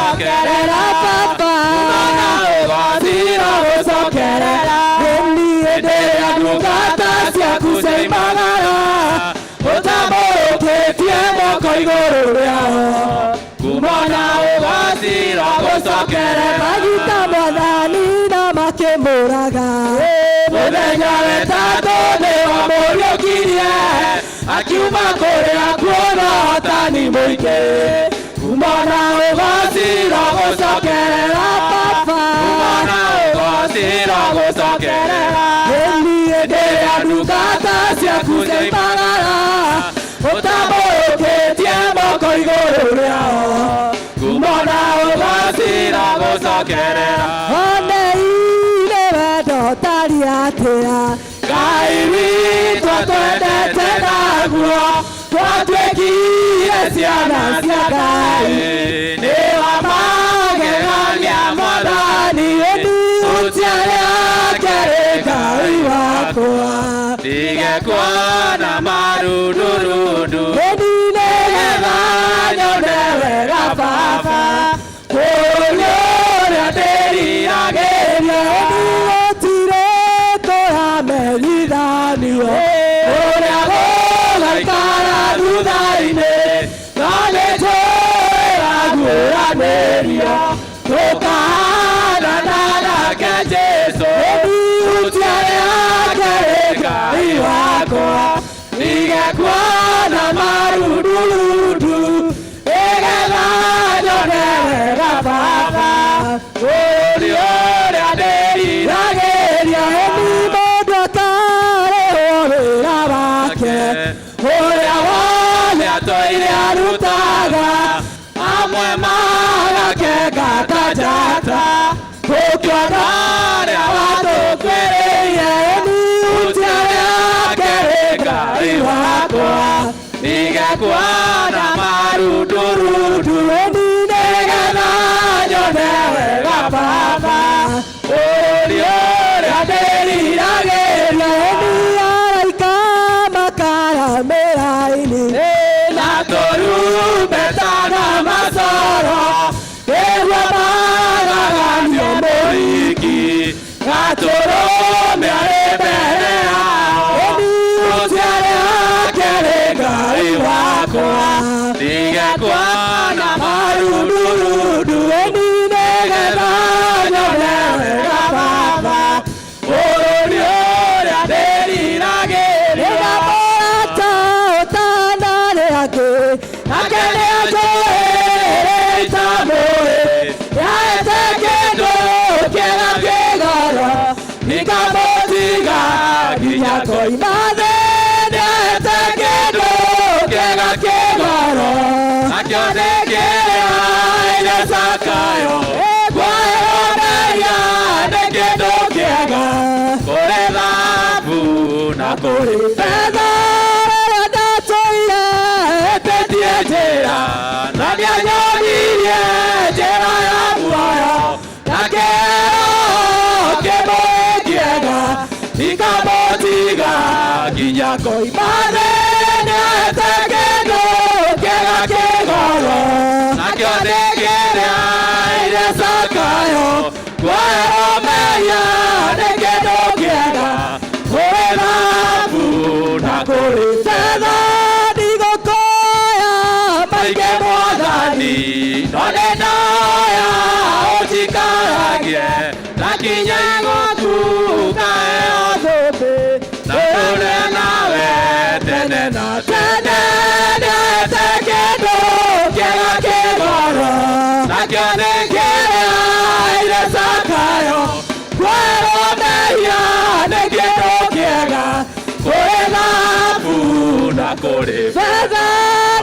gucokerera baba umwana ugacira gucokerera indi enderea ndungata ciaku ciaimagara utamũrũkĩtie moko igũrũ rĩao kumona ũgacira gũcokerera magita mwathani na makĩmũraga mũthenya wetatũ nĩwamũriũkirie akiuma kũrĩa kuona ũhotani mũingĩ kumona ũgacira gũcokerera baba kumona ũgacira gũcokerera ĩni ĩndĩrĩa ndungata ciaku ciaimagara ũtamũrũkĩtie moko igũrũ rĩao kumona ũgacira gũcokerera onei-inĩ wendo tari atĩa Ngai witũ twendete naguo twatuĩkire ciana cia Ngai nĩ wa magegania mwathani ũtiarĩa kere Ngai wakwa ndigekuona marundurundu nĩgetha nyone wega baba kũrĩa ũrĩa ndĩriragĩria gũtirĩ tũramenyithanio ũrĩa gũgaikara thutha-inĩ na nĩtwĩra guũranĩrio tũkahanana nake Jesũ ũtiarĩa kere Ngai wakwa ndigekuona marundurundu nĩgetha nyone wega baba ũrĩa ũrĩa ndĩriragĩria ĩni mũndũ atarĩhwo wĩra wake ũrĩa wothe atũire arutaga amwe magake ngata njata tũkĩona ũrĩa watũkwĩrĩire ĩni ũtiarĩa kere Ngai wakwa ndigekuona marundurundu ĩni nĩgetha nyone wega baba ũrĩa ũrĩa ndĩriragĩria ĩni araika makaramĩra-inĩ na tũrumbeta na macoro nĩguo magaganio mũhiki gatũrũme arĩ mbere yao ĩni ũtiarĩa kere Ngai wakwa ndigekuona marundurundu ĩni nĩgetha nyone wega baba ũrĩa ũrĩa ndĩriragĩria mũrata ũtanarĩ angĩ nake nĩanjũĩrĩ itamũĩ yaete kĩndũ kĩega kĩgoro ikamũtiga nginya koima thĩ nĩaete kĩndũ kĩega kĩgoro nakĩo nĩ kĩrĩa ire Zakayo kweyoneria nĩ kĩndũ kĩega kũrĩ thahabu na kũrĩ betha rĩrĩa ndatũire hĩtĩtie njĩra na nĩanyonirie njĩra ya muoyo na kĩero kĩmwe kĩega ikamũtiga nginya koima thĩ nĩaete kĩndũ kĩega kĩgoro nakĩo nĩ kĩrĩa ire Zakayo kweyoneria nĩ kĩndũ kĩega kũrĩ thahabu na kũrĩ betha ndigũkũya maingĩ mwathani no nĩndoya ũnjikaragie na kinya gũkuga heo thũmbĩ na tũre nawe tene na tene nĩaete kĩndũ kĩega kĩgoro nakĩo nĩ kĩrĩa ire Zakayo kweyoneria nĩ kĩndũ kĩega kũrĩ thahabu na kũrĩ betha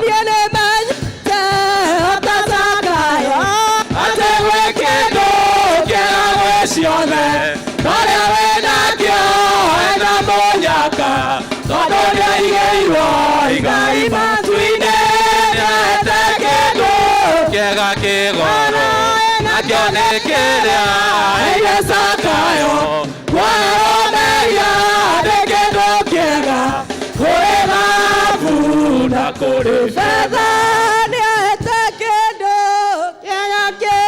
niĩ nĩmenyete ota Zakayo atĩ gwĩ kĩndũ kĩega gwĩ ciothe norĩa wĩnakĩo ena mũnyaka tondũ nĩaigĩirwo igai matu-inĩ nĩaete kĩndũ kĩega kĩgoro nakĩo nĩ kĩrĩa ire Zakayo kweyoneria nĩ kĩndũ kĩega kũrĩ thahabu na kũrĩ betha nĩaete kĩndũ kĩega kĩgoro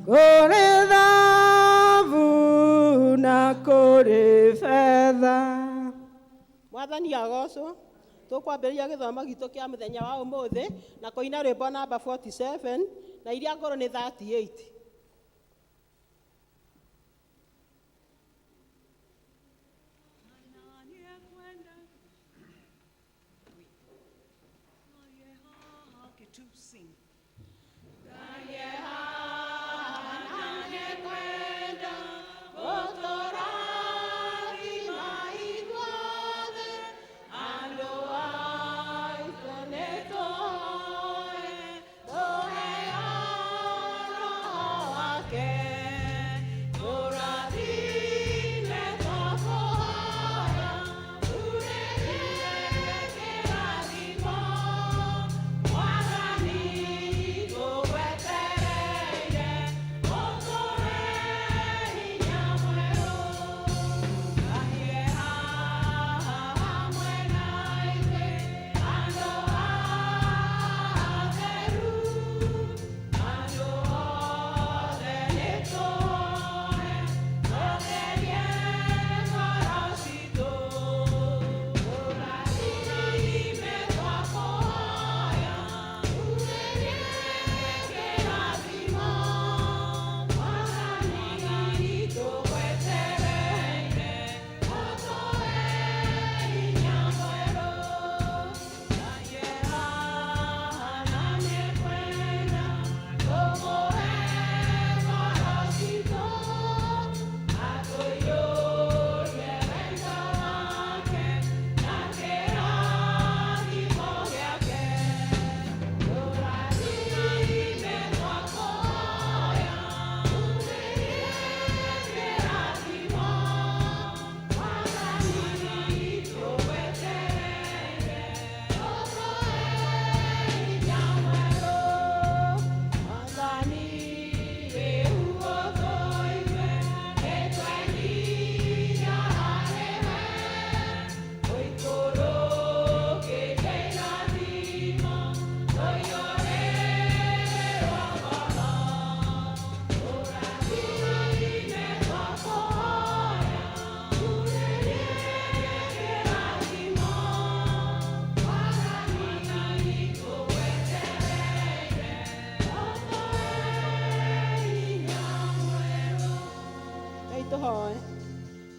kũrĩ thahabu na kũrĩ betha. Mwathani agocwo. Tũkwambĩrĩria gĩthomo gitũ kĩa mũthenya wa ũmũthĩ na kũina rwĩmbo namba 47 na iria ngoro nĩ 38.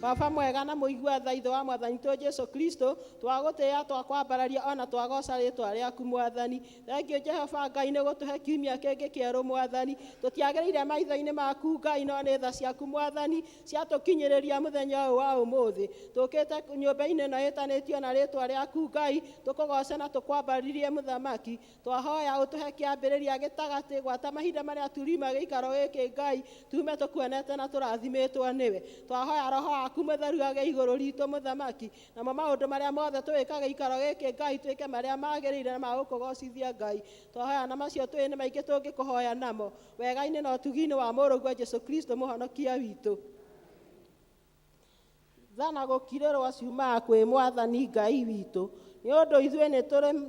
Baba mwega na mũigua tha ithe wa Mwathani tu Jesu Kristo, twagũtĩĩa twakwambararia ona twagoca rĩĩtwa rĩaku Mwathani. Thengio Jehova Ngai nĩ gũtũhe kiumia kĩngĩ kĩerũ Mwathani. Tũtiagĩrĩire maitho-inĩ maku Ngai, no nĩ tha ciaku Mwathani ciatũkinyĩrĩria mũthenya ũyũ wa ũmũthĩ. Tũkĩte nyũmba-inĩ ĩno ĩtanĩtio na rĩĩtwa rĩaku Ngai, tũkũgoce na tũkwambaririe mũthamaki. Twahoya ũtũhe kĩambĩrĩria gĩtagatĩ gwata mahinda marĩa turiuma gĩikaro gĩkĩ Ngai, tume tũkuonete na tũrathimĩtwo nĩwe. Twahoya Roho waku Mũtheru agĩe igũrũ ritũ mũthamaki, namo maũndũ marĩa mothe twĩka gĩikaro gĩkĩ Ngai tuĩke marĩa magĩrĩire na magũkũgocithia Ngai. Twahoya na macio twĩ nĩ maingĩ tũngĩkũhoya namo wega-inĩ na ũtugi-inĩ wa mũrũguo Jesu Kristo mũhonokia witũ. Tha na gũkirĩrwo ciumaga kwĩ Mwathani Ngai witũ, nĩ ũndũ ithuĩ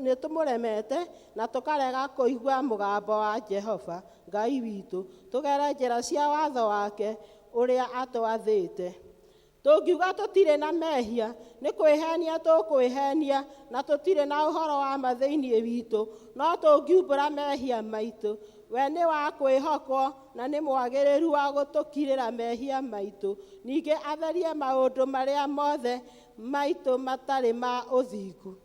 nĩ tũmũremete na tũkarega kũigua mũgambo wa Jehova Ngai witũ, tũgere njĩra cia watho wake ũrĩa atwathĩte. Tũngiuga tũtirĩ na mehia, nĩ kwĩhenia tũkwĩhenia, na tũtirĩ na ũhoro wa ma thĩinĩ witũ, no tũngiumbũra mehia maitũ. We nĩ wa kwĩhokwo na nĩ mwagĩrĩru wa gũtũkirĩra mehia maitũ, ningĩ atherie maũndũ marĩa mothe maitũ matarĩ ma ũthingu.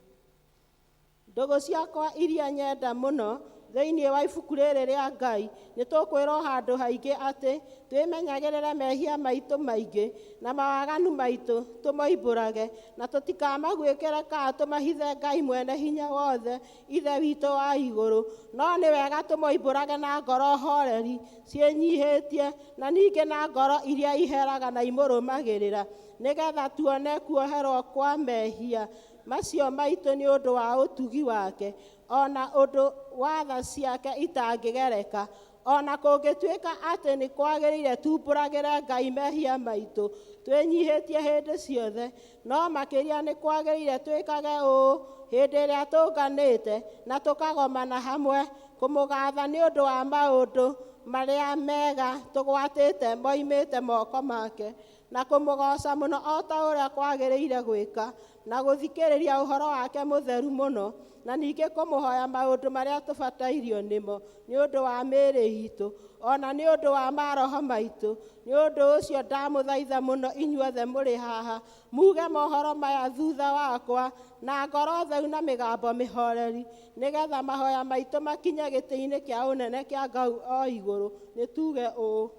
Ndũgũ ciakwa iria nyenda mũno thĩinĩ wa ibuku rĩrĩ rĩa Ngai, nĩ tũkwĩrwo handũ haingĩ atĩ twĩmenyagĩrĩre mehia maitũ maingĩ na mawaganu maitũ tũmoimbũrage, na tũtikamagwĩkĩre kana tũmahithe Ngai mwene hinya wothe ithe witũ wa igũrũ, no nĩ wega tũmoimbũrage na ngoro horeri ciĩnyihĩtie, na ningĩ na ngoro iria iheraga na imũrũmagĩrĩra, nĩgetha tuone kuoherwo kwa mehia macio maitũ nĩ ũndũ wa ũtugi wake, ona ũndũ wa tha ciake itangĩgereka. Ona kũngĩtuĩka atĩ nĩ kwagĩrĩire tumbũragĩre Ngai mehia maitũ twĩnyihĩtie hĩndĩ ciothe, no makĩria nĩ kwagĩrĩire twĩkage ũũ hĩndĩ ĩrĩa tũnganĩte na tũkagomana hamwe kũmũgatha nĩ ũndũ wa maũndũ marĩa mega tũgwatĩte moimĩte moko make, na kũmũgoca mũno o ta ũrĩa kwagĩrĩire gwĩka, na gũthikĩrĩria ũhoro wake mũtheru mũno, na ningĩ kũmũhoya maũndũ marĩa tũbatairio nĩmo, nĩ ũndũ wa mĩĩrĩ itũ, ona nĩ ũndũ wa maroho maitũ. Nĩ ũndũ ũcio ndamũthaitha mũno inyuothe mũrĩ haha, muge mohoro maya thutha wakwa, na ngoro theu na mĩgambo mĩhoreri, nĩgetha mahoya maitũ makinye gĩtĩ-inĩ kĩa ũnene kĩa Ngai o igũrũ. Nĩ tuge ũũ: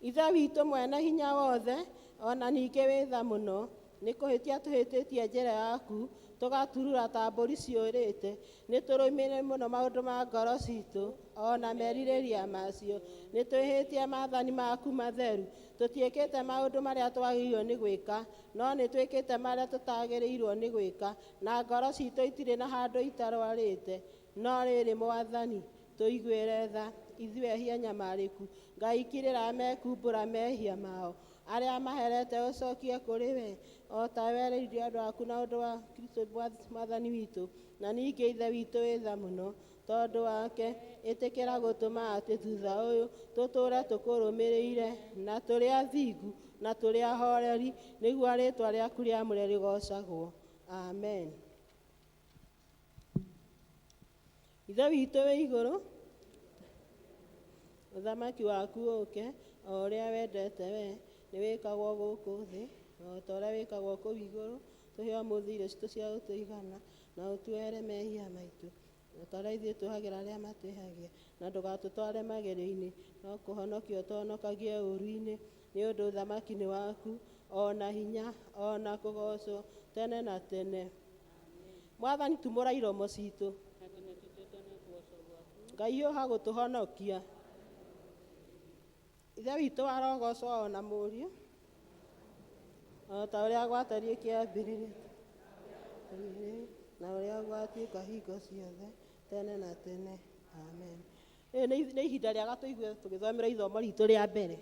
Ithe witũ mwene hinya wothe, ona ningĩ wĩ tha mũno, nĩ kũhĩtia tũhĩtĩtie njĩra yaku, tũgaturura ta mbũri ciũrĩte. Nĩ tũrũmĩrĩire mũno maũndũ ma ngoro citũ, ona merirĩria macio. Nĩ twĩhĩtie maathani maku matheru. Tũtiĩkĩte maũndũ marĩa twagĩrĩirwo nĩ gwĩka, no nĩ twĩkĩte marĩa tũtagĩrĩirwo nĩ gwĩka, na ngoro citũ itirĩ na handũ itarwarĩte. No rĩrĩ Mwathani, tũiguĩre tha, ithuĩ ehia nyamarĩku, Ngai kirĩra mekumbũra mehia mao, arĩa maherete ũcokie kũrĩ we, o ta wereirie andũ aku na ũndũ wa Kristo Mwathani witũ. Na ningĩ Ithe witũ wĩ tha mũno, tondũ wake ĩtĩkĩra gũtũma atĩ thutha ũyũ tũtũũre tũkũrũmĩrĩire, na tũrĩ athingu na tũrĩ ahoreri, nĩguo rĩĩtwa rĩaku rĩamũre rĩgocagwo. Amen. Ithe witũ wĩ igũrũ, ũthamaki waku ũũke, o ũrĩa wendete we, nĩ wĩkagwo gũkũ thĩ, o ta ũrĩa wĩkagwo kũu igũrũ. Tũhe ũmũthĩ irio citũ cia gũtũigana, na ũtuere mehia maitũ, o ta ũrĩa ithuĩ twĩhagĩra arĩa matwĩhagia, na ndũgatũtware magerio-inĩ, no kũhonokia ũtũhonokagie ũũru-inĩ, nĩ ũndũ ũthamaki nĩ waku, ona hinya, ona kũgocwo tene na tene. Mwathani tumũra iromo citũ, Ngai ũha gũtũhonokia. Ithe witũ warogocwo ona mũriũ, o ta ũrĩa gwatariĩ kĩambĩrĩria, na ũrĩa gwatuĩka hingo ciothe, tene na tene. Amen. Nĩ ihinda rĩega tũigue tũgĩthomera ithomo ritũ rĩa mbere.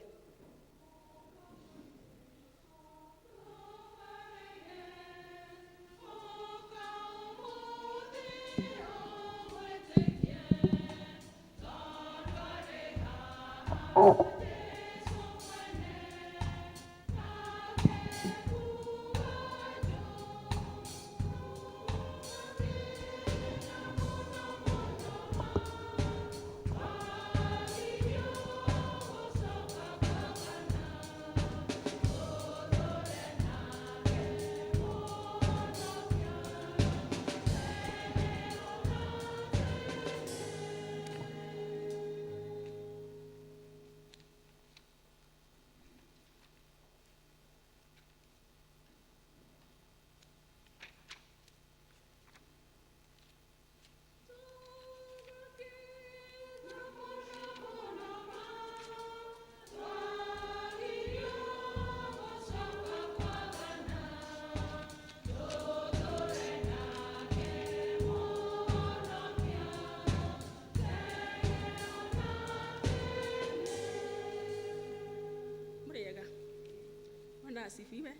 Asifiwe.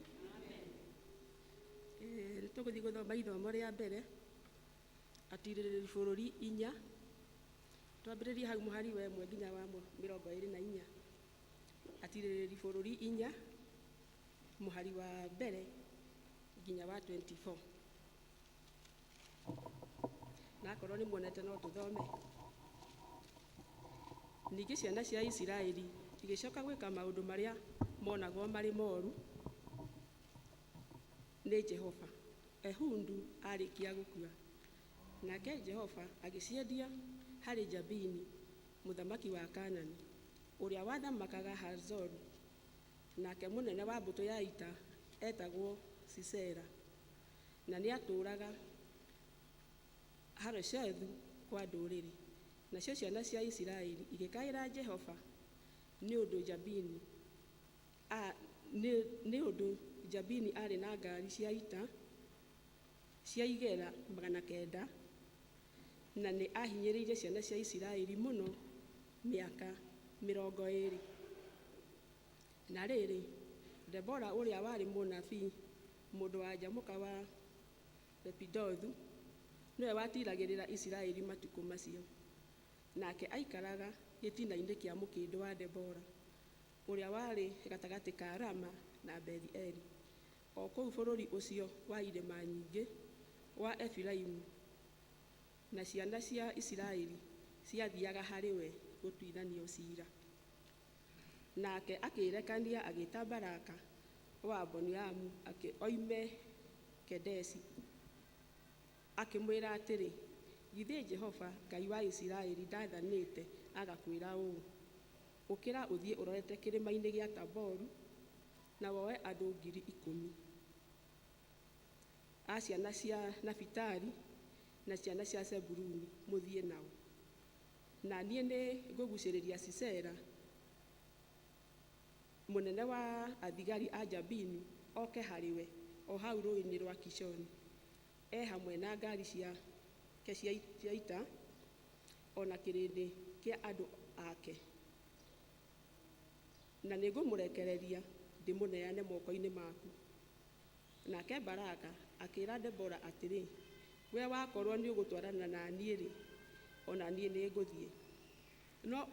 Tũgũthiĩ gũthoma ithomo rĩa mbere, atirĩrĩri bũrũri 4, twambĩrĩrie hau mũhari wa 1 nginya wa 24. Atirĩrĩri bũrũri 4, mũhari wa mbere nginya wa 24. Na akorwo nĩ muonete no tũthome. Ningĩ ciana cia Isiraeli igĩcoka gwĩka maũndũ marĩa monagwo marĩ moru nĩ Jehova. Ehundu arĩkia gũkua, nake Jehova agĩciendia harĩ Jabini, mũthamaki wa Kaanani, ũrĩa wathamakaga Hazoru, nake mũnene wa mbũtũ ya ita etagwo Sisera, na nĩ atũũraga Hareshethu kwa ndũrĩrĩ. Nacio ciana cia Isiraeli igĩkaĩra Jehova nĩ ũndũ Jabini arĩ na ngari cia ita cia igera 900, na nĩ ahinyĩrĩirie ciana cia Isiraeli mũno mĩaka 20. Na rĩrĩ, Debora ũrĩa warĩ mũnabii, mũndũ wa Jamuka wa Lepidothu, nĩwe watiragĩrĩra Isiraeli matukũ macio. nake aikaraga gĩtina-inĩ kĩa mũkĩndũ wa Debora, ũrĩa warĩ gatagatĩ ka Rama na Bethi-Eli, o kũu bũrũri ũcio wa irĩma nyingĩ wa Efiraimu, na ciana cia Isiraeli ciathiaga harĩ we gũtuithanio ciira. Nake akĩrekania agĩĩta Baraka wa Abinoamu oime Kedesi, akĩmwĩra atĩrĩ, githĩ Jehova Ngai wa Isiraeli ndathanĩte agakwĩra ũũ, ũkĩra ũthiĩ ũrorete kĩrĩma-inĩ gĩa Taboru, na woe andũ 10,000 a ciana cia Nafitali na ciana cia Zebuluni mũthiĩ nao, na niĩ nĩ ngũgucĩrĩria Sisera mũnene wa athigari a Jabini oke harĩwe o hau rũĩ-inĩ rwa Kishoni, hamwe na ngari ciake cia ita, ona kĩrĩndĩ kĩa andũ ake, na nĩ ngũmũrekereria ndĩmũneane moko-inĩ maku. Nake Baraka akĩĩra Debora atĩrĩ, we wakorwo nĩ ũgũtwarana na niĩ-rĩ, ona niĩ nĩ ngũthiĩ, no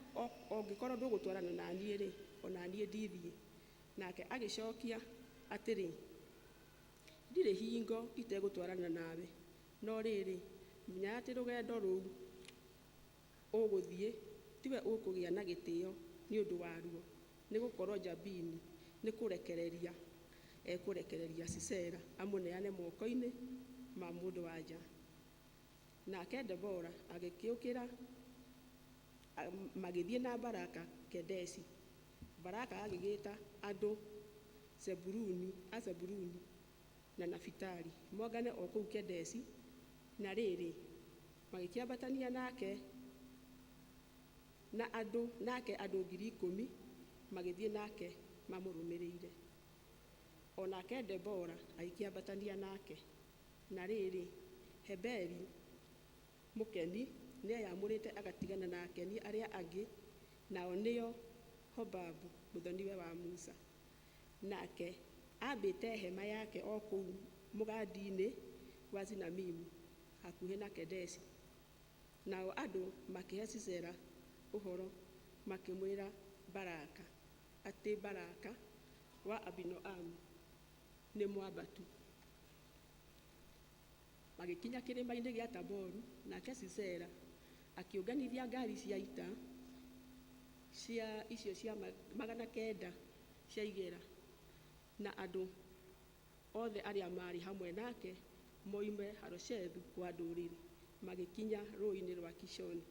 ũngĩkorwo ndũgũtwarana na niĩ-rĩ, ona niĩ ndithiĩ. Nake agĩcokia atĩrĩ, ndirĩ hingo itegũtwarana nawe, no rĩrĩ menya atĩ rũgendo rũu ũgũthiĩ tiwe ũkũgĩa na gĩtĩo nĩ ũndũ waruo, nĩ gũkorwo Jabini nĩ kũrekereria ekũrekereria Sisera amũneane moko-inĩ ma mũndũ-wa-nja. Nake Debora agĩkĩũkĩra magĩthiĩ na Baraka Kedesi. Baraka agĩgĩta andũ Zebuluni na Nafitali mongane o kũu Kedesi, na rĩrĩ magĩkĩambatania nake andũ 10,000 magĩthiĩ nake mamũrũmĩrĩire. O nake Debora agĩkĩambatania nake, na rĩrĩ Heberi Mũkeni nĩeyamũrĩte agatigana na akeni arĩa angĩ, nao nĩo Hobabu mũthoniwe wa Musa. Nake ambĩte hema yake o kũu mũgandi-inĩ wa Zinamimu hakuhĩ na Kedesi. Nao andũ makĩhe Sisera ũhoro makĩmwĩra Baraka atĩ Baraka wa Abinoamu nĩ mwambatu. Magĩkinya kĩrĩma-inĩ gĩa Taboru, nake Sisera akĩũnganithia ngari cia ita icio cia 900 cia igera, na andũ othe arĩa marĩ hamwe nake moime Haroshethu kwa ndũrĩrĩ, magĩkinya rũĩ-inĩ rwa Kishoni.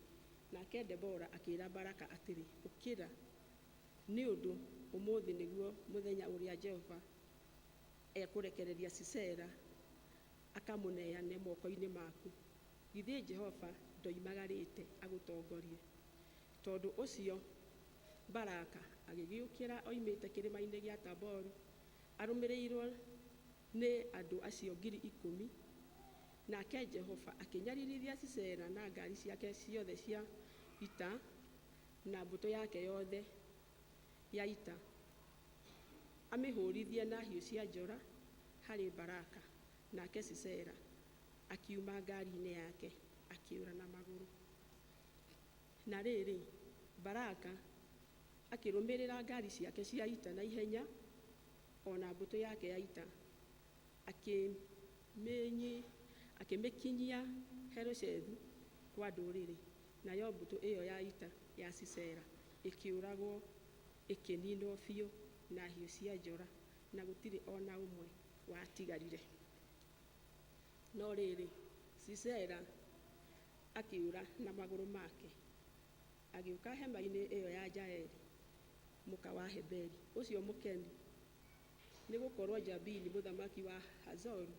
Nake Debora akĩĩra Baraka atĩrĩ, ũkĩra, nĩ ũndũ ũmũthĩ nĩguo mũthenya ũrĩa Jehova ekũrekereria Sisera akamũneane moko-inĩ maku. Githĩ Jehova ndoimagarĩte agũtongorie? Tondũ ũcio Baraka agĩgĩũkĩra oimĩte kĩrĩma-inĩ gĩa Taboru arũmĩrĩirwo nĩ andũ acio 10,000, nake Jehova akĩnyariirithia Sisera na ngari ciake ciothe cia ita na mbũtũ yake yothe ya ita, amĩhũrithie na hiũ cia njora harĩ Baraka. Nake Sisera akiuma ngari-inĩ yake akĩũra na magũrũ. Na rĩrĩ Baraka akĩrũmĩrĩra ngari ciake cia ita na ihenya, ona mbũtũ yake ya ita akĩmĩkinyia Haroshethu kwa ndũrĩrĩ, nayo mbũtũ ĩyo ya ita ya Sisera ĩkĩũragwo, ĩkĩninwo biũ na hiũ cia njora, na gũtirĩ ona ũmwe watigarire. No rĩrĩ Sisera akĩũra na magũrũ make, agĩũka hema-inĩ ĩyo ya Jaeli mũka wa Heberi ũcio Mũkeni, nĩ gũkorwo Jabini mũthamaki wa Hazoru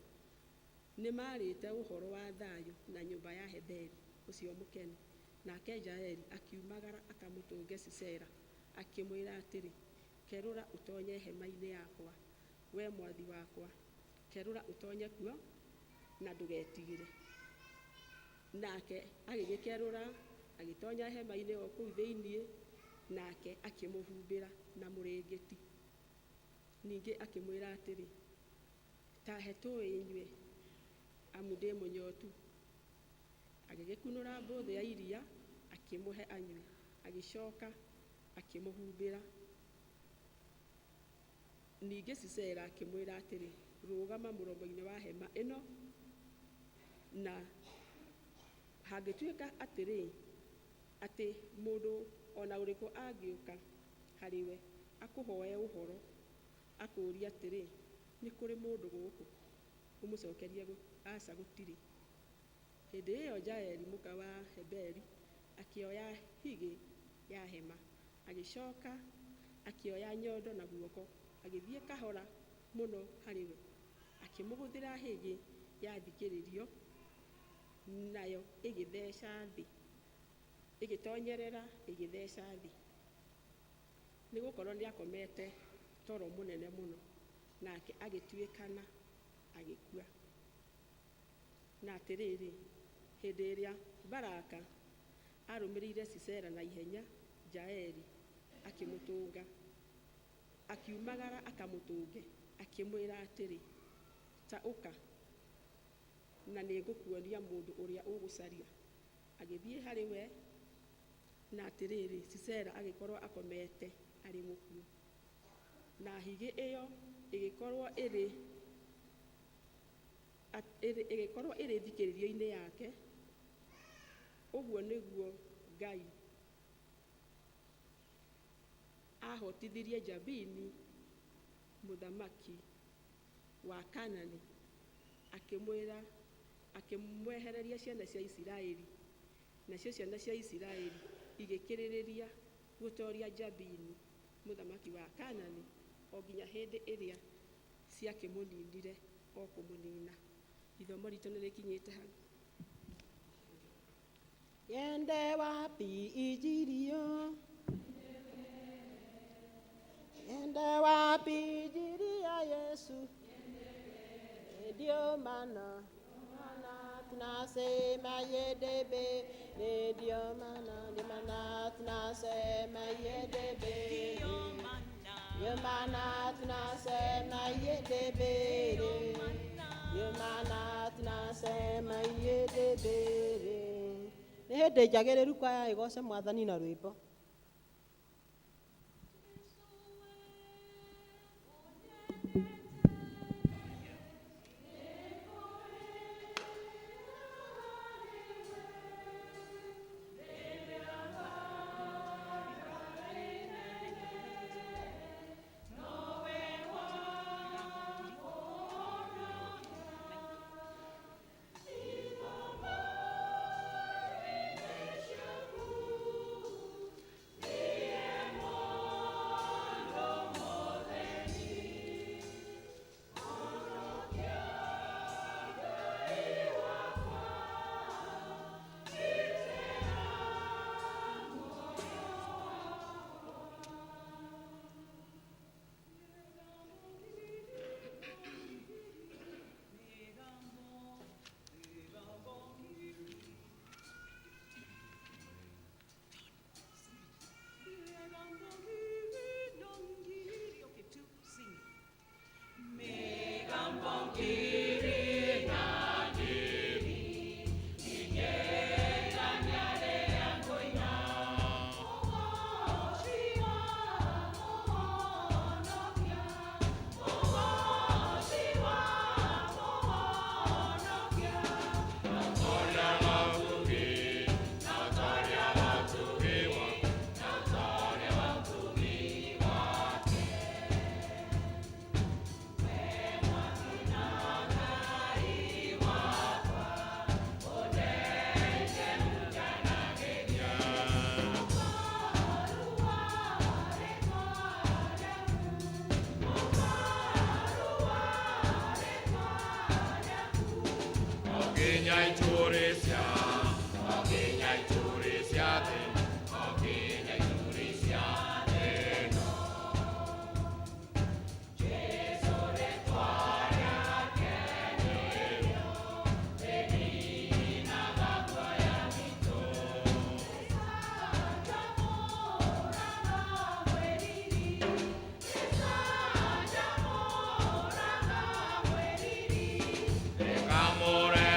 nĩ marĩte ũhoro wa thayũ na nyũmba ya Heberi ũcio Mũkeni. Nake Jaeli akiumagara akamũtũnge Sisera, akĩmwĩra atĩrĩ, kerũra ũtonye hema-inĩ yakwa, we mwathi wakwa, kerũra ũtonye kuo na ndũgetigĩre. Nake agĩgĩkerũra agĩtonya hema-inĩ o kũu thĩinĩ, nake akĩmũhumbĩra na mũrĩngĩti. Ningĩ akĩmwĩra atĩrĩ, ta he tũĩ nyue, amu ndĩ mũnyotu. Agĩgĩkunũra mbũthũ ya iria akĩmũhe anyue, agĩcoka akĩmũhumbĩra. Ningĩ Sisera akĩmwĩra atĩrĩ, rũgama mũromo-inĩ wa hema ĩno, na hangĩtuĩka atĩrĩ, atĩ mũndũ ona ũrĩkũ angĩũka harĩwe akũhoe ũhoro, akũũria atĩrĩ, nĩ kũrĩ mũndũ gũkũ, ũmũcokerie aca gũtirĩ. Hĩndĩ ĩyo Jaeli mũka wa Heberi akĩoya higĩ ya hema, agĩcoka akĩoya nyondo na guoko, agĩthiĩ kahora mũno harĩwe, akĩmũgũthĩra hĩngĩ yathikĩrĩrio, nayo ĩgĩtheca thĩ, ĩgĩtonyerera ĩgĩtheca thĩ, nĩ gũkorwo nĩ akomete toro mũnene mũno, nake agĩtuĩkana agĩkua. Na atĩrĩrĩ, hĩndĩ ĩrĩa Baraka arũmĩrĩire Sisera na ihenya, Jaeli akĩmũtũnga, akiumagara akamũtũnge, akĩmwĩra atĩrĩ, ta ũka na nĩ ngũkuonia mũndũ ũrĩa ũgũcaria. Agĩthiĩ harĩ we, na atĩrĩrĩ, Sisera agĩkorwo akomete arĩ mũkuũ, na higĩ ĩyo ĩgĩkorwo ĩrĩ thikĩrĩrio-inĩ yake. Ũguo nĩguo Ngai ahotithirie Jabini mũthamaki wa Kanani, akĩmwehereria ciana cia Isiraeli, nacio ciana cia Isiraeli igĩkĩrĩrĩria gũtoria Jabini mũthamaki wa Kanani o nginya hĩndĩ ĩrĩa ciakĩmũninire o kũmũnina. Ithomo ritũ nĩ rĩkinyĩte hau. Yende wapi Ijirio? Yende wapi Ijirio Yesu? Ndio maana tunasema yedebe, ndio maana tunasema yedebe, ndio maana tunasema yedebe, ndio maana tunasema yedebe. Nĩ hĩndĩ njagĩrĩru kwaya ĩgoce Mwathani na rwĩmbo. Amore,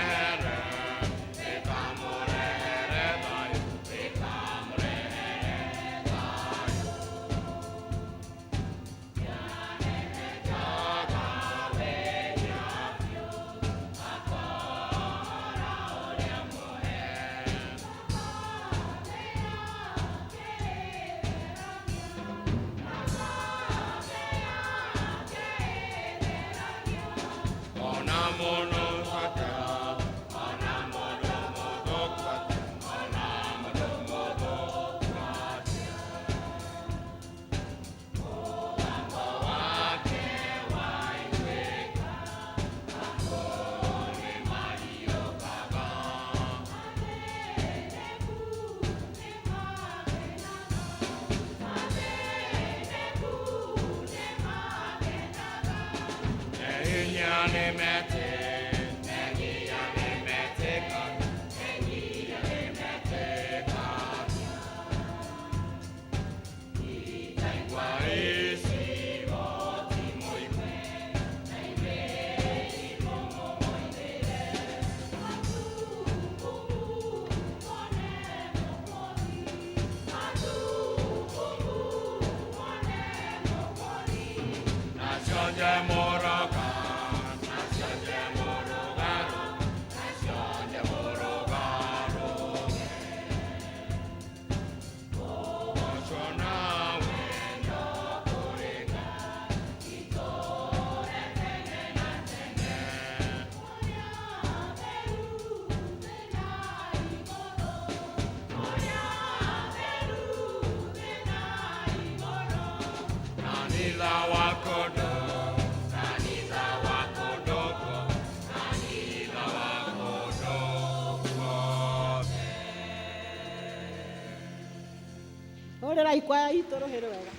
Orera ikwaya itũ rũhĩrĩ wega.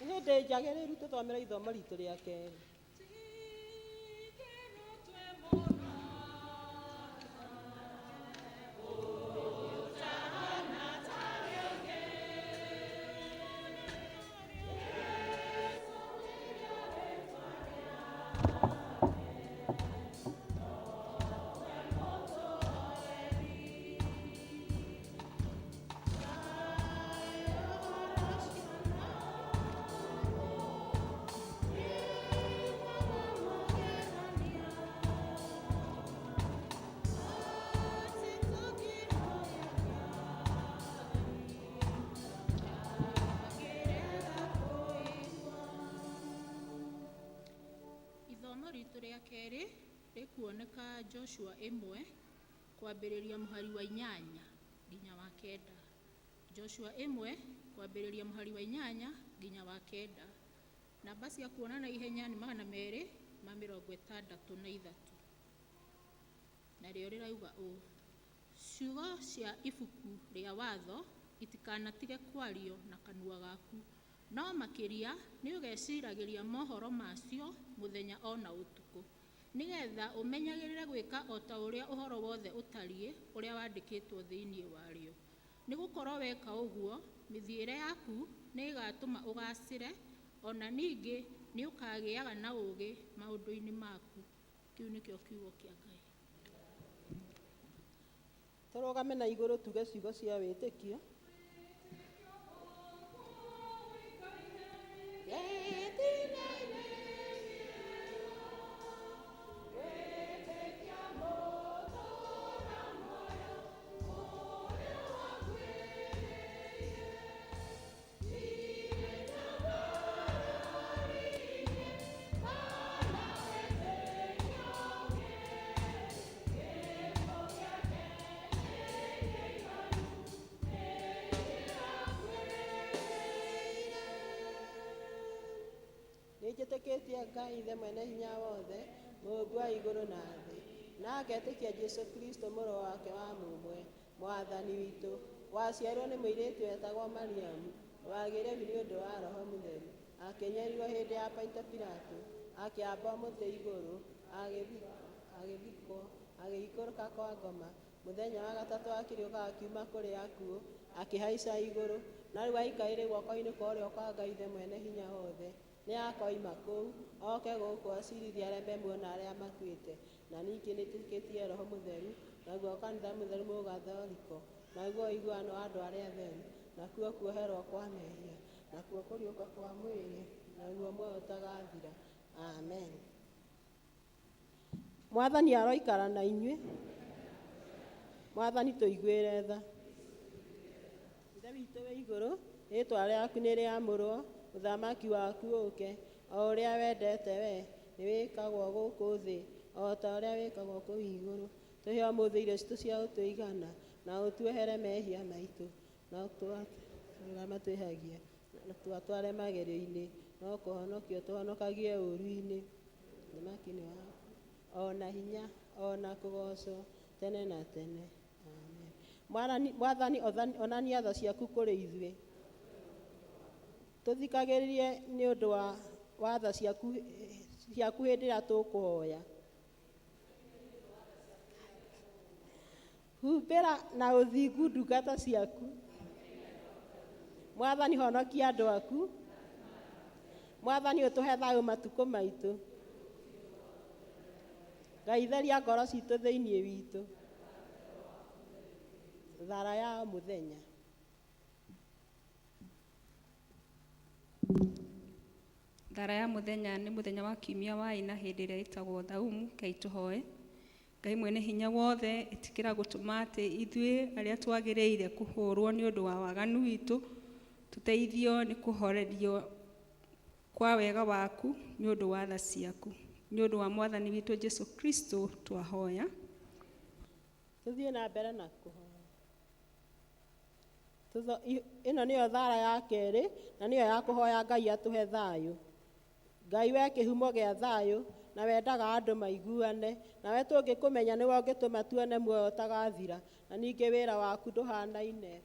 Hĩndĩ njagĩrĩru tũthomere ithomo ritũ rĩa kerĩ. Rĩa kerĩ rĩkuoneka Joshua 1 kwambĩrĩria mũhari wa 8 nginya wa 9. Joshua 1 kwambĩrĩria mũhari wa 8 nginya wa 9. Namba cia kuona na ihenya nĩ 263. Narĩo rĩrauga ũũ: ciugo cia ibuku rĩa watho itikanatige kwario na kanua gaku, no makĩria nĩ ũgeciragĩria mohoro macio mũthenya ona ũtukũ, nĩgetha ũmenyagĩrĩre gwĩka o ta ũrĩa ũhoro wothe ũtariĩ ũrĩa wandĩkĩtwo thĩinĩ warĩo. Nĩ gũkorwo weka ũguo, mĩthiĩre yaku nĩ ĩgatũma ũgacĩre, ona ningĩ nĩ ũkagĩaga na ũũgĩ maũndũ-inĩ maku. Kĩu nĩkĩo kiugo kĩa Ngai. Tũrũgame na igũrũ tuge ciugo cia wĩtĩkio. Nĩnjĩtĩkĩtie Ngai Ithe mwene hinya wothe, Mũũmbi wa igũrũ na thĩ, na ngetĩkia Jesũ Kristo mũrũ wake wa mũmwe, Mwathani witũ, waciarwo nĩ mũirĩtu wetagwo Mariamu, wagĩire nĩ ũndũ wa Roho Mũtheru, akĩnyerirwo hĩndĩ ya Paito Pilato, akĩamba mũtĩ igũrũ, agĩthikwo, agĩikũrũka kwa ngoma, mũthenya wa gatatũ akĩriũka akiuma kũrĩ akuũ, akĩhaica igũrũ, na rĩu aikaire guoko-inĩ kwa ũrĩo kwa Ngai Ithe mwene hinya wothe. Nĩ akoima kũu, oke gũkũ acirithie arĩa memuona arĩa makuĩte, na ningĩ nĩtĩkĩtie Roho Mũtheru, naguo kanitha mũtheru mũgathoriko, naguo ũiguano wa andũ arĩa atheru, nakuo kuoherwo kwa mehia, nakuo kũriũka kwa mwĩrĩ, naguo muoyo ũtagathira. Amen. Mwathani aroikara na inyuĩ. Mwathani tũiguĩre tha. Ithe witũ wĩ igũrũ, rĩĩtwa rĩaku nĩ rĩamũrwo, ũthamaki waku ũũke, o ũrĩa wendete we, nĩ wĩkagwo gũkũ thĩ, o ta ũrĩa wĩkagwo kũu igũrũ. Tũhe ũmũthĩ irio citũ cia gũtũigana, na ũtuohere mehia maitũ, na ũrĩa matwĩhagia, na tũgatware magerio-inĩ, no kũhonokio tũhonokagie ũũru-inĩ. Ũthamaki nĩ waku, ona hinya, ona kũgocwo, tene na tene. Amen. Mwathani onania tha ciaku kũrĩ ithuĩ. Tũthikagĩrĩrie nĩ ũndũ wa watha ciaku ciaku hĩndĩ ĩrĩa tũkũhoya. Humbĩra na ũthingu ndungata ciaku. Mwathani honokia andũ aku. Mwathani ũtũhe thayũ matukũ maitũ. Ngai theria ngoro citũ thĩinĩ witũ. Thara ya mũthenya. Thara ya mũthenya nĩ mũthenya wa kiumia wa ina hĩndĩ ĩrĩa ĩtagwo thaumu. Ngai tũhoe. Ngai mwene hinya wothe ĩtĩkĩra gũtũma atĩ ithuĩ arĩa twagĩrĩire kũhũrwo nĩ ũndũ wa waganu witũ tũteithio nĩ kũhorerio kwa wega waku nĩ ũndũ wa tha ciaku. Nĩ ũndũ wa Mwathani witũ Jesu Kristo twahoya. Tuthiĩ na mbere na kũhoya. Ĩno nĩyo thara ya kerĩ na nĩyo ya kũhoya Ngai atũhe thayũ. Ngai we kĩhumo gĩa thayũ na wendaga andũ maiguane, nawe tũngĩkũmenya nĩwe ũngĩtũma tuone muoyo ũtagathira, na ningĩ wĩra waku ndũhanaine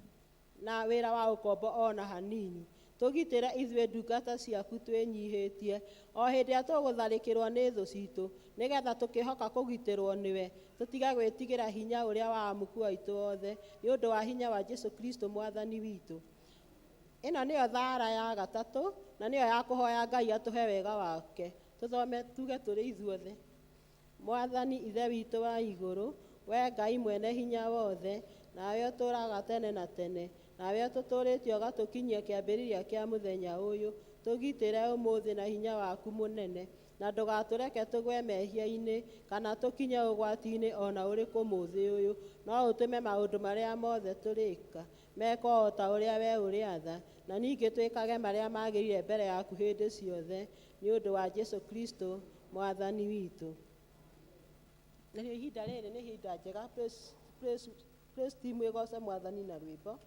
na wĩra wa ũkombo ona hanini. Tũgitĩre ithuĩ ndungata ciaku twĩnyihĩtie o hĩndĩ ĩrĩa tũgũtharĩkĩrwo nĩ thũ citũ, nĩgetha tũkĩhoka kũgitĩrwo nĩwe, tũtige gwĩtigĩra hinya ũrĩa wa muku aitũ othe, nĩ ũndũ wa hinya wa Jesu Kristo Mwathani witũ. Ĩno nĩyo thara ya gatatũ na nĩyo ya kũhoya Ngai atũhe wega wake. Tũthome tuge tũrĩ ithuothe. Mwathani ithe witũ wa igũrũ, we Ngai mwene hinya wothe, nawe ũtũũraga tene na tene, nawe ũtũtũrĩtie ũgatũkinyia kĩambĩrĩria kĩa mũthenya ũyũ, tũgitĩre ũmũthĩ na hinya waku mũnene, na ndũgatũreke tũgwe mehia-inĩ kana tũkinye ũgwati-inĩ ona ũrĩkũ mũthĩ ũyũ, no ũtũme maũndũ marĩa mothe tũrĩka meko o ta ũrĩa we ũrĩ atha, na ningĩ twĩkage marĩa magĩrĩire mbere yaku hĩndĩ ciothe, nĩ ũndũ wa Jesu Kristo Mwathani witũ. Narĩo ihinda rĩrĩ nĩ ihinda njega, praise team ĩgoce Mwathani na rwĩmbo.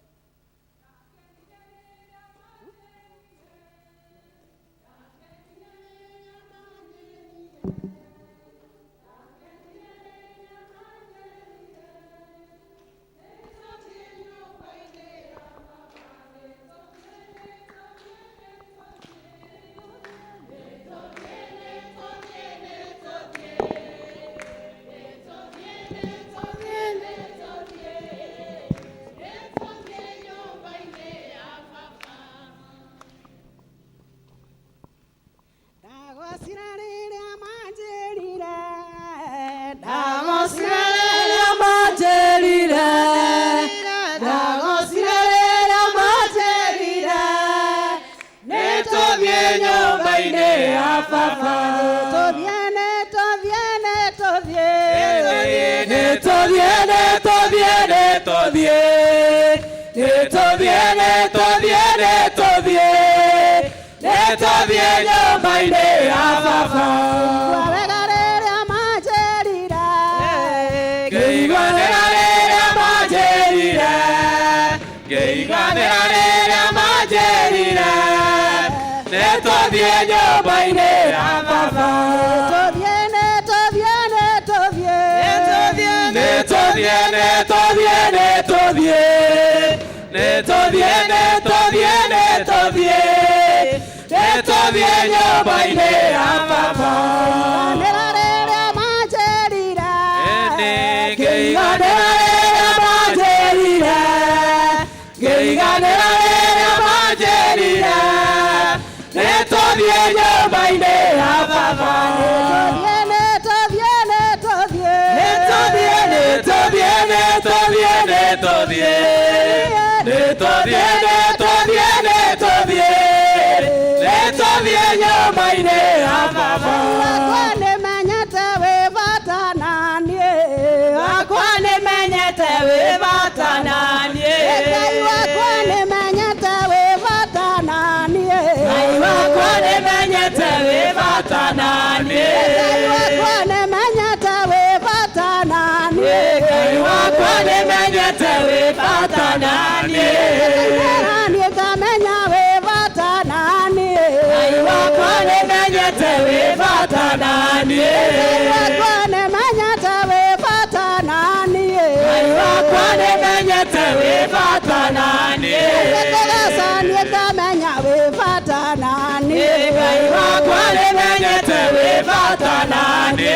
bata nani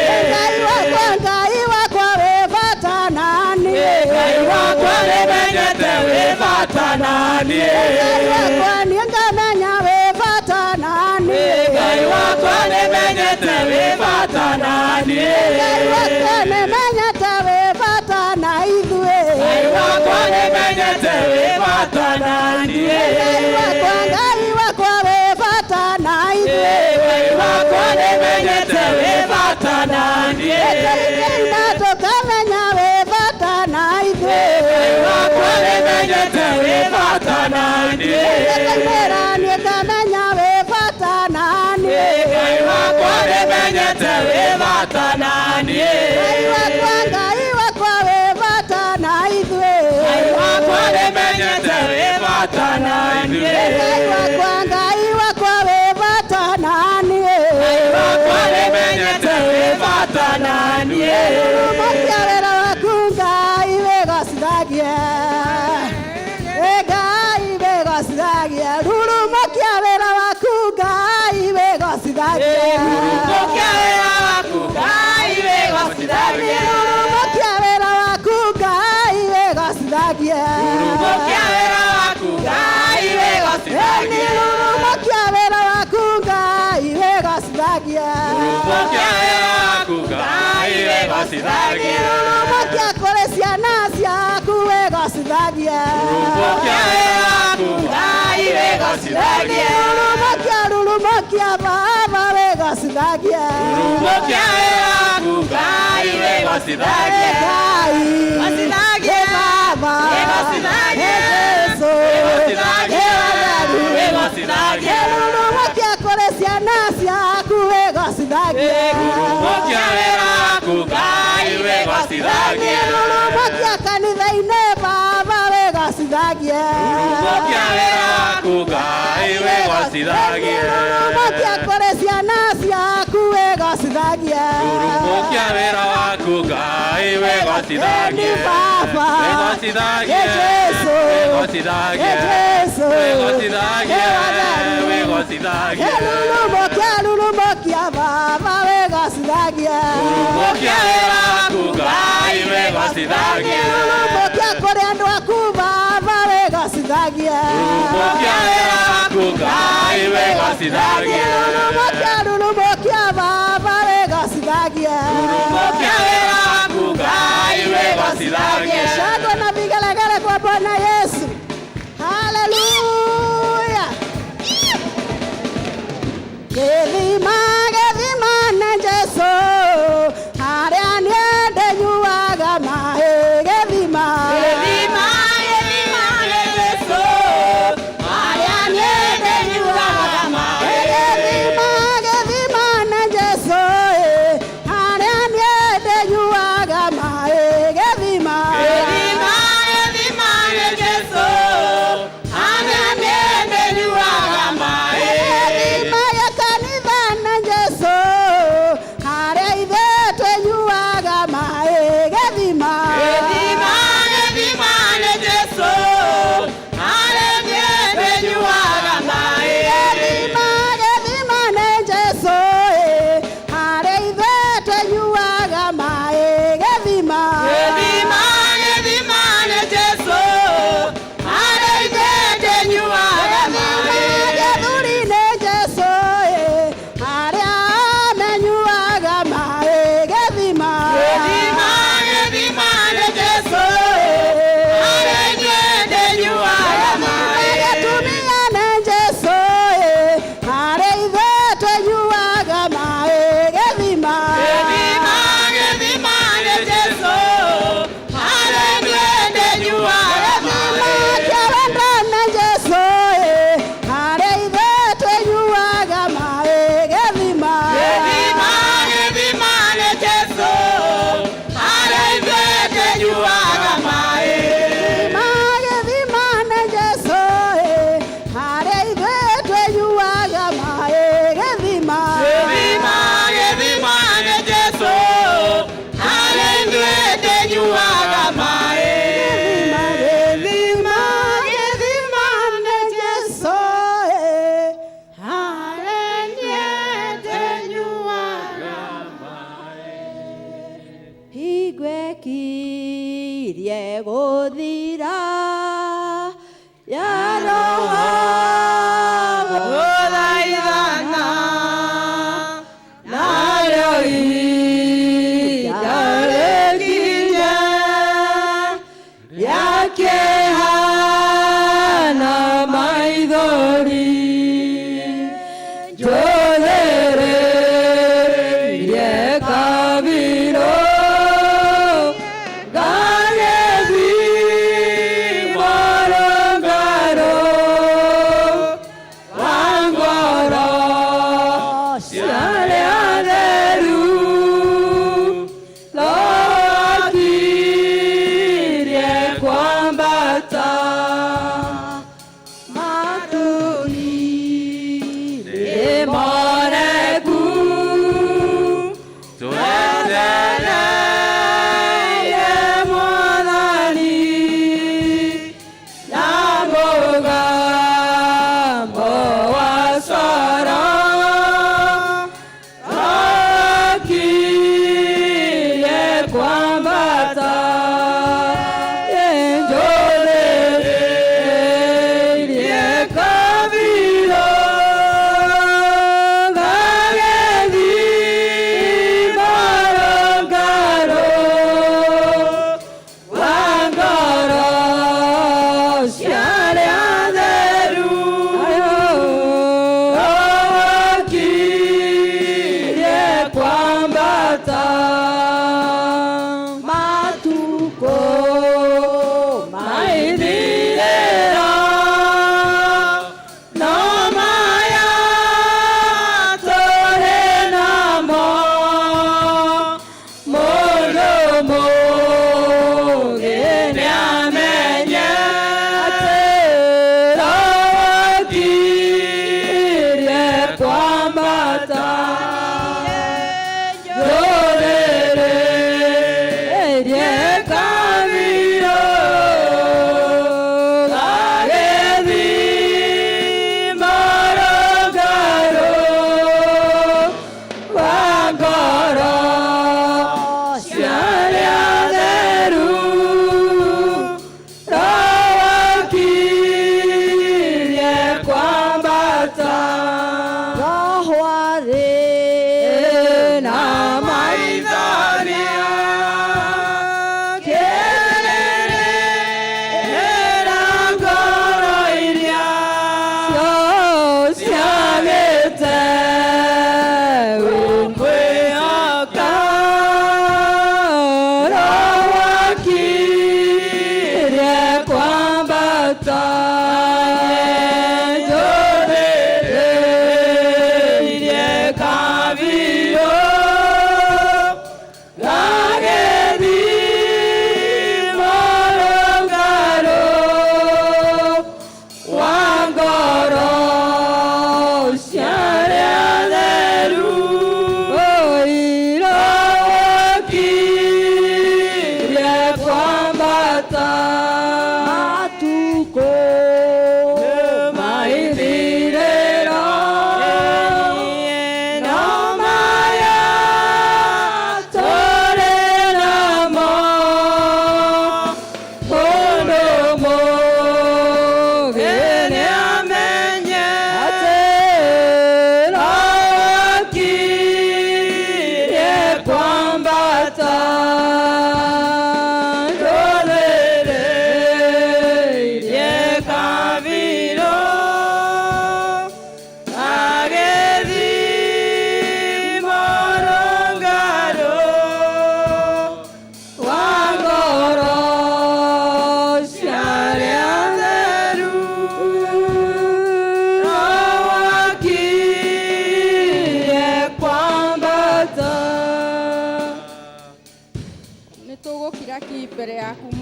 Ngai wakwa we bata nani Ngai wakwa nimenyete we bata nani Ngai wakwa ngamenya we bata nani Ngai wakwa nimenyete we bata nani Ngai wakwa nimenyete we bata na ithue Ngai wakwa nimenyete we bata nani Ngai wakwa we bata na ithue Ngai wakwa nimenyete we bata nani na tukamenya we bata na ithue Ngai wakwa nimenyete we bata nani Ngai ngamenya we bata nani Ngai wakwa nimenyete we bata nani Ngai wakwa we bata na ithue Ngai wakwa nimenyete we bata nani Ngai wakwa we bata nani Ngai wakwa nimenyete we bata nani Rurumokia wera waku Ngai wegocithagie Ngai wegocithagie Rurumokia wera waku Ngai wegocithagie Rurumokia wera waku Ngai wegocithagie Rurumokia wera waku Ngai wegocithagie Rurumokia wera waku Ngai wegocithagie Rurumokia wera waku Ngai wegocithagie Rurumokia wera waku Ngai wegocithagie Rurumokia kũrĩ ciana ciaku wegocithagie Rurumokia wera waku Ngai wegocithagie Rurumokia baba wegocithagie Rurumokia wera waku Ngai wegocithagie Wegocithagie baba Wegocithagie Jesu Wegocithagie Wegocithagie Rurumokia kũrĩ ciana ciaku wegocithagie Rurumokia wera waku Ngai wegocithagie Rurumokia kanitha-inĩ baba wegocithagie Rurumokia wera waku Ngai wegocithagie Rurumokia kũrĩ ciana ciaku wegocithagie Rurumokia wera waku Ngai wegocithagie baba Wegocithagie Jesu Wegocithagie Jesu Wegocithagie Wegocithagie Rurumokia baba wegocithagie Rurumokia wera waku Ngai wegocithagie Rurumokia kũrĩ andũ aku baba wegocithagie Rurumokia wera waku Ngai wegocithagie Rurumokia baba wegocithagie Rurumokia wera waku Ngai wegocithagie Shangwe na vigelegele kwa Bwana Yesu. Haleluya. Gethima na Jesu harĩa niende nyuaga maĩ gethima na Yesu harĩa niende nyuaga maĩ Gethima na Jesu harĩa niende nyuaga maĩ gethima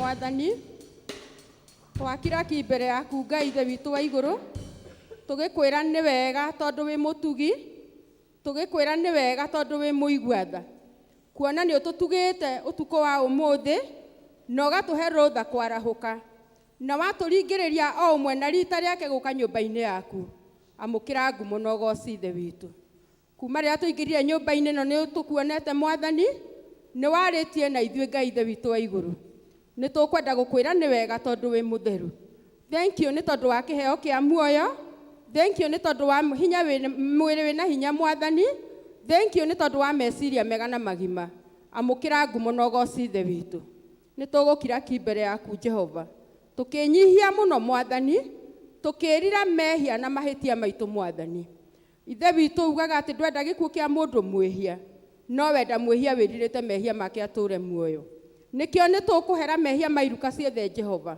Mwathani, twakiraki mbere yaku Ngai ithe witũ wa igũrũ, tũgĩkwĩra nĩ wega tondũ wĩ mũtugi, tũgĩkwĩra nĩ wega tondũ wĩ mũigua tha, kuona nĩ ũtũtugĩte ũtukũ wa ũmũthĩ, na ũgatũhe rũtha kwarahũka, na watũringĩrĩria o ũmwe na rita rĩake gũka nyũmba-inĩ yaku, amũkĩra ngumo na ũgooci ithe witũ. Kuma rĩrĩa tũingĩrire nyũmba-inĩ ĩno nĩ tũkuonete Mwathani, nĩ warĩtie na ithuĩ Ngai ithe witũ wa igũrũ. Nĩ tũkwenda gũkwĩra nĩ wega tondũ wĩ mũtheru. Thank you nĩ tondũ wa kĩheo kĩa muoyo. Thank you nĩ tondũ wa hinya mwĩrĩ wĩna hinya Mwathani. Thank you nĩ tondũ wa meciria mega na magima. Amũkĩra ngumo na ũgooci ithe witũ. Nĩ tũgũkira ki mbere yaku Jehova. Tũkĩnyihia mũno Mwathani, tũkĩrira mehia na mahĩtia maitũ Mwathani. Ithe witũ ugaga atĩ ndwenda gĩkuũ kĩa mũndũ mwĩhia, no wenda mwĩhia wĩrirĩte mehia make atũre muoyo. Nĩkĩo nĩ tũkũhera mehia mairuka ciothe Jehova,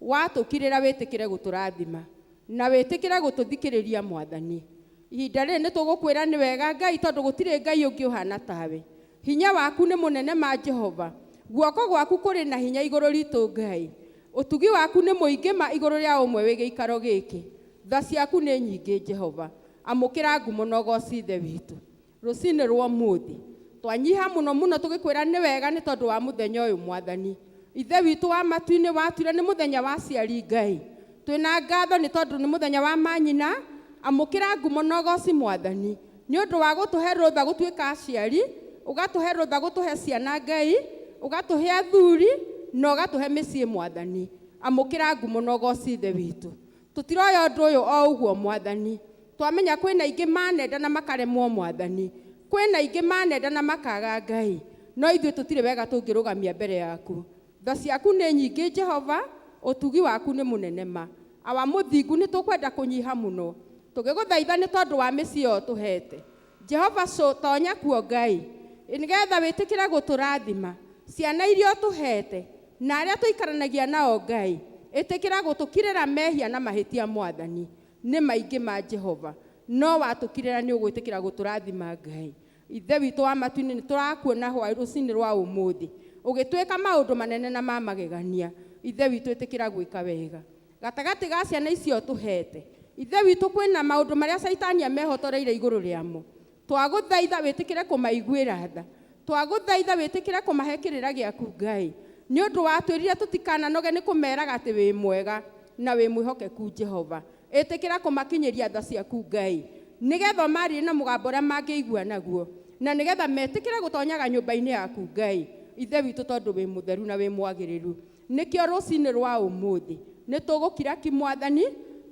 watũkirĩra wĩtĩkĩre gũtũrathima na wĩtĩkĩre gũtũthikĩrĩria Mwathani. Ihinda rĩrĩ nĩ tũgũkwĩra nĩ wega Ngai tondũ gũtirĩ Ngai ũngĩ ũhana tawe. Hinya waku nĩ mũnene ma Jehova, guoko gwaku kũrĩ na hinya igũrũ ritũ Ngai. Ũtugi waku nĩ mũingĩ ma igũrũ rĩa ũmwe wĩ gĩikaro gĩkĩ. Tha ciaku nĩ nyingĩ Jehova. Amũkĩra ngumo na ũgooci ithe witũ. Rũcinĩ rwa ũmũthĩ twanyiha mũno mũno tũgĩkwĩra nĩ wega nĩ tondũ wa mũthenya ũyũ Mwathani. Ithe witũ wa matu-inĩ watuire nĩ mũthenya wa ciari Ngai. Twĩna ngatho nĩ tondũ nĩ mũthenya wa manyina. Amũkĩra ngumo na ũgooci Mwathani nĩ ũndũ wa gũtũhe rũtha gũtuĩka aciari, ũgatũhe rũtha gũtũhe ciana Ngai, ũgatũhe athuri na ũgatũhe mĩciĩ Mwathani. Amũkĩra ngumo na ũgooci ithe witũ. Tũtiroya ũndũ ũyũ o ũguo Mwathani. Twamenya kwĩna ingĩ manenda na makaremwo Mwathani. Kwĩna ingĩ manenda na makaga Ngai. No ithuĩ tũtirĩ wega tũngĩrũgamia mbere yaku. Tha ciaku nĩ nyingĩ Jehova, ũtugi waku nĩ mũnene ma. Awa mũthingu nĩ tũkwenda kũnyiha mũno. Tũgĩgũthaitha nĩ tondũ wa mĩciĩ ĩyo tũhete. Jehova tonya kuo Ngai, nĩgetha wĩtĩkĩre gũtũrathima. Ciana iria tũhete na arĩa tũikaranagia nao Ngai, ĩtĩkĩra gũtũkirĩra mehia na mahĩtia Mwathani. Nĩ maingĩ ma Jehova, no watũkirĩra nĩ ũgwĩtĩkĩra gũtũrathima Ngai. Ithe witũ wa matu-inĩ nĩ tũrakuona rũcinĩ rwa ũmũthĩ ũgĩtwĩka maũndũ manene na ma magegania. Ithe witũ ĩtĩkĩra gwĩka wega gatagatĩ ga ciana icio tũhete. Ithe witũ kwĩna maũndũ marĩa Saitani amehotoreire igũrũ rĩamo. Twagũthaitha wĩtĩkĩre kũmaiguĩra tha. Twagũthaitha wĩtĩkĩre kũmahe kĩrĩra gĩaku Ngai. Nĩ ũndũ watwĩrire tũtikananoge nĩ kũmeraga atĩ wĩ mwega na wĩ mwĩhokeku Jehova. Ĩtĩkĩra kũmakinyĩria tha ciaku Ngai, nĩgetha marĩe na mũgambo ũrĩa mangĩigua naguo, na nĩgetha metĩkĩre gũtonyaga nyũmba-inĩ yaku Ngai. Ithe witũ tondũ wĩ mũtheru na wĩ mwagĩrĩru. Nĩkĩo rũcinĩ rwa ũmũthĩ nĩ tũgũkira ki Mwathani,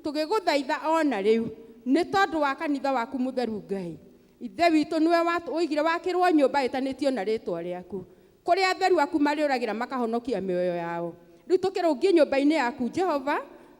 tũgĩgũthaitha ona rĩu nĩ tondũ wa kanitha waku mũtheru Ngai. Ithe witũ nĩwe woigire wakĩrwo nyũmba ĩtanĩtio na rĩtwa rĩaku, kũrĩa atheru aku marĩũragĩra makahonokia mĩoyo yao. Rĩu tũkĩrũngie nyũmba-inĩ yaku Jehova,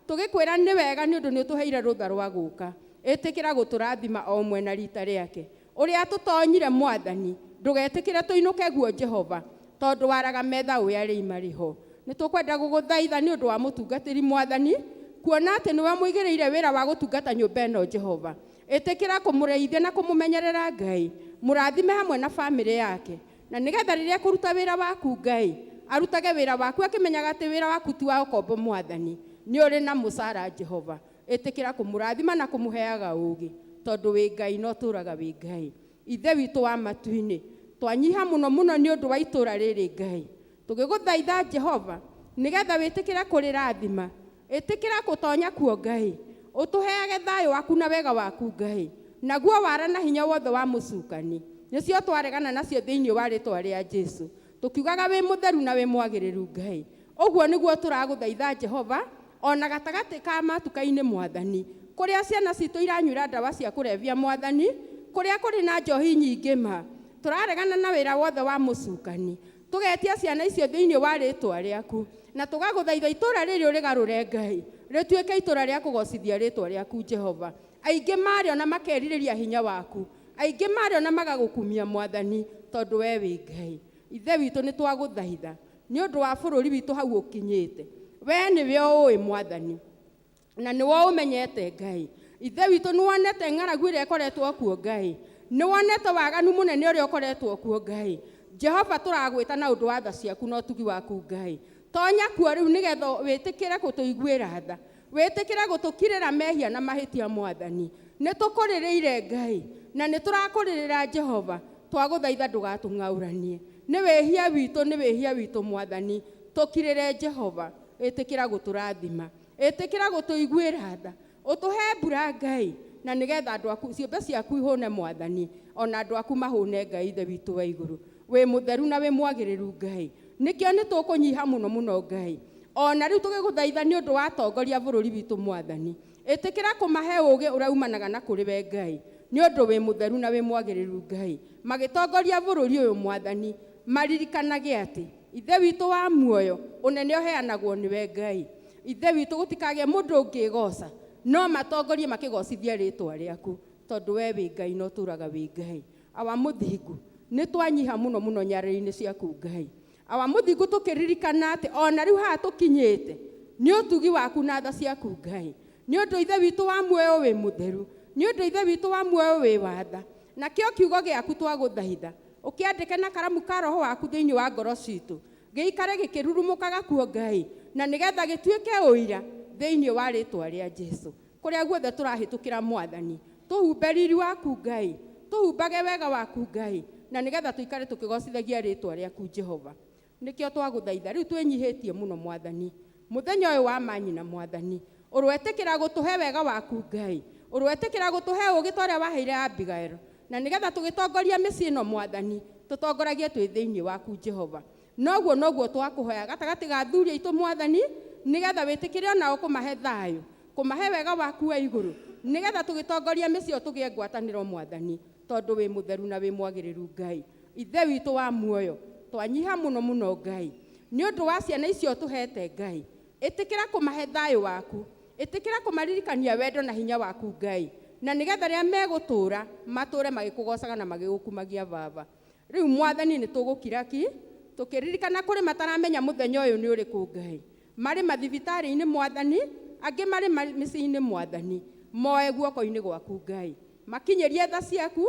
tũgĩkwĩra nĩ wega nĩ ũndũ nĩ ũtũheire rũtha rwa gũka. Ĩtĩkĩra gũtũrathima o ũmwe na rita rĩake. Ũrĩa tũtonyire Mwathani, ndũgetĩkĩre tũinũke guo Jehova, tondũ waraga metha ũrĩa arĩ marĩ ho. Nĩ tũkwenda gũgũthaitha nĩ ũndũ wa mũtungatĩri Mwathani, kuona atĩ nĩwe mũigĩrĩire wĩra wa gũtungata nyũmba ĩno Jehova. Ĩtĩkĩra kũmũreithia na kũmũmenyerera Ngai, mũrathime hamwe na bamĩrĩ yake, na nĩgetha rĩrĩa kũruta wĩra waku Ngai, arutage wĩra waku akĩmenyaga atĩ wĩra waku ti wa ũkombo Mwathani, nĩ ũrĩ na mũcara Jehova. Ĩtĩkĩra kũmũrathima na kũmũheaga ũũgĩ, tondũ wĩ Ngai no tũraga wĩ Ngai. Ithe witũ wa matu-inĩ twanyiha mũno mũno nĩ ũndũ wa itũũra rĩrĩ Ngai. Tũgĩgũthaitha Jehova, nĩgetha wĩtĩkĩre kũrĩrathima, ĩtĩkĩra gũtonya kuo Ngai, ũtũheage thayũ waku na wega waku Ngai, naguo wara na hinya wothe wa mũcukani nĩcio twaregana nacio thĩinĩ wa rĩtwa rĩa Jesũ, tũkiugaga wĩ mũtheru na wĩ mwagĩrĩru Ngai. Ũguo nĩguo tũragũthaitha Jehova, ona gatagatĩ ka matuka-inĩ Mwathani, kũrĩa ciana citũ iranyuĩra ndawa cia kũrebia Mwathani, kũrĩa kũrĩ na njohi nyingĩ ma, tũraregana na wĩra wothe wa mũcukani, tũgetia ciana icio thĩinĩ wa rĩtwa rĩaku, na tũgagũthaitha itũũra rĩrĩ ũrĩgarũre Ngai, rĩtuĩke itũũra rĩa kũgocithia rĩtwa rĩaku Jehova. Aingĩ marĩo na makerirĩria hinya waku, aingĩ marĩo na magagũkumia Mwathani, tondũ we wĩ Ngai. Ithe witũ nĩ twagũthaitha nĩ ũndũ wa bũrũri witũ hau ũkinyĩte. We nĩwe ũĩ Mwathani, na nĩwe ũmenyete Ngai. Ithe witũ nĩ wonete ng'aragu ĩrĩa ĩkoretwo kuo Ngai, nĩ wonete waganu mũnene ũrĩa ũkoretwo kuo Ngai. Jehova tũragwĩta na ũndũ wa tha ciaku na ũtugi waku Ngai. tonya kuo riu nigetha witikire kutuiguira tha witikire gutukirira mehia na mahitia Mwathani ni tukuririire Ngai na ni turakuririra Jehova twaguthaitha ndugatung'auranie ni wihia witu Mwathani tukirire Jehova itikira guturathima itikira gutuiguira tha utuhe mbura Ngai na nigetha andu aku ciũmbe ciaku ihũne Mwathani ona andu aku mahũne Ngai Ithe witu wa iguru we mutheru na we mwagiriru Ngai nikio ni tukunyiha muno Ngai ona riu tugiguthaitha ni undu wa tongoria bururi witu Mwathani itikira kumahe ugi uraumanaga na kuri we Ngai ni undu we mutheru na we mwagiriru Ngai magitongoria bururi uyu Mwathani maririkanage ati Ithe witu wa muoyo unene uheanagwo ni we Ngai Ithe witu gutikage mundu ungigoca no matongorie makigocithia ritwa riaku tondu we wi Ngai no turaga wi Ngai awa muthingu ni twanyiha muno nyarĩinĩ ciaku Ngai awa muthingu tukiririkana ati ona riu ha tukinyite ni utugi waku na tha ciaku Ngai ni undu Ithe witu wa muoyo wi mutheru ni undu Ithe witu wa muoyo wi watha na kio kiugo giaku twaguthaitha ukiandike na karamu ka roho waku thiini wa ngoro citu giikare gikirurumukaga kuo Ngai na nigetha gituike uira thiini wa ritwa ria Jesu kuria guothe turahitukira Mwathani tuhumbe riri waku Ngai tuhumbage wega waku Ngai na nigetha tuikare tukigocithagia ritwa riaku Jehova nikio twaguthaitha riu twenyihitie muno Mwathani muthenya uyu wa manyina Mwathani urwetikira gutuhe wega waku Ngai urwetikira gutuhe ugi twaria waheire Abigail na nigetha tugitongoria micii no Mwathani tutongoragie twi thiini waku Jehova noguo twakuhoya gatagati ga thuria itu Mwathani nigetha witikire ona ukumahe thayo kumahe wega waku wa iguru nigetha tugitongoria micii tugie ngwataniro Mwathani tondu wi mutheru na wi mwagiriru Ngai Ithe witu wa muoyo twanyiha muno Ngai ni undu wa ciana icio tuhete Ngai itikira kumahe thayo waku itikira kumaririkania wendo na hinya waku Ngai na nigetha ria megutura mature magikugocaga na magigukumagia baba riu Mwathani ni tugukira ki tukiririkana kuri mataramenya muthenya uyu ni uriku Ngai mari mathibitari-ini Mwathani angi mari micii-ini Mwathani moe guoko-ini gwaku Ngai makinyerie tha ciaku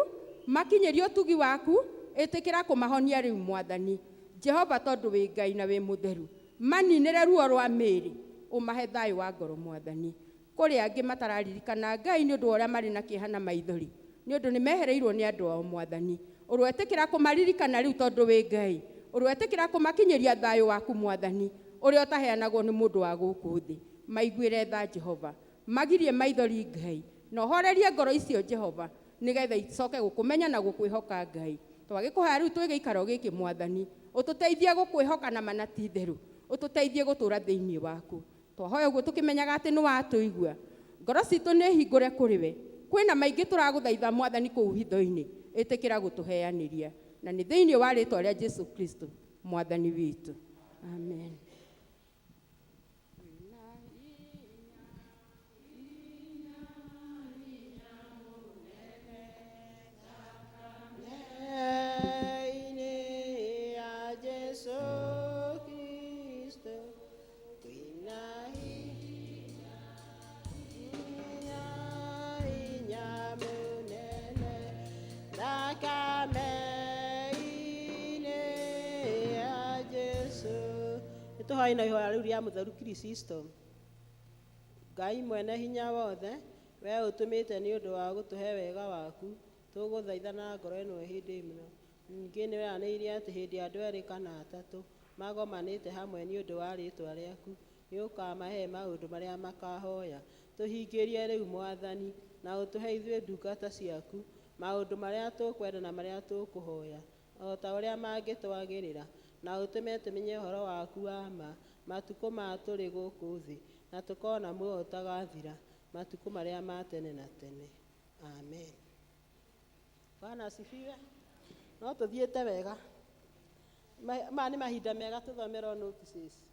makinyerie utugi waku itikira kumahonia riu Mwathani Jehova tondu wi Ngai na wi mutheru maninire ruo rwa miri umahe thayo wa ngoro Mwathani kuri angi matararirikana Ngai ni undu uria mari na kihana maithori ni undu ni mehereirwo ni andu ao Mwathani urwetikira kumaririkana riu tondu wi Ngai urwetikira kumakinyeria thayo waku Mwathani uria utaheanagwo ni mundu wa guku thi maiguire tha Jehova magirie maithori Ngai no horerie ngoro icio Jehova nigetha icoke gukumenya na gukwihoka Ngai twagikuhoya riu twi giikaro giki Mwathani ututeithie gukwihoka na manati theru ututeithie gutura thiini waku twahoya uguo tukimenyaga ati ni watuigua ngoro citu ni hingure kuri we kwina maingi turaguthaitha Mwathani kuu hitho-ini itikira gutuheaniria na ni thiini wa ritwa ria Jesu Kristo Mwathani witu amen. Tuhaina ihoya riu ria mutheru Kristo Ngai mwene hinya wothe we utumite ni undu wa gutuhe wega waku tuguthaitha na ngoro ino hindi muno ningi ni weraneirie ati hindi andu eri kana atatu magomanite hamwe ni undu wa ritwa riaku ni ukamahe maundu maria makahoya tuhingirie riu Mwathani na utuhe ithue ndungata ciaku maundu maria tukwenda na maria tukuhoya o ta uria mangitwagirira na utume tumenye uhoro waku wa ma matuko ma turi guku thi na tukona muoyo utagathira matuko maria ma tene na tene amen. Bwana asifiwe. No tuthiete wega ma ni mahinda mega tuthomera notices.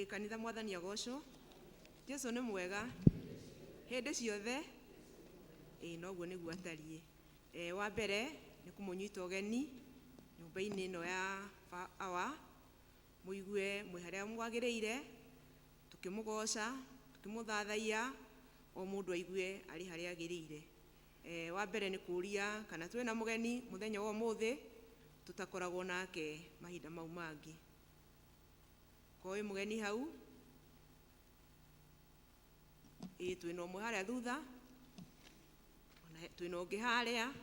Kanitha mwathani agocwo. Jesu nĩ mwega hĩndĩ ciothe. Noguo nĩguo atariĩ. Wa mbere nĩ kũmũnyita ũgeni nyũmba-inĩ ĩno ya Awa, mũigue mwĩ harĩa mwagĩrĩire, tukĩmũgoca, tukĩmũthathaiya, o mũndũ aigue arĩ harĩa agĩrĩire. Wa mbere nĩ kũria kana twĩna mũgeni mũthenya wa ũmũthĩ tutakoragwo nake mahinda mau mangĩ. Koĩ mũgeni hau? Twĩna ũmwe harĩa thutha, twĩna ũngĩ harĩa,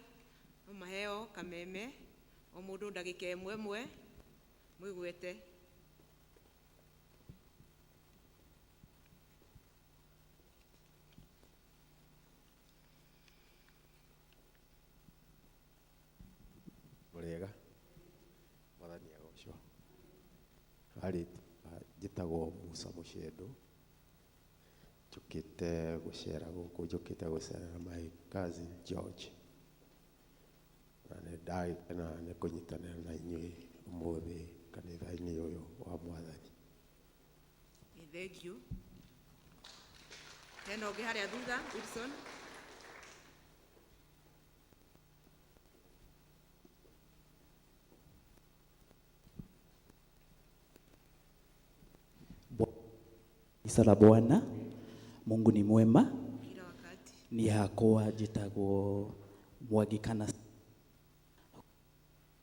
no maheo kameme, o mũndũ ndagĩka ĩmwe ĩmwe, mwĩgwete. Mũrĩega, mwathani agocwo. Harĩ njĩtagwo Musa Mũcendo, njũkĩte gũcera gũkũ, njũkĩte gũcerera my cousin George. Na nĩ ndagĩkena nĩ kũnyitanĩra na inyuĩ ũmũthĩ kanitha-inĩ ũyũ wa mwathani. Thank you. Hena ũngĩ harĩa thutha, Wilson. Kanisa la Bwana, Mungu ni mwema. Kila wakati. Ni hakwa njĩtagwo Mwangi kana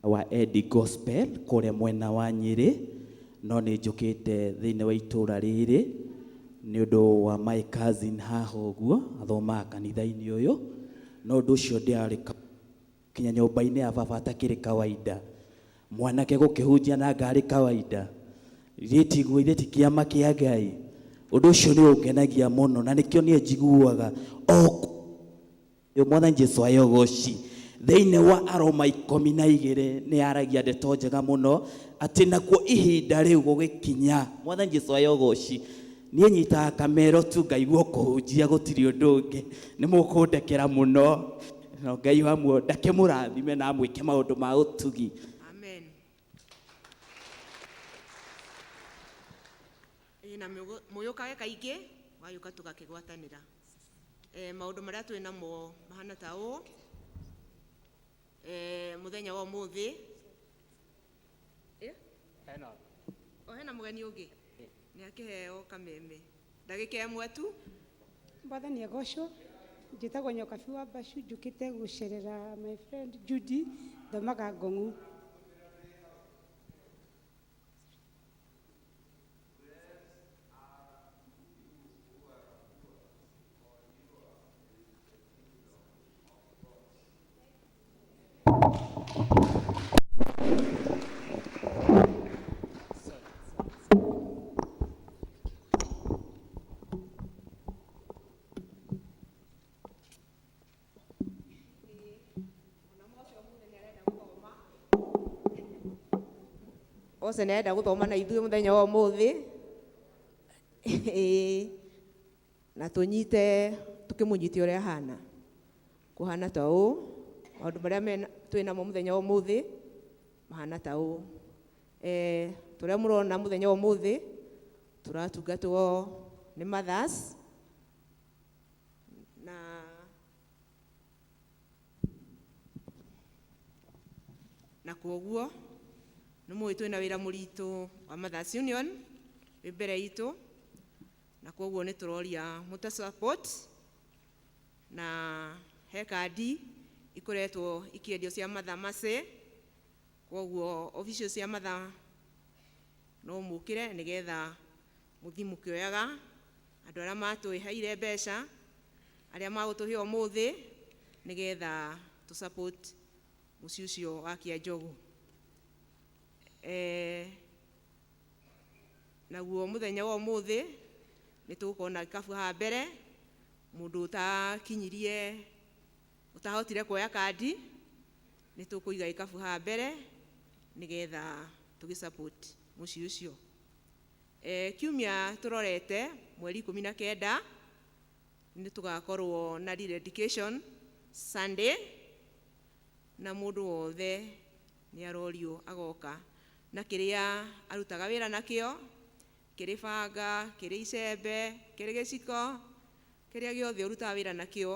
wa Eddie Gospel kũrĩa mwena wa Nyĩrĩ, no nĩ njũkĩte thĩinĩ wa itũũra rĩrĩ nĩ ũndũ wa my cousin haha ũguo athomaga kanitha-inĩ ũyũ, no ũndũ ũcio ndĩarĩ kinya nyũmba-inĩ ya baba atakĩrĩ kawaida, mwanake gũkĩhunjia na ngarĩ kawaida, rĩtiguo irĩti kĩama kĩa Ngai. Ũndũ ũcio nĩ ũngenagia mũno na nĩkĩo niĩ njiguaga mwathani Jesu ayogoci thĩinĩ wa Aroma 12 nĩ aragia ndeto njega mũno atĩ nakuo ihinda rĩu gũgĩkinya. Mwathani Jesu ayogoci, niĩ nyitaga kamero tu ngaigua kũhunjia gũtirĩ ũndũ ũngĩ, nĩ mũkũndekera mũno, no Ngai wamwe ndake mũrathime na mwĩke maũndũ ma ũtugi. Amen. Na mũyũkage kaingĩ, wayũka tũgakĩgwatanĩra. Maũndũ marĩa twĩ namo mahana ta ũũ. Mũthenya wa ũmũthĩ hena mũgeni ũngĩ nĩ akĩheo kameme ndagĩka ĩmwe tu. Mwathani agocwo. Njĩtagwo Nyokabi wa Bashu, njũkĩte gũcerera my friend Judy thomaga Ngong'u. Ose nenda gũthoma na ithuĩ mũthenya wa ũmũthĩ. Na tũnyite tũkĩmũnyite ũrĩa hana. Kũhana ta ũũ, maũndũ marĩa twĩ namo mũthenya wa ũmũthĩ mahana ta ũũ. Tũrĩa mũrona mũthenya wa ũmũthĩ tũratungatwo nĩ mothers na kwoguo nĩ mũĩ twĩna wĩra mũritũ wa Mothers Union wĩ mbere itũ, na kwoguo nĩ tũroria mũta support, na he kandi ikoretwo ikĩendio cia matha mace, kwoguo official cia matha no mũkĩre nĩgetha mũthi mũkĩoyaga andũ arĩa matũheire mbeca, arĩa magũtũhe ũmũthĩ nĩgetha tũ support mũciĩ ũcio wa Kĩanjogu. Naguo mũthenya wa ũmũthĩ nĩ tũgũkorwo na gĩkabu haha mbere, mũndũ ũtakinyirie ũtahotire kuoya kandi nĩ tũkũiga gĩkabu haha mbere nĩgetha tũgĩ support mũciĩ ũcio. Kiumia tũrorete mweri 19 nĩ tũgakorwo na dedication Sunday, na mũndũ wothe nĩ arorio agoka na kĩrĩa arutaga wĩra nakĩo, kĩrĩ banga, kĩrĩ icembe, kĩrĩ gĩciko, kĩrĩa gĩothe ũrutaga wĩra nakĩo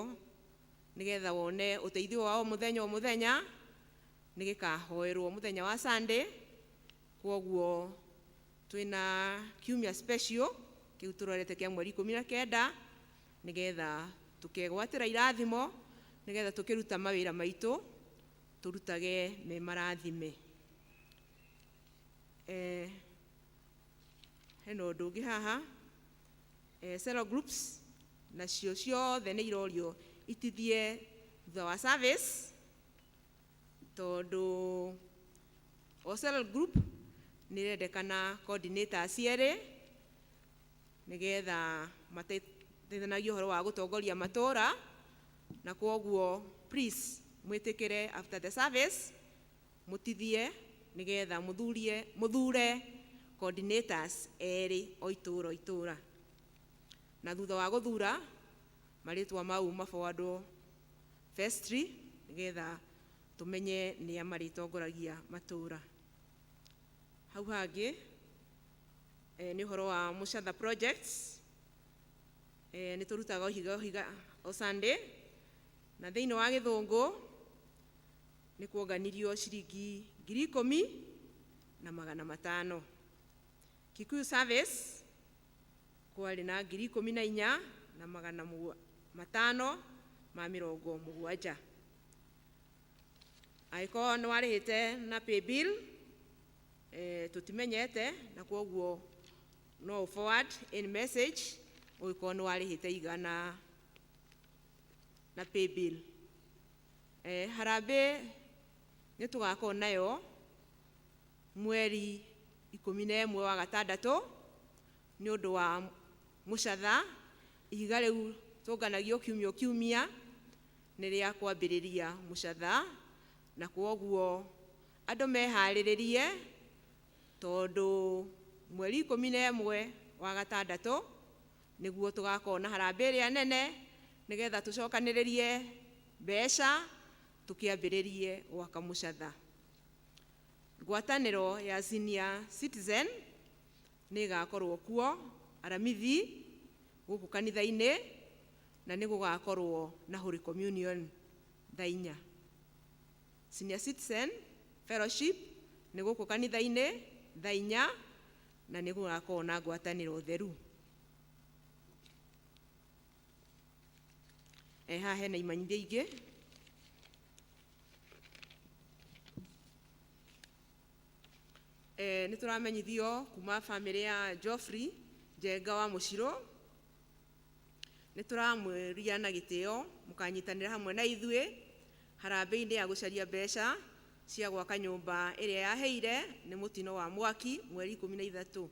nĩgetha wone ũteithio wa o mũthenya nĩ gĩkahoerwo mũthenya wa Sunday. Kwoguo twĩna kiumia special kĩu tũrorete kĩa mweri 19 nĩgetha tũkegwatĩra irathimo nĩgetha tũkĩruta mawĩra maitũ tũrutage me marathime. Hena ũndũ ũngĩ haha, cell groups nacio ciothe nĩ irorio itithie thutha wa service, tondũ o cell group nĩ irendekana coordinators erĩ nĩgetha mateithanagie ũhoro wa gũtongoria matũũra, na kwoguo please mwĩtĩkĩre after the service mũtithie nĩgetha mũthure coordinators erĩ o itũũra. Na thutha wa gũthura marĩtwa mau mabawandwo vestry nĩgetha tũmenye nĩa marĩtongoragia matũũra. Hau hangĩ nĩ ũhoro wa Mũcatha projects, nĩ tũrutaga ũhiga o Sunday, na thĩinĩ wa Gĩthũngũ nĩ kuonganirio ciringi 10,500. Kikuyu service kwarĩ na 14,570. Angĩkorwo nĩ warĩhĩte na paybill tũtimenyete, na kwoguo no forward in message ũgĩkorwo nĩ warĩhĩte igana na paybill. Harambee nĩ tũgakorwo nayo mweri 11 wa gatandatũ nĩ ũndũ wa Mũcatha. Ihiga rĩu tũnganagio kiumia nĩ rĩa kwambĩrĩria Mũcatha, na kwoguo andũ meharĩrĩrie tondũ mweri 11 wa gatandatũ nĩguo tũgakorwo na harambee ĩrĩa nene nĩgetha tũcokanĩrĩrie mbeca tũkĩambĩrĩrie gwaka Mũcatha. Ngwatanĩro ya senior citizen nĩ ĩgakorwo kuo aramithi gũkũ kanitha-inĩ, na nĩ gũgakorwo na Holy Communion thaa 4. Senior citizen fellowship nĩ gũkũ kanitha-inĩ thaa 4, na nĩ gũgakorwo na ngwatanĩro theru. Haha hena imenyithia ingĩ. Nĩ tũramenyithio kuma famĩlĩ ya Geoffrey Njenga wa Mũcirũ. Nĩ tũramwĩria na gĩtĩo mũkanyitanĩra hamwe na ithuĩ harambee-inĩ ya gũcaria mbeca cia gwaka nyũmba ĩrĩa yaheire nĩ mũtino wa mwaki mweri 13.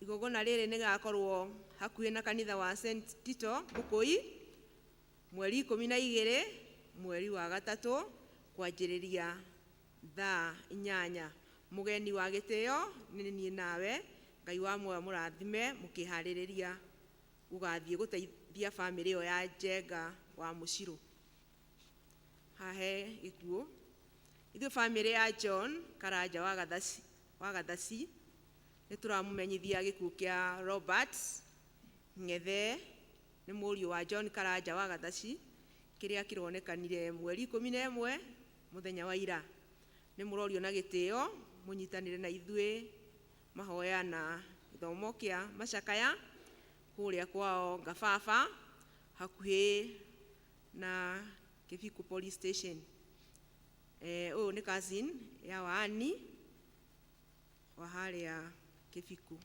Igongona rĩrĩ nĩ gakorwo hakuhĩ na kanitha wa St. Tito Mũkũi mweri 12 mweri wa gatatũ kwanjĩrĩria thaa 8. Mũgeni wa gĩtĩo nĩ niĩ nawe. Ngai wa muoyo mũrathime mũkĩharĩrĩria gũgathiĩ gũteithia famĩlĩ ĩyo ya Njenga wa Mũcirũ. Hahe gĩkuũ. Ithuĩ famĩlĩ ya John Karanja wa Gathaci nĩ tũramũmenyithia gĩkuũ kĩa Robert Ng'ethe, nĩ mũriũ wa John Karanja wa Gathaci, kĩrĩa kĩronekanire mweri 11 mũthenya wa ira. Nĩ mũrorio na gĩtĩo mũnyitanĩre na ithuĩ mahoya na gĩthomo kĩa macakaya kũrĩa kwao Ngababa hakuhĩ na Kĩbiku police station. Ũyũ nĩ cousin ya Waani wa harĩa Kĩbiku.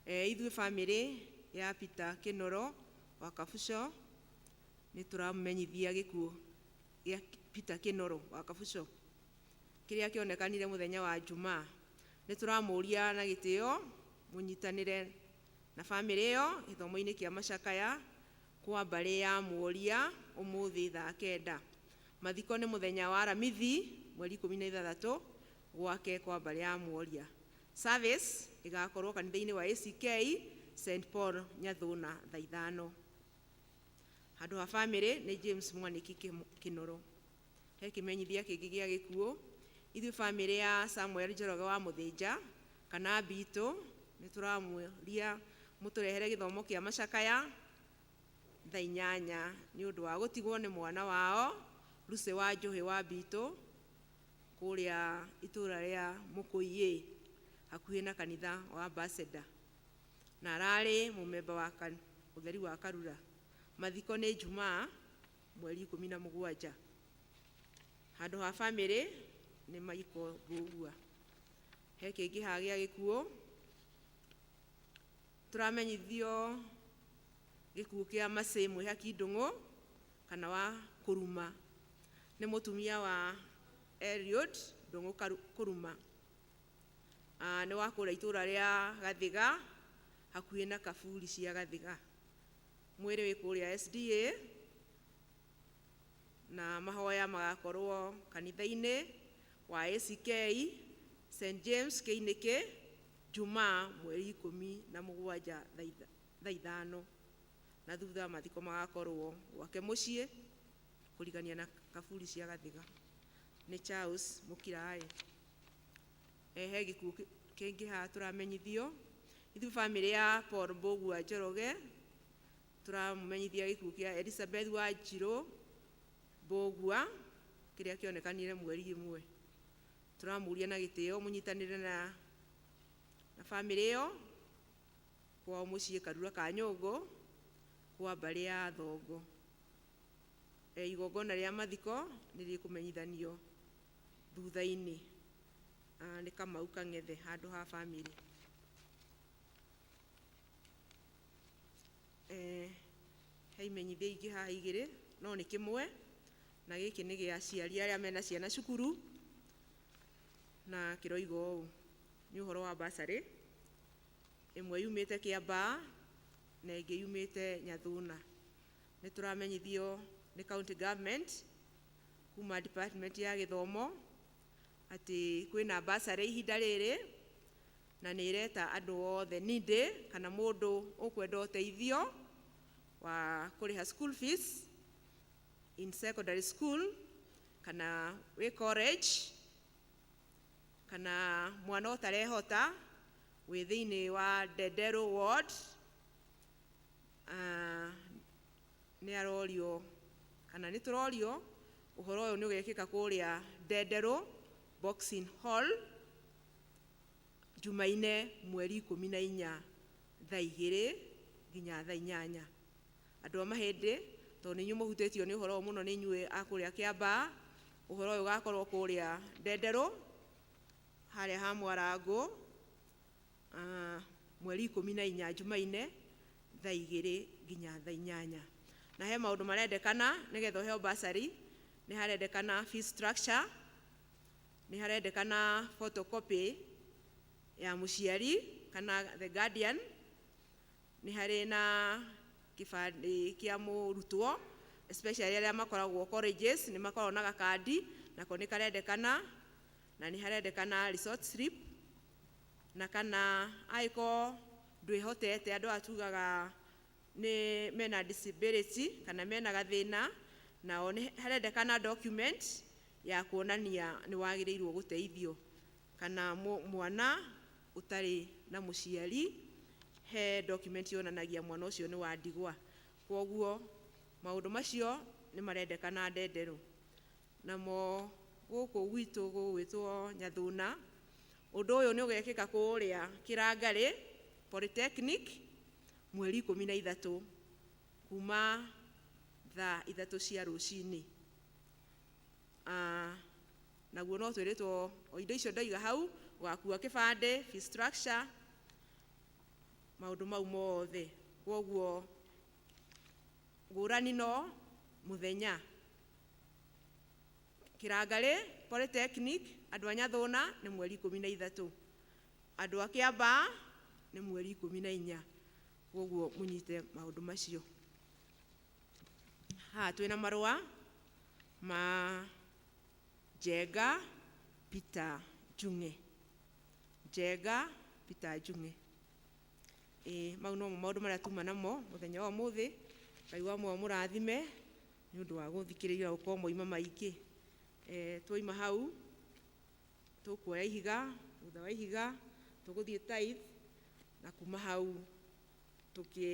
Ithuĩ famĩlĩ ya Peter Kĩnoro wa Kabuco nĩ tũramũmenyithia gĩkuũ gĩa Peter Kĩnoro wa Kabuco kĩrĩa kĩonekanire mũthenya wa Jumaa. Nĩ tũramũria na gĩtĩo mũnyitanĩre na famĩlĩ ĩyo gĩthomo-inĩ kĩa macakaya kwa mbarĩ ya Muoria ũmũthĩ thaa 9. Mathiko nĩ mũthenya wa Aramithi mweri 16 gwake kwa mbarĩ ya Muoria. Service ĩgakorwo kanitha-inĩ wa ACK St. Paul Nyathũna thaa 5. Handũ ha famĩlĩ nĩ James Mwaniki Kĩnoro. He kĩmenyithia kĩngĩ gĩa gĩkuũ ithuĩ bamĩrĩ ya Samuel Njoroge wa Mũthĩnja kana Mbitũ nĩ tũramũria mũtũrehere gĩthomo kĩa macakaya thaa 8 nĩ ũndũ wa gũtigwo nĩ mwana wao Lucy wa Njohi wa Mbitũ kũrĩa itũũra rĩa Mũkũiyĩ hakuhĩ na kanitha wa Ambassador, na ararĩ mũmemba wa ũtheri wa Karura. Mathiko nĩ Jumaa mweri 17. Handũ ha bamĩrĩ nĩ Maiko Mbũgua. He kĩngĩ hagĩa gĩkuũ, tũramenyithio gĩkuũ kĩa Macĩ Mwĩhaki Ndung'u kana wa Kũruma, nĩ mũtumia wa Eliud Ndung'u Kũruma. Nĩ wa kũrĩa itũũra rĩa Gathiga hakuhĩ na Kaburi cia Gathiga. Mwĩrĩ wĩ kũrĩa SDA na mahoya magakorwo kanitha-inĩ wa ACK St James Kĩinĩkĩ Jumaa mweri 17 thaa 5, na thutha mathiko magakorwo gwake mũciĩ kũrigania na Kaburi cia Gathiga. Nĩ Charles Mũkiraĩ. He gĩkuũ kĩngĩ haha tũramenyithio, ithuĩ bamĩrĩ ya Paul Mbũgua Njoroge tũramũmenyithia gĩkuũ kĩa Elizabeth wa Njirũ Mbũgua kĩrĩa kĩonekanire mweri 1. Tũramũria na gĩtĩo mũnyitanĩre na bamĩrĩ ĩyo kwa mũciĩ Karura ka Nyũngũ kwa mbarĩ ya Thongo. Igongona rĩa mathiko nĩ rĩkũmenyithanio thutha-inĩ. Nĩ Kamau Kang'ethe handũ ha bamĩrĩ. He imenyithia ingĩ haha igĩrĩ no nĩ kĩmwe, na gĩkĩ nĩ gĩa aciari arĩa mena ciana cukuru, na kĩroiga ũũ: nĩ ũhoro wa bursary, ĩmwe yumĩte Kĩambaa na ĩngĩ yumĩte Nyathuna. Nĩ tũramenyithio nĩ county government kuma department ya gĩthomo atĩ kwĩna bursary ihinda rĩrĩ na nĩ ireta andũ othe needy kana mũndũ ũkwenda ũteithio wa kũrĩha school fees in secondary school kana wĩ college kana mwana ũtarehota wĩ thĩinĩ wa Ndenderu ward. Nĩ arorio kana nĩ tũrorio ũhoro ũyũ nĩ ũgekĩka kũrĩa Ndenderu Boxing Hall Jumaine mweri 14 thaa 2 nginya thaa 8. Andũ a Mahĩndĩ, tondũ nĩ inyuĩ mũhutĩtio nĩ ũhoro mũno nĩ inyuĩ a kũrĩa Kĩambaa, ũhoro ũyũ ũgakorwo kũrĩa Ndenderu harĩa ha Mwarangũ mweri 14 Jumaine thaa 2 nginya thaa 8. Na he maũndũ marendekana nĩgetha ũheo bursary. Nĩ harendekana fee structure, nĩ harendekana photocopy ya mũciari kana the guardian, nĩ harĩ na kĩbandĩ kĩa mũrutwo especially arĩa makoragwo colleges nĩ makoragwo na gakandi nako nĩ karendekana, na nĩ harendekana resort slip, na kana aiko ndwĩhotete andũ atugaga nĩ mena disability kana mena gathĩna, nao nĩ harendekana document ya kuonania nĩ wagĩrĩirwo gũteithio, kana mwana ũtarĩ na mũciari he document yonanagia mwana ũcio nĩ wa ndigwa. Kwoguo maũndũ macio nĩ marendekana Ndenderu. Namo gũkũ gwitũ gũgwĩtwo Nyathuna, ũndũ ũyũ nĩ ũgekĩka kũrĩa Kĩrangarĩ Polytechnic mweri 13 kuma thaa 3 cia rũcinĩ. Naguo no twĩrĩtwo o indo icio ndaiga hau, gũgakua kĩbandĩ, fee structure, maũndũ mau mothe. Kwoguo ngũrani no mũthenya. Kĩrangarĩ Polytechnic andũ a Nyathũna nĩ mweri 13, andũ a Kĩambaa nĩ mweri 14. Kwoguo mũnyite maũndũ macio. Haha twĩna marũa ma Njenga Peter Njung'e. Njenga Peter Njung'e. Mau no maũndũ marĩa tuma namo mũthenya wa ũmũthĩ. Ngai wa muoyo mũrathime nĩ ũndũ wa gũthikĩrĩria gũkorwo moima maingĩ. Twoima hau tukuoya ihiga thutha wa ihiga tuguthie tithe na kuma hau tuki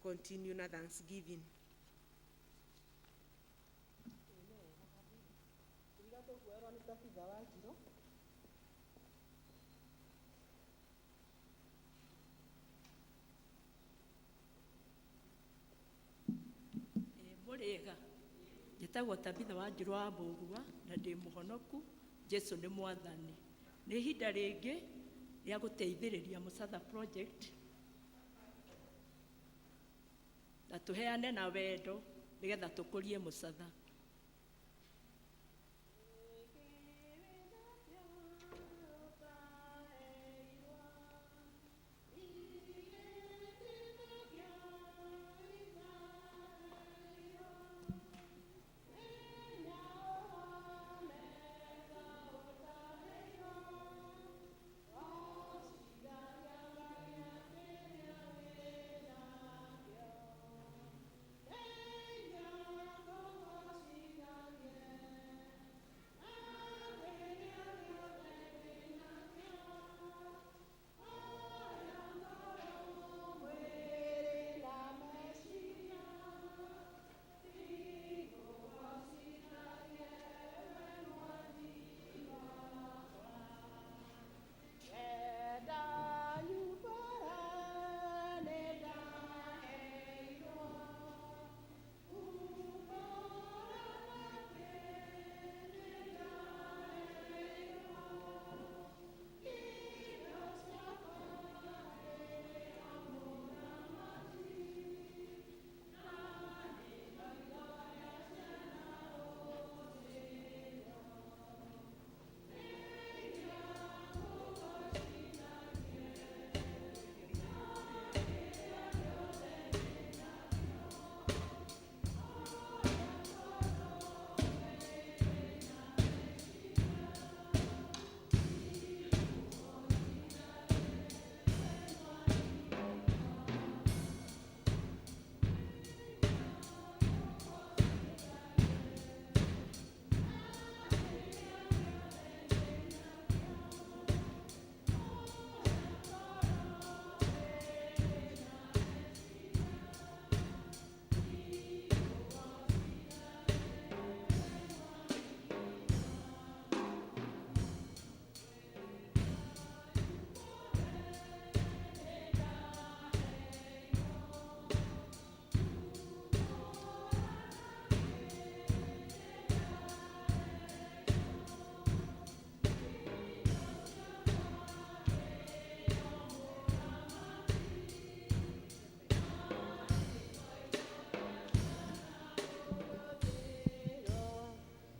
continue na Thanksgiving. Muriega njĩtagwo Tabitha Wanjirũ wa Mbũgua na ndĩ mũhonoku. Jesu nĩ mwathani. Nĩ ihinda rĩngĩ rĩa gũteithĩrĩria Mũcatha project na tũheane na wendo nĩgetha tũkũrie Mũcatha.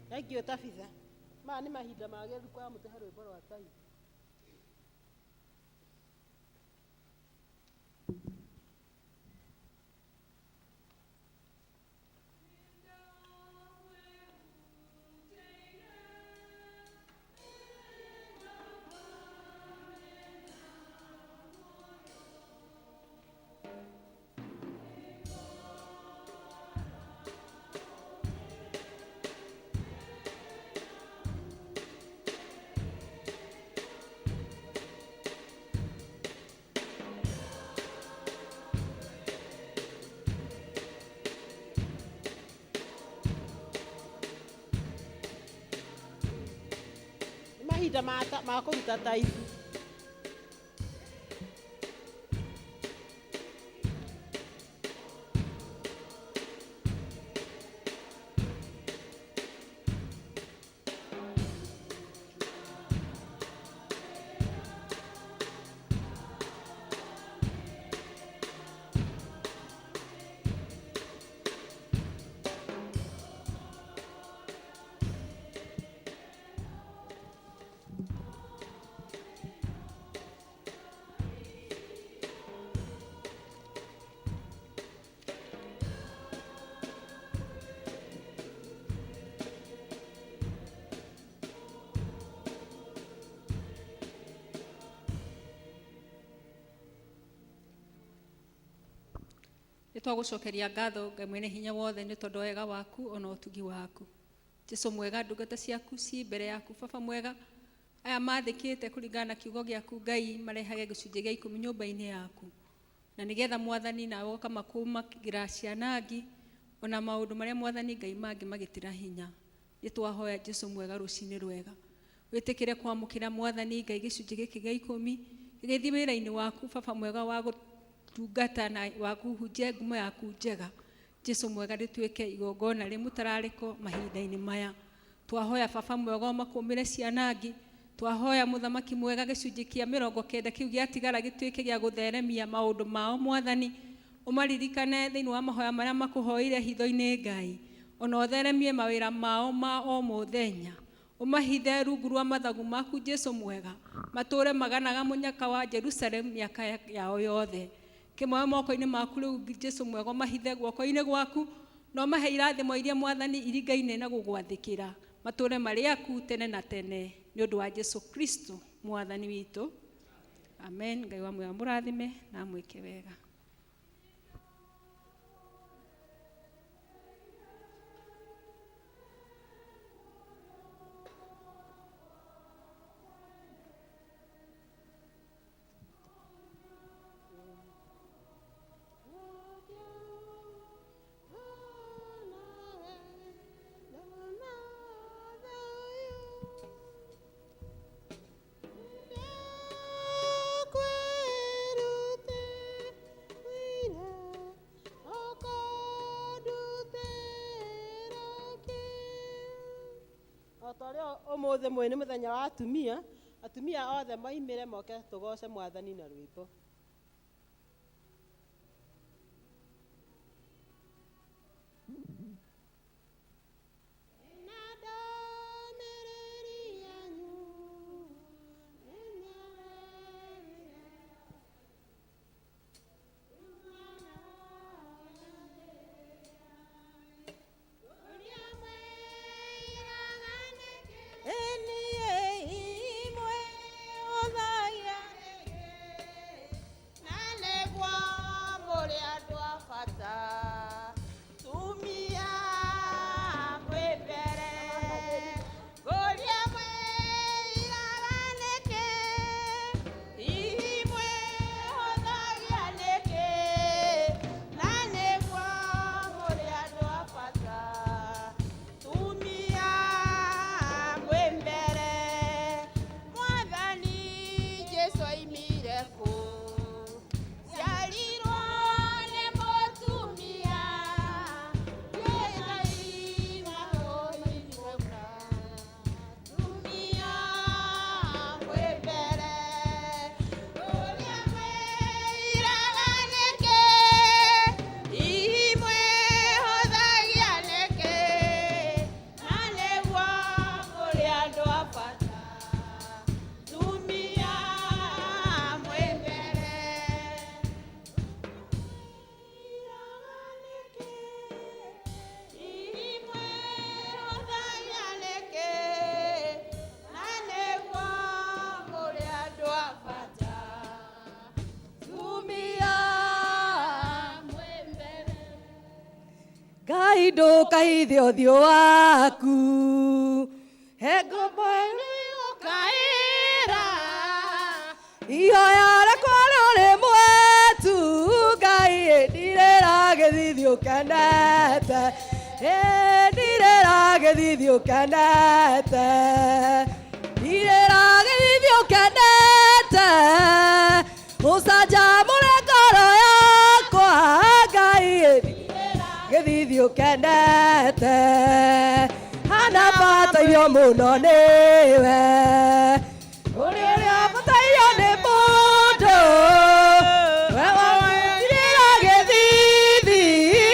Thank you, Tabitha. Maya nĩ mahinda magĩrĩru kwa mũtehe rwĩmbo rwa tithe. Mahinda ma kũruta tithe. Nĩtwagũcokeria ngatho Ngai mwene hinya wothe nĩ tondũ wega waku ona ũtugi waku. Jesũ mwega, ndungata ciaku ci mbere yaku. Baba mwega, aya mathikite kuringana na kiugo giaku Ngai marehage gicunjĩ gĩa 10 nyũmba-inĩ yaku, na nigetha Mwathani nawe woka makumagira cianangi ona maundu maria Mwathani Ngai mangi magitira hinya. Nitwahoya Jesu mwega rucinĩ rwega witikire kwamukira Mwathani Ngai gicunjĩ gĩkĩ gĩa 10 gĩgĩthiĩ wĩra-inĩ waku Baba mwega wa gũtungata na wa kũhunjia ngumo yaku njega. Jesu mwega rĩtuĩke igongona rĩmutararĩko mahinda-inĩ maya. Twahoya Baba mwega makumire cianangi, twahoya Muthamaki mwega gĩcunjĩ kĩa 90 kĩu gĩatigara gĩtuĩke gĩa gũtheremia maũndũ mao Mwathani, umaririkane thĩinĩ wa mahoya marĩa makũhoire hitho-inĩ Ngai, ona ũtheremie mawĩra mao ma o mũthenya, umahithe rungu rwa mathagu maku Jesu mwega, matũre maganaga mũnyaka wa Jerusalem miaka yao yothe. Kĩmoe moko-inĩ maku rĩu Jesu mwega mahithe guoko-inĩ gwaku, no mahe irathimo iria Mwathani iringaine na gũgwathĩkĩra, matũre marĩ aku tene na tene, nĩ ũndũ wa Jesu Kristo Mwathani witũ. Amen. Ngai wa muoyo mũrathime na mwĩke wega. Ũmũthĩ nĩ mũthenya wa atumia, atumia othe maimĩre moke tũgoce Mwathani na rwĩmbo. Ndũkahithe ũthiũ waku, he ngombo ũkaĩra, ihoya rĩakwa rĩrĩ mwetu, Ngai ndirĩragĩthithi ũkenete, ndirĩragĩthithi ũkenete, ndirĩragĩthithi ũkenete, ũcanjamũre ngoro yakwa, Ngai gĩthithi ũkenete, hana bataithio mũno nĩwe, ũrĩa bataithio nĩ mũndũ, we wamwĩrĩra gĩthithi,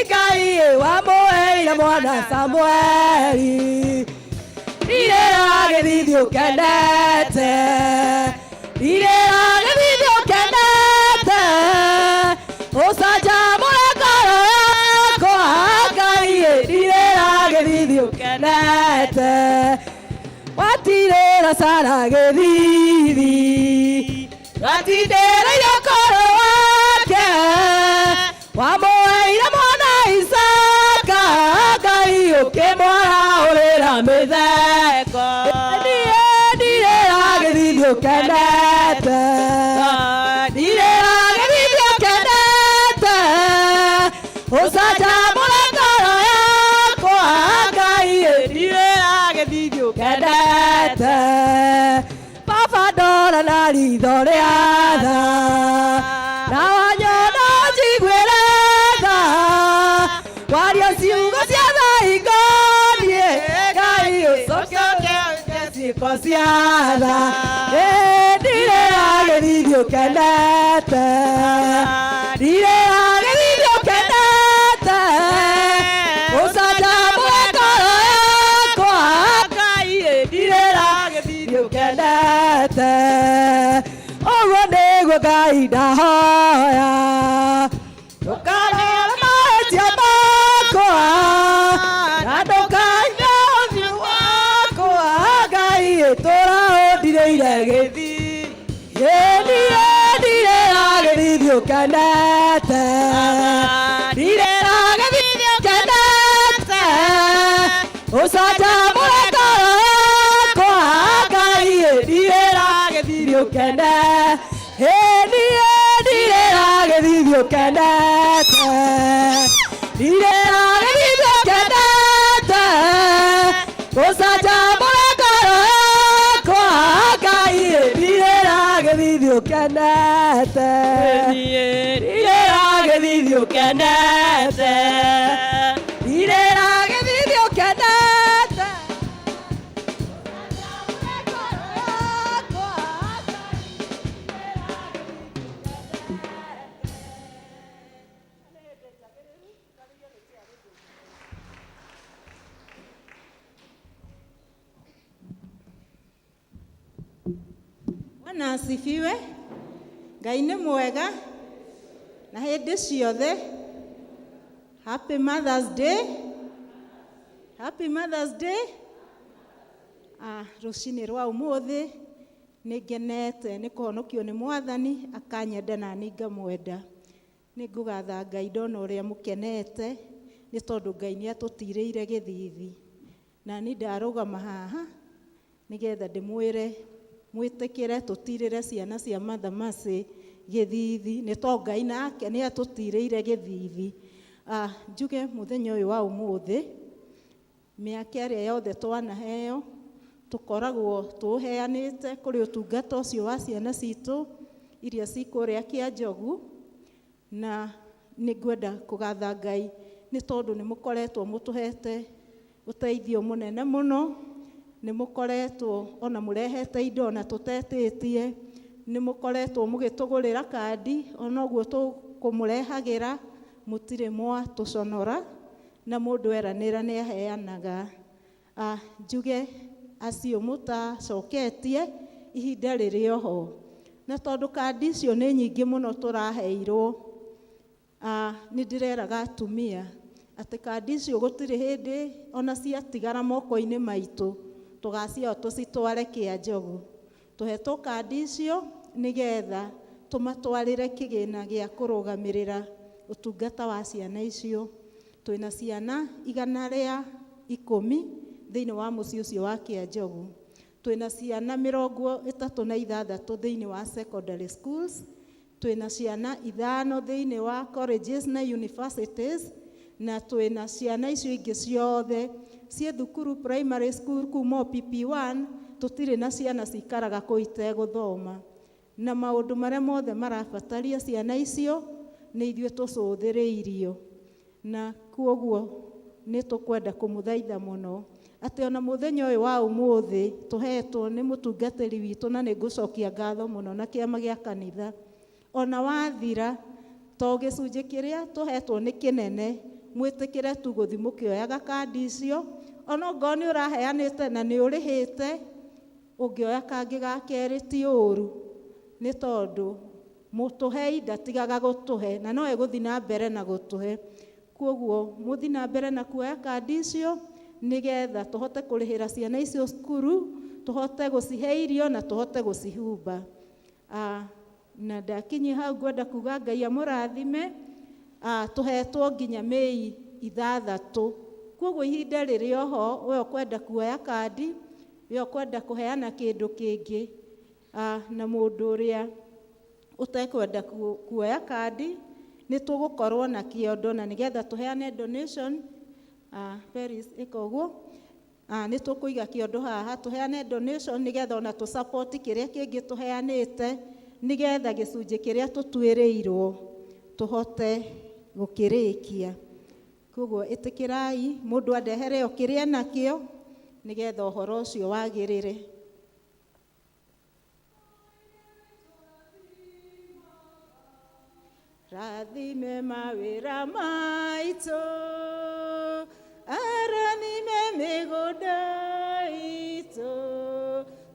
Ngai wamũheire mwana Samweli, ndirĩra gĩthithi ũkenete, ndirĩra gĩthithi ũkenete, ũcanjamũre ngoro yakwa, Ngai ndirĩra gĩthithi ũkenete, watirĩra Sara gĩthithi, watindĩrĩire ũkũrũ wake, wamũheire mwana Isaka, Ngai ũkĩmũraũrĩra mĩtheko, ndirĩra kenete ndirira githithio kenete ucanjamũre ngoro yakwa Ngai ndirira githithio kenete baba ndora na ritho rĩa tha na wanyona njiguĩre tha waria ciugo cia thahingo niĩ Ngai ũcoke ciĩko cia tha ndirĩra gĩthithio kenete ndirĩra gĩthithio kenete ũcanjamũre ngoro yakwa Ngai ndirĩra gĩthithio kenete ũguo nĩguo Ngai ndahoya ndũkanĩre mahĩtia makwa na ndũkaine ũthiũ wakwa Ngai tũra ũndirĩire gĩthithio ndirĩra gĩthithio kenete ndirĩra gĩthithio kenete ũcanjamũre ngoro yakwa Ngai ndirĩra gĩthithio kenete ndirĩra gĩthithio kenete ndirĩra gĩthithio kenete ũcanjamũre ngoro yakwa Ngai ndirĩra gĩthithio kenete ndirĩra gĩthithio kenete ndirĩra gĩthithio kenete Bwana asifiwe. Ngai nĩ mwega na hĩndĩ ciothe. Happy Mother's Day. Happy Mother's Day. Rũcinĩ rwa ũmũthĩ nĩ ngenete nĩ kũhonokio nĩ Mwathani akanyenda na niĩ ngamwenda. Nĩ ngũgatha Ngai ndona ũrĩa mũkenete nĩ tondũ Ngai nĩ atũtirĩire gĩthithi. Na niĩ ndarũgama haha nĩgetha ndĩmwĩre mwĩtĩkĩre tũtirĩre ciana cia Mother Mercy gĩthithi nĩ tondũ Ngai nake nĩ atũtirĩire gĩthithi. Njuge mũthenya ũyũ wa ũmũthĩ mĩaka ĩrĩa yothe twanaheo tũkoragwo tũheanĩte kũrĩ ũtungata ũcio wa ciana citũ iria cikũrĩa Kĩanjogu, na nĩ ngwenda kũgatha Ngai nĩ tondũ nĩ mũkoretwo mũtũhete ũteithio mũnene mũno. Nĩ mũkoretwo ona mũrehete indo na tũtetĩtie, nĩ mũkoretwo mũgĩtũgũrĩra kandi ona ũguo tũkũmũrehagĩra mũtirĩ mwatũconora na mũndũ eranĩra nĩ aheanaga. Njuge acio mũtacoketie ihinda rĩrĩ oho, na tondũ kandi icio nĩ nyingĩ mũno tũraheirwo, nĩ ndĩreraga atumia atĩ kandi icio gũtirĩ hĩndĩ ona ciatigara moko-inĩ maitũ tũgacioya tũcitware Kĩanjogu. Tũhetwo kandi icio nĩgetha tũmatwarĩre kĩgĩna gĩa kũrũgamĩrĩra ũtungata wa ciana icio. Twĩna ciana 110 thĩinĩ wa mũciĩ ũcio wa Kĩanjogu. Twĩna ciana 36 thĩinĩ wa secondary schools. Twĩna ciana 5 thĩinĩ wa colleges na universities, na twĩna ciana icio ingĩ ciothe ciĩ thukuru primary school kuma PP1 tũtirĩ na ciana cikaraga kũu itegũthoma. Na maũndũ marĩa mothe marabataria ciana icio nĩ ithuĩ tũcũthĩrĩirio, na kuoguo nĩ tũkwenda kũmũthaitha mũno atĩ ona mũthenya ũyũ wa ũmũthĩ tũhetwo nĩ mũtungatĩri witũ, na nĩ ngũcokia ngatho mũno na kĩama gĩa kanitha. Ona wathira to gĩcunjĩ kĩrĩa tũhetwo nĩ kĩnene, mwĩtĩkĩre tu gũthi mũkĩoyaga kandi icio, ona ngoro nĩ ũraheanĩte na nĩ ũrĩhĩte, ũngĩoya kangĩ ga kerĩ ti ũru, nĩ tondũ mũtũhei ndatigaga gũtũhe na no egũthi na mbere na gũtũhe. Kuoguo mũthi na mbere na kuoya kandi icio nĩgetha tũhote kũrĩhĩra ciana icio cukuru, tũhote gũcihe irio na tũhote gũcihumba. Na ndakinyia hau ngwenda kuga Ngai amũrathime. Tũhetwo nginya Mĩĩ 6. Kuoguo ihinda rĩrĩ oho we ũkwenda kuoya kandi, we ũkwenda kũheana kĩndũ kĩngĩ, na mũndũ ũrĩa ũtekwenda kuoya kandi nĩ tũgũkorwo na kĩondo na nĩgetha tũheane donation. Paris ĩka ũguo. Nĩ tũkũiga kĩondo haha tũheane donation nĩgetha ona tũ-support kĩrĩa kĩngĩ tũheanĩte nĩgetha gĩcunjĩ kĩrĩa tũtuĩrĩirwo tũhote gũkĩrĩkia. Koguo ĩtĩkĩrai mũndũ andehere o kĩrĩa nakĩo nĩgetha ũhoro ũcio wagĩrĩre. Rathime mawĩra maitũ, arathime mĩgũnda itũ,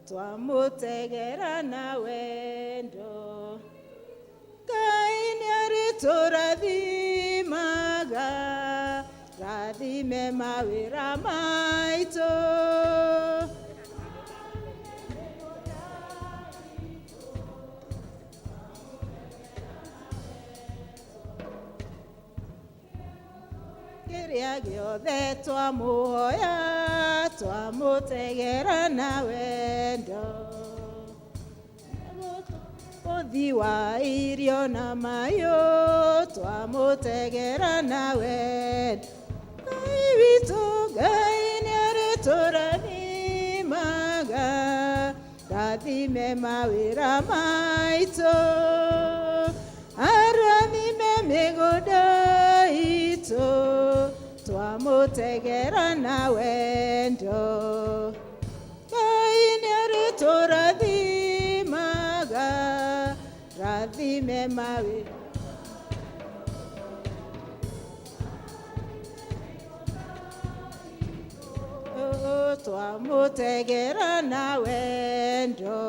twamũtegera na wendo. Ngai nĩarĩtũrathimaga, rathime mawĩra maitũ. Kĩrĩa gĩothe twamũhoya, twamũtegera na wendo. Ũthi wa irio na mayo, twamũtegera na wendo. Ngai witũ, Ngai nĩarĩtũrathimaga, rathime mawĩra maitũ, arathime mĩgũnda itũ, twamũtegera na wendo. Ngai nĩarĩtũrathimaga, rathime mawĩra. Twamũtegera na wendo.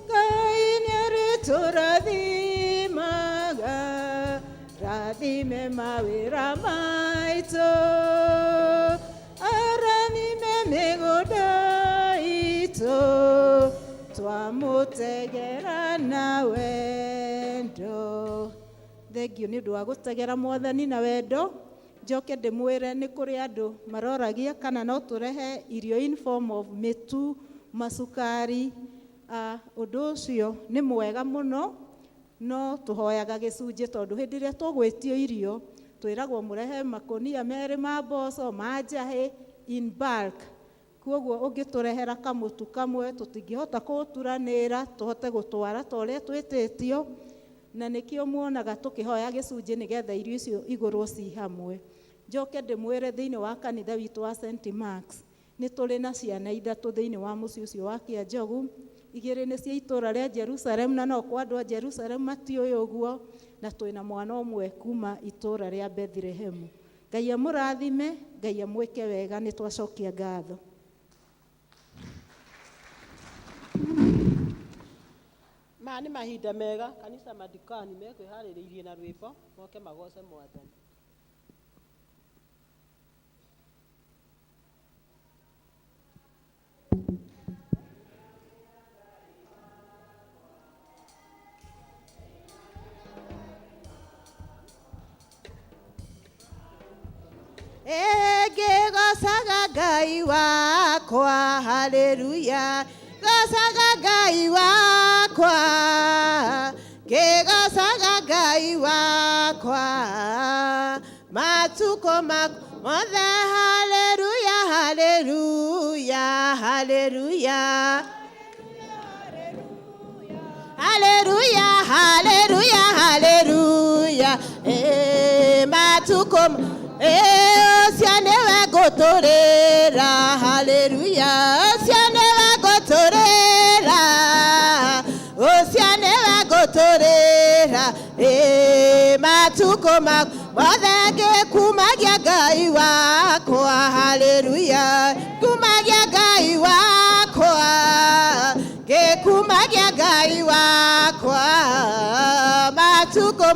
Ngai nĩarĩtũrathimaga, rathime mawĩra maitũ, arathime mĩgũnda itũ, twamũtegera na wendo. Thengio nĩ ũndũ wa gũtegera Mwathani na wendo. Njoke ndĩmwĩre nĩ kũrĩ andũ maroragia kana no tũrehe irio in form of mĩtu, macukari. Ũndũ ũcio nĩ mwega mũno, no tũhoyaga gĩcunjĩ tondũ hĩndĩ ĩrĩa tũgwĩtio irio twĩragwo mũrehe makũnia merĩ ma mboco, ma njahĩ in bulk. Koguo ũngĩtũrehera kamũtu kamwe tũtingĩhota kũũturanĩra tũhote gũtwara ta ũrĩa twĩtĩtio, na nĩkĩo muonaga tũkĩhoya gĩcunjĩ nĩgetha irio icio igũrwo ci hamwe. Njoke ndĩmwĩre thĩinĩ wa kanitha witũ wa St. Mark's nĩ tũrĩ na ciana ithatũ thĩinĩ wa mũciĩ ũcio wa Kĩanjogu. Igĩrĩ nĩ cia itũũra rĩa Jerusalem, na no kwa andũ a Jerusalem matiũĩ ũguo, na twĩna mwana ũmwe kuma itũũra rĩa Bethlehem. Ngai amũrathime, Ngai amwĩke wega, nĩ twacokia ngatho. Maya nĩ mahinda mega, kanisa madukani mekwĩharĩrĩirie na rwĩmbo, moke magoce Mwathani. Ngĩgocaga Ngai wakwa, haleluya, gocaga Ngai wakwa, ngĩgocaga Ngai wakwa, matukũ mothe, haleluya, haleluya, haleluya, haleluya, haleluya, haleluya, matukũ cianewe gũtũrĩra, haleluya, cianewe gũtũrĩra, cianewe gũtũrĩra, matukũ mothe ngĩkumagia Ngai wakwa, haleluya, kumagia Ngai wakwa, ngĩkumagia Ngai wakwa, matukũ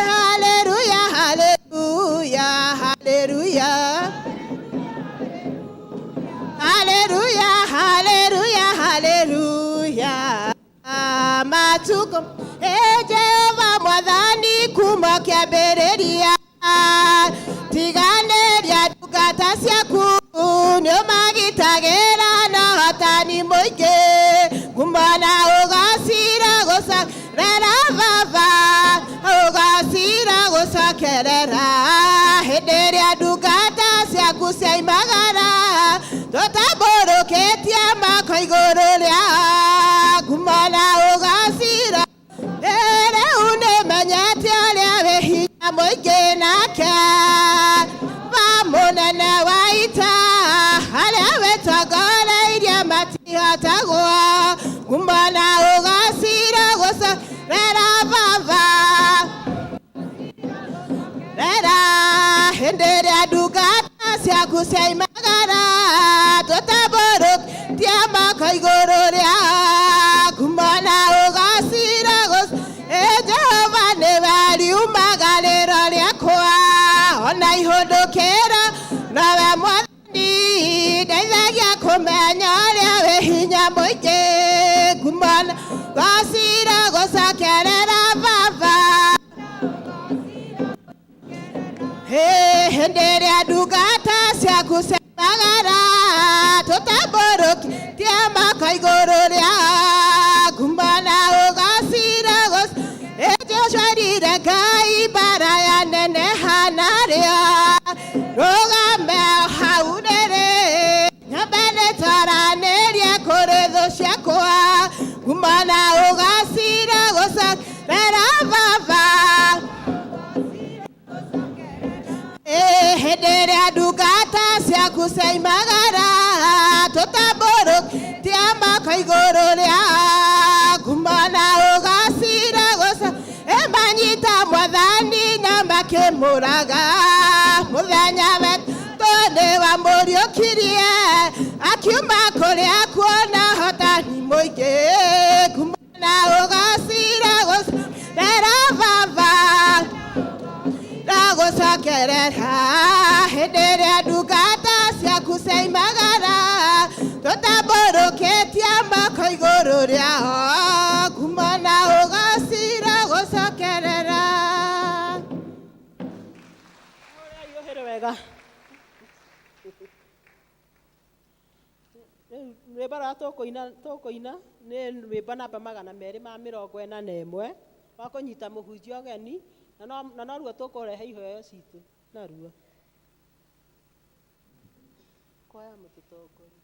haleluya, haleluya, haleluya, haleluya, haleluya, haleluya, matukũ Jehova Mwathani kuma kĩambĩrĩria, tiganĩria ndungata ciaku, nĩũmagitagĩra na ũhotani mũingĩ. kumana ugasira gusakerera baba ugasira gusakerera hĩndĩ ĩrĩa ndungata ciaku ciaimagara tũtambũrũkĩtie moko igũrũ rĩa kumana ugasira rĩu nĩmenyete ũrĩa wĩ hinya mũingĩ nake mũnene wa ita harĩa wĩtongoreirie matihotagwo kumana ũgacira gũcorera baba rera hĩndĩ ĩrĩa ndungata ciaku ciaimagara tũtambũrũkĩtie moko igũrũ rĩa kumana ũgacira Jehova nĩwe riumagarĩro rĩakwa ona ihũndũkĩra nawe Mwathani ndeithagia kũmenya ũrĩa wĩ hinya mũingĩ kumana ũgacira gũcokerera baba hĩndĩ ĩrĩa ndungata ciaku ciaimagara tũtambũrũkĩtie moko igũrũ rĩa kumana ũgacira Joshua Ngai bara ya nene hanaria rũgame hau rĩrĩ nyambe nĩtwaranĩrie kũrĩ thũ ciakwa kumana ũgacira gũcokerera baba hĩndĩ ĩrĩa ndungata ciaku ciaimagara tũtambũrũkĩtie moko igũrũ rĩa kumana ũgacira manyita Mwathani na makĩmũraga mũthenya wetũ nĩwamũriũkirie akiuma kũrĩa kuona hotani mũingĩ kumana ũgacira gũcokerera baba na gũcokerera hĩndĩ ĩrĩa ndungata ciaku ciaimagara tũtambũrũkĩtie moko igũrũ rĩao kumana ũgacira gũcokerera wega rwĩmbo rũrĩa tũkũina nĩ rwĩmbo namba 241 wa kũnyita mũhunjia ũgeni na no ruo tũkũrehe ihoyo citũ naruo kwaya mũtũtongoria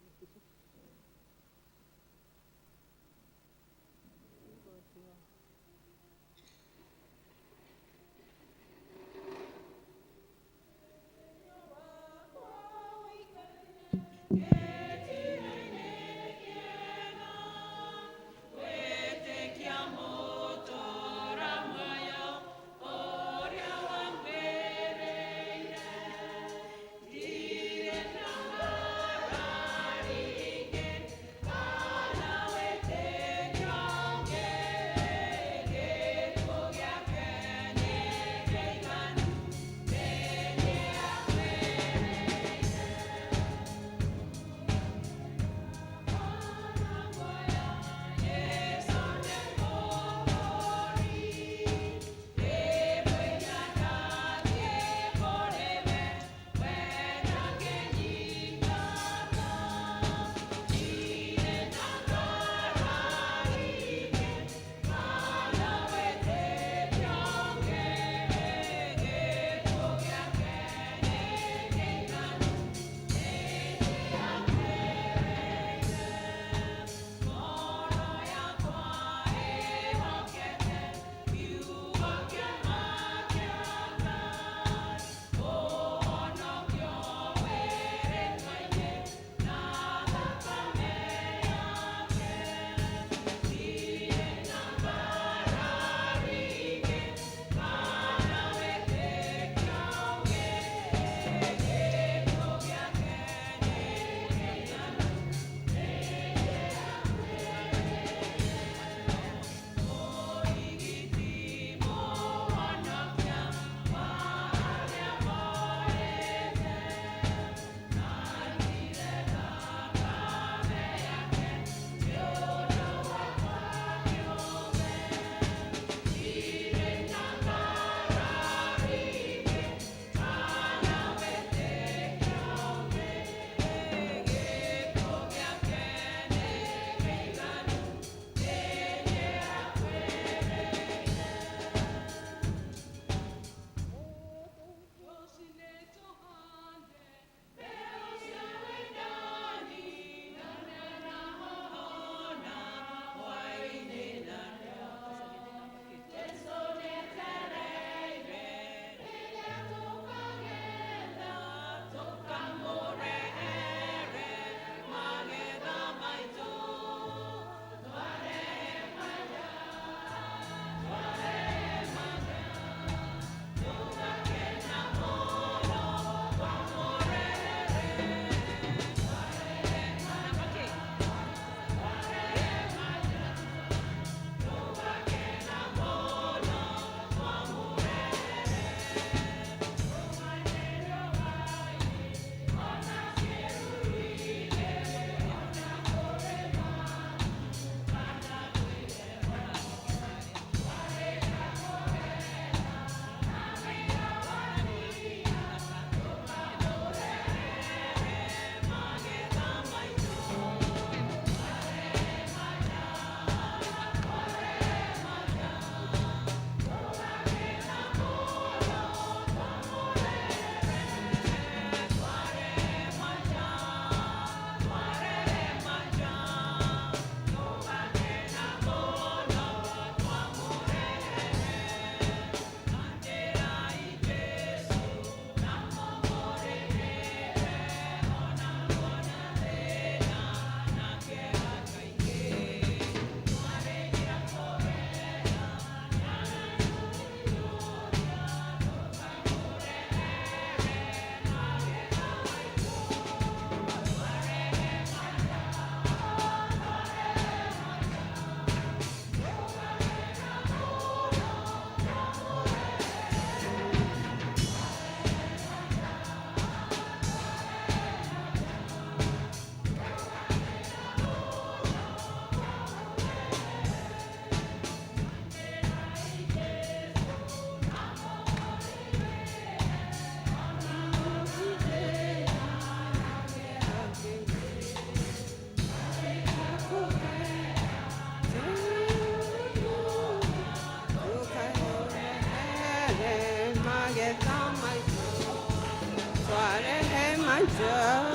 manja,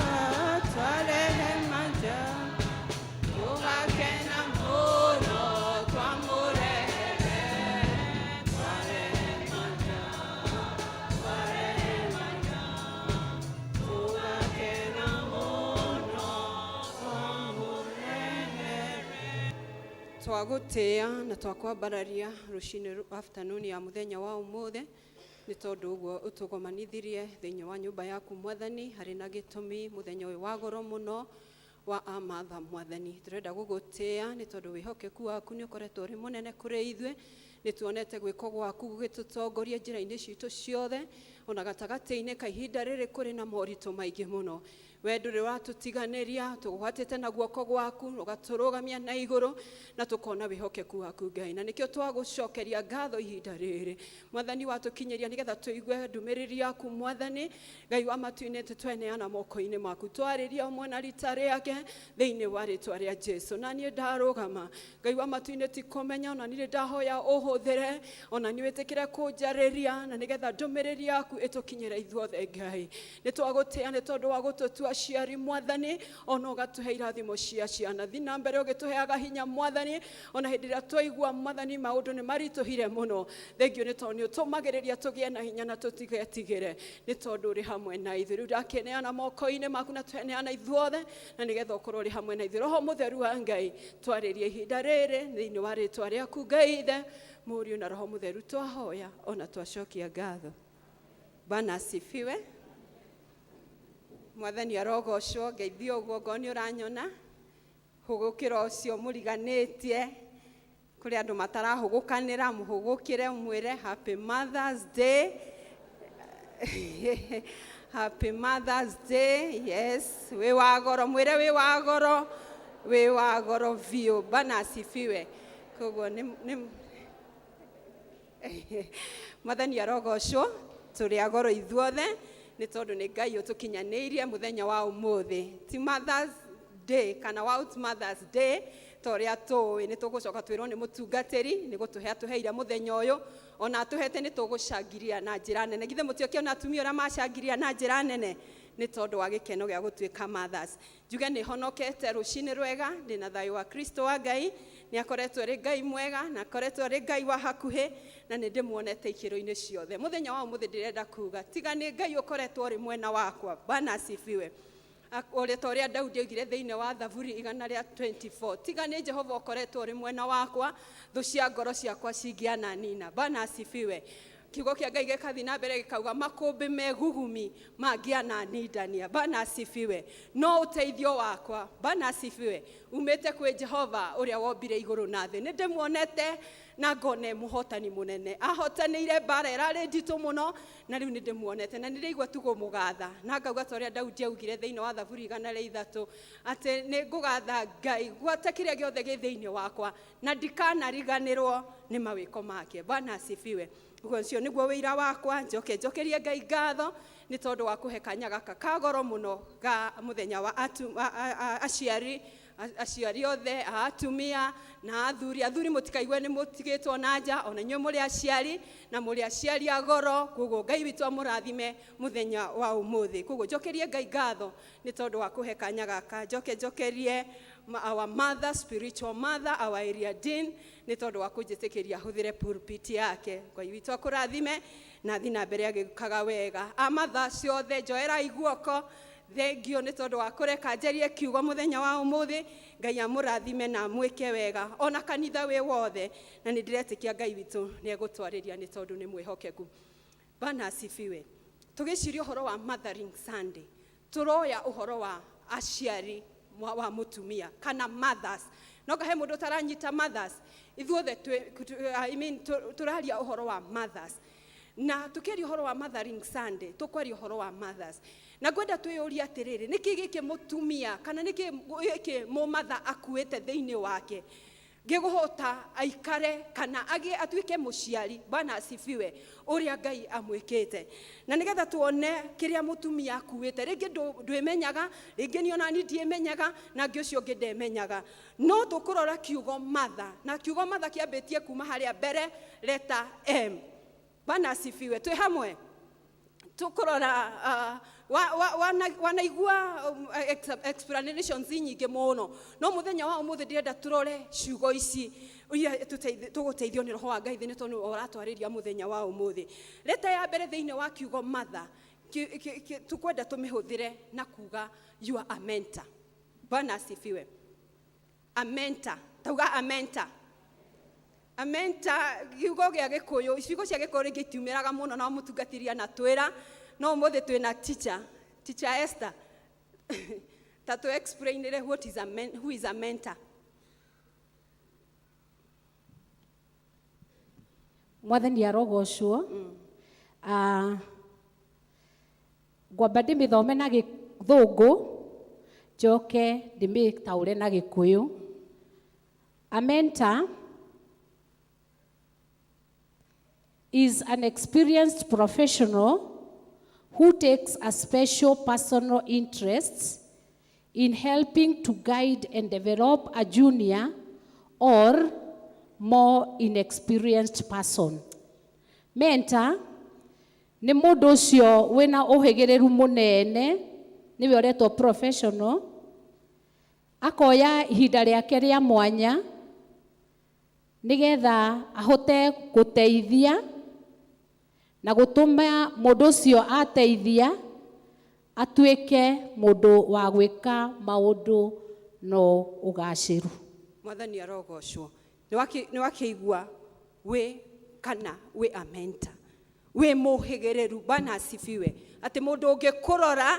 twarehe manja, tugakena muno twamurehere, twarehe manja, tugakena muno twamurehere. Twagutia na twakwambararia rucini afternoon ya muthenya wa umuthe ni tondu uguo utugomanithirie thiini wa nyumba yaku Mwathani hari na gitumi muthenya uyu wa goro muno wa amatha Mwathani. Turenda gugutia ni tondu wihokeku waku ni ukoretwo uri munene kuri ithwe, ni tuonete gwiko gwaku gugitutongoria njira-ini citu ciothe, ona gatagati-ini ka ihinda riri kuri na moritu maingi muno. We nduri watutiganiria, tugwatite na guoko gwaku ugaturugamia na iguru na tukona wihokeku waku Ngai, na nikio twagucokeria ngatho ihinda riri Mwathani watukinyeria nigetha tuigue ndumiriri yaku Mwathani. Ngai wa matu-ini tweneana moko-ini maku, twariria umwe na rita riake thiini wa ritwa ria Jesu. Na nie ndarugama Ngai wa matu-ini ti kumenya, ona nie ndahoya uhuthire, ona nie witikire kunjariria na nigetha ndumiriri yaku itukinyire ithuothe Ngai. Ni twagutia ni tondu wa gututua aciari Mwathani, ona ugatuhe irathimo cia ciana. Thi na mbere ugituheaga hinya Mwathani, ona hindi ria twaigua Mwathani maundu ni marituhire muno. Thengio ni tondu utumagiriria tugie na hinya na tutigetigire, ni tondu uri hamwe na ithuĩ. Riu ndakeneana moko-ini maku na tweneana ithuothe, na nigetha ukorwo uri hamwe na ithuĩ. Roho mutheru wa Ngai twaririe ihinda riri thiini wa ritwa riaku Ngai Ithe, Mũriũ na Roho Mutheru twahoya ona twacokia ngatho. Bwana asifiwe. Mwathani arogocwo. Ngeithio uguo ngoni uranyona hugukira ucio muriganitie kuri andu matarahugukanira, muhugukire umwire happy Mother's Day. Happy Mother's Day. Yes, we wagoro mwire, we wagoro vio. Bwana asifiwe. Koguo ni Mwathani arogocwo, turi agoro ithuothe ni tondu ni Ngai utukinyaniirie muthenya wa umuthi. Ti Mother's Day kana World Mother's Day toria tui ni tugucoka twirwo ni mutungatiri ni gutuhe atuheire muthenya uyu, ona atuhete ni tugucangiria na njira nene. Githe mutiokiona atumia ura macangiria na njira nene ni tondu wa gikeno gia gutuika mothers. Njuge ni honokete rucini rwega, ndina thayu wa Kristo wa Ngai, ni akoretwo ri Ngai mwega na akoretwo ri Ngai wa hakuhi, na ni ndimuonete ikiro-ini ciothe. Muthenya wa umuthi ndirenda kuga tiga ni Ngai ukoretwo ri mwena wakwa. Bwana asifiwe. Ore toria Daudi augire thiini wa Thaburi 124, tiga ni Jehova ukoretwo ri mwena wakwa, thu cia ngoro ciakwa cingiana nina. Bwana asifiwe. Kiugo kia Ngai gikathi na mbere gikauga makumbi megugumi mangiana nindania. Bwana asifiwe. No uteithio wakwa, Bwana asifiwe, umete kwi Jehova uria wombire iguru na thi. Ni ndimuonete na ngone muhotani munene, ahotanire bara irari nditu muno, na riu ni ndimuonete na ndirigwa tugo mugatha. Na ngauga toria Daudi augire thiini wa Thaburi 103 ati ni ngugatha Ngai gwata kiria giothe gi thiini wakwa, na ndikanariganirwo ni mawiko make. Bwana asifiwe. Uguo cio niguo wira wakwa, njokerie Ngai ngatho ni tondu wa kuhe kanya gaka kagoro muno ga muthenya wa aciari othe, atumia na athuri mutikaigwe ni mutigitwo na nja, ona inyuĩ muri aciari na muri aciari agoro. Koguo Ngai witu amurathime muthenya wa umuthi. Koguo njokerie Ngai ngatho ni tondu wa kuhe kanya gaka. Njokerie our mother, spiritual mother, our area dean, ni tondu wa kunjitikiria huthire pulpit yake. Ngai witu akurathime na thi na mbere agikaga wega. Amatha ciothe njoera iguoko, thengio ni tondu wa kureka njerie kiugo muthenya wa umuthi. Ngai amurathime na mwike wega ona kanitha wi wothe, na ni ndiretikia Ngai witu ni egutwariria ni tondu ni mwihokeku. Bwana asifiwe. Tugiciria uhoro wa Mothering Sunday, turoya uhoro wa aciari wa mutumia kana mothers. Noga he mundu taranyita mothers, ithuothe turaria uhoro wa mothers. Na tukiria uhoro wa Mothering Sunday, tukwaria uhoro wa mothers. Na gwenda twiyuria atiriri, niki giki mutumia kana niki giki mumatha akuite thiini wake giguhota aikare kana atuike muciari. Bwana asifiwe. Uria Ngai amwikite, na nigetha tuone kiria mutumia akuite. Ringi ndwimenyaga, ringi ni ona ni ndiemenyaga, na ngi ucio ngi ndemenyaga. No tukurora kiugo mother, na kiugo mother kiambitie kuma haria mbere letter M. Bwana asifiwe. Twi hamwe tukurora wanaigua explanations nyingĩ mũno no mũthenya wa ũmũthĩ ndĩrenda tũrore ciugo ici tũgũteithio nĩ roho wa Ngai thĩinĩ tondũ ũratwarĩria mũthenya wa ũmũthĩ. Leta ya mbere thĩinĩ wa kiugo mother tukwenda tũmĩhũthĩre na kuga you are a mentor. Bwana asifiwe. A mentor. Tauga a mentor. A mentor kiugo gĩa Gĩkũyũ icigo cia Gĩkũyũ rĩngĩ itiumĩraga mũno na mũtungatiria na twĩra no ũmũthĩ twĩna teacher Esther ta tu explain who is a mentor. Mwathani arogocwo ngwamba ndĩmĩthome na Gĩthũngũ njoke ndĩmĩtaũre na Gĩkũyũ. A mentor is an experienced professional who takes a special personal interest in helping to guide and develop a junior or more inexperienced person. Mentor nĩ mũndũ ũcio wĩna ũhĩgĩrĩru mũnene nĩwe ũretwo professional akoya ihinda rĩake rĩa mwanya nĩgetha ahote gũteithia na gũtũma mũndũ ũcio ateithia atuĩke mũndũ wa gwĩka maũndũ no ũgacĩru. Mwathani arogocwo. Nĩ wakĩigua we kana we a mentor. We mũhĩgĩrĩru. Bwana asifiwe. Atĩ mũndũ ũngĩkũrora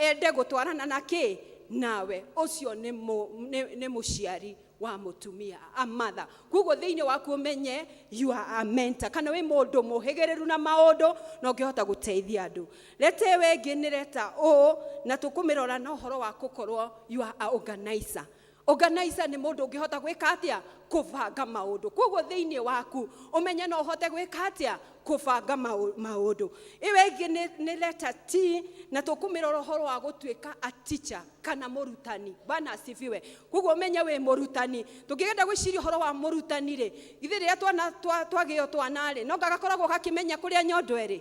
ende gũtwarana na kĩ nawe ũcio nĩ mũciari wa mũtumia a mother. Kuguo thĩinĩ waku ũmenye you are a mentor kana we mũndũ mũhĩgĩrĩru na maũndũ na ũngĩhota gũteithia andũ. Leta wengĩ nĩ leta na tũkũmĩrora na ũhoro wa gũkorwo you are a organizer. Organizer nĩ mũndũ ũngĩhota gwĩka atĩa kũbanga maũndũ. Kuguo thĩinĩ waku ũmenye no ũhote gwĩka atĩa kũbanga maũndũ. Iwe ingĩ nĩ leta T na tũkũmĩrora ũhoro wa gũtuĩka a teacher kana mũrutani. Bwana asifiwe. Kuguo ũmenye wĩ mũrutani. Tũngĩenda gwĩciria ũhoro wa mũrutani rĩ ithe rĩrĩa twagĩo twanarĩ no gagakoragwo gakĩmenya kũrĩa nyondo ĩrĩ.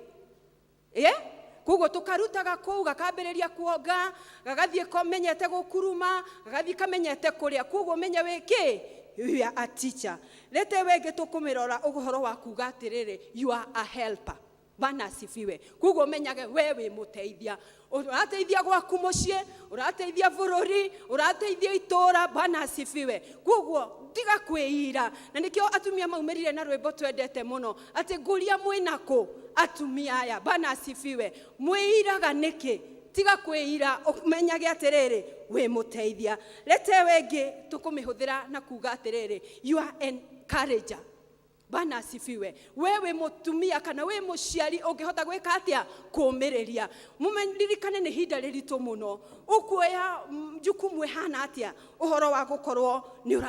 Kuguo tukarutaga kuu gakambĩrĩria kuonga gagathiĩ kamenyete gũkuruma gagathiĩ kamenyete kũrĩa. Kuguo menye wĩkĩ you are a teacher. Lete wengĩ tũkũmĩrora ũhoro wa kuga atĩrĩrĩ you are a helper. Bwana asifiwe. Kuguo menyage we wĩ mũteithia. Ũrateithia gwaku mũciĩ, ũrateithia bũrũri, ũrateithia itũũra. Bwana asifiwe. Kuguo tiga kwĩira na nĩkĩo atumia maumĩrire na rwĩmbo twendete mũno atĩ ngũria mwĩnakũ atumia aya. Bwana asifiwe. Mwĩiraga nĩkĩ? Tiga kwĩira ũmenyage atĩrĩrĩ wĩ mũteithia. Lete wengĩ tũkũmĩhũthĩra na kuga atĩrĩrĩ you are encourager. Bwana asifiwe. Wewe mũtumia kana we mũciari ũngĩhota gwĩka atĩa kũũmĩrĩria. Mũmendirikane nĩ hinda rĩritũ mũno. Ũkuoya jukumu ĩhana atĩa ũhoro wa gũkorwo nĩ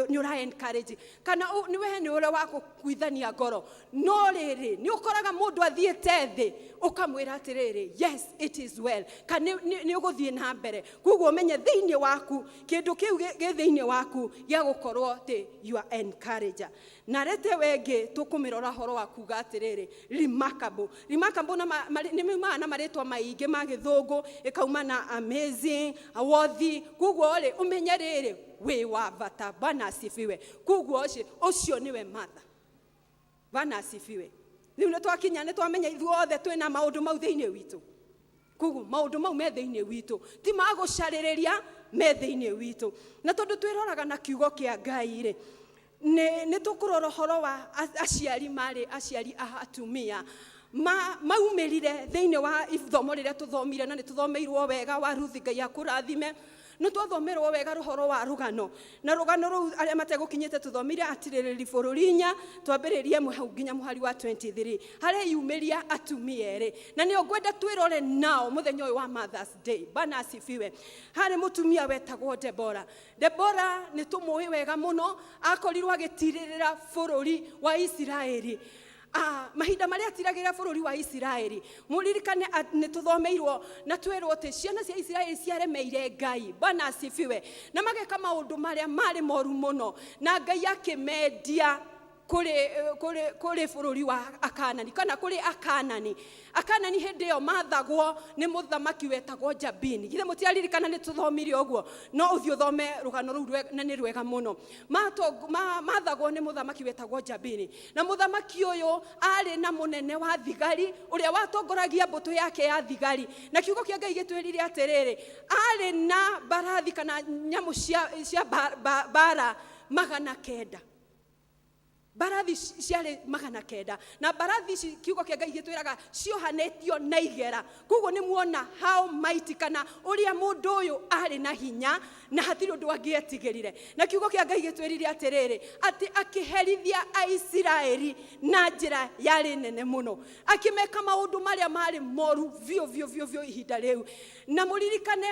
ũra encourage kana nĩ ũrĩa wa gũkuithania ngoro. No rĩrĩ nĩ ũkoraga mũndũ athiĩte thĩ ũkamwĩra atĩrĩrĩ yes it is well kana nĩ ũgũthiĩ na mbere. Kuguo ũmenye thĩinĩ waku kĩndũ kĩu gĩ thĩinĩ waku gĩa gũkorwo atĩ you are encourager. Na lete wengĩ tũkũmĩrora horo wa kuga atĩrĩrĩ remarkable. Remarkable nĩ mĩumana na marĩtwa maingĩ ma Gĩthũngũ ĩkauma na amazing worthy. Kuguo rĩ ũmenye rĩrĩ wĩ wa bata. Bwana asifiwe. Kuguo ũcio nĩwe mother. Bwana asifiwe. Rĩu nĩ twakinya nĩ twamenya ithuothe twĩna maũndũ mau thĩinĩ witũ. Kuguo maũndũ mau me thĩinĩ witũ ti ma gũcarĩrĩria me thĩinĩ witũ. Na tondũ twĩroraga na kiugo kĩa Ngai rĩ nĩ tũkũrora ũhoro wa aciari marĩ aciari a atumia maumĩrire thĩinĩ wa ithomo rĩrĩa tũthomire na nĩ tũthomeirwo wega wa Ruth Ngai akũrathime. Nĩ twathomerwo wega rũhoro wa rũgano na rũgano rũu arĩa mategũkinyĩte tũthomire atirĩrĩri bũrũri 4 twambĩrĩrie nginya mũhari wa 23 harĩa yumĩria atumia erĩ na nĩ ngwenda twĩrore nao mũthenya ũyũ wa Mother's Day. Bwana asifiwe. Harĩ mũtumia wetagwo Debora. Debora nĩ tũmũĩ wega mũno akorirwo agĩtirĩrĩra bũrũri wa Isiraeli. Mahinda marĩa atiragĩra bũrũri wa Isiraeli mũririkane nĩ tũthomeirwo na twĩrwo atĩ ciana cia Isiraeli ciaremeire Ngai. Bwana asifiwe. Na mageka maũndũ marĩa marĩ moru mũno na Ngai akĩmendia kuri bururi wa Akanani kana kuri Akanani. Akanani hindi yo mathagwo ni muthamaki wetagwo Jabini. Githe mutiaririkana ni tuthomire oguo, no uthio thome rugano ru na ni rwega muno. Mathagwo ni muthamaki wetagwo Jabini. Na muthamaki uyu ari na munene wa thigari uria watongoragia mbuto yake ya thigari. Na kiugo kia Ngai gitwirire atiriri, ari na barathi kana nyamu cia bara 900. Barathi ciarĩ 900 na barathi kiugo kia Ngai gĩtwĩraga ciohanĩtio na igera. Koguo nĩ muona how mighty kana ũrĩa mũndũ ũyũ arĩ na hinya na hatirĩ ũndũ angĩetigĩrire. Na kiugo kia Ngai gĩtwĩrire atĩrĩrĩ atĩ akĩherithia Aisiraeli na njĩra yarĩ nene mũno, akĩmeka maũndũ marĩa marĩ moru vio ihinda rĩu. Na mũririkane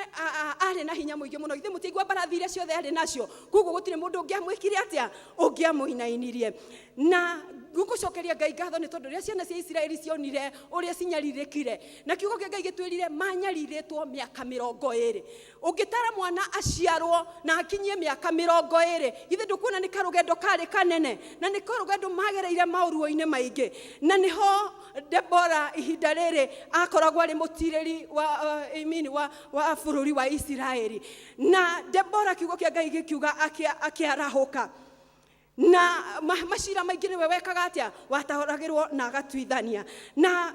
arĩ na hinya mũingĩ mũno. Githĩ mũtigua barathi iria ciothe arĩ nacio, koguo gũtirĩ mũndũ ũngĩamwĩkire atĩa, ũngĩamũinainirie. Na ngucokeria Ngai ngatho nĩ tondũ rĩrĩa ciana cia Isiraeli cionire ũrĩa cinyarirĩkire, na kiugo kĩa Ngai gĩtwĩrire manyarirĩtwo mĩaka 20. Ũngĩtara mwana aciarwo na akinyie mĩaka 20, githĩ ndũkuona nĩ karũgendo karĩ kanene, na nĩ karũgendo magereire maũruo-inĩ maingĩ. Na nĩho Debora ihinda rĩrĩ akoragwo arĩ mũtirĩri wa bũrũri wa Isiraeli. Na Debora kiugo kĩa Ngai gĩkiuga akĩarahũka. Na macira maingĩ nĩwe wekaga atĩa, watahoragĩrwo na agatuithania. Na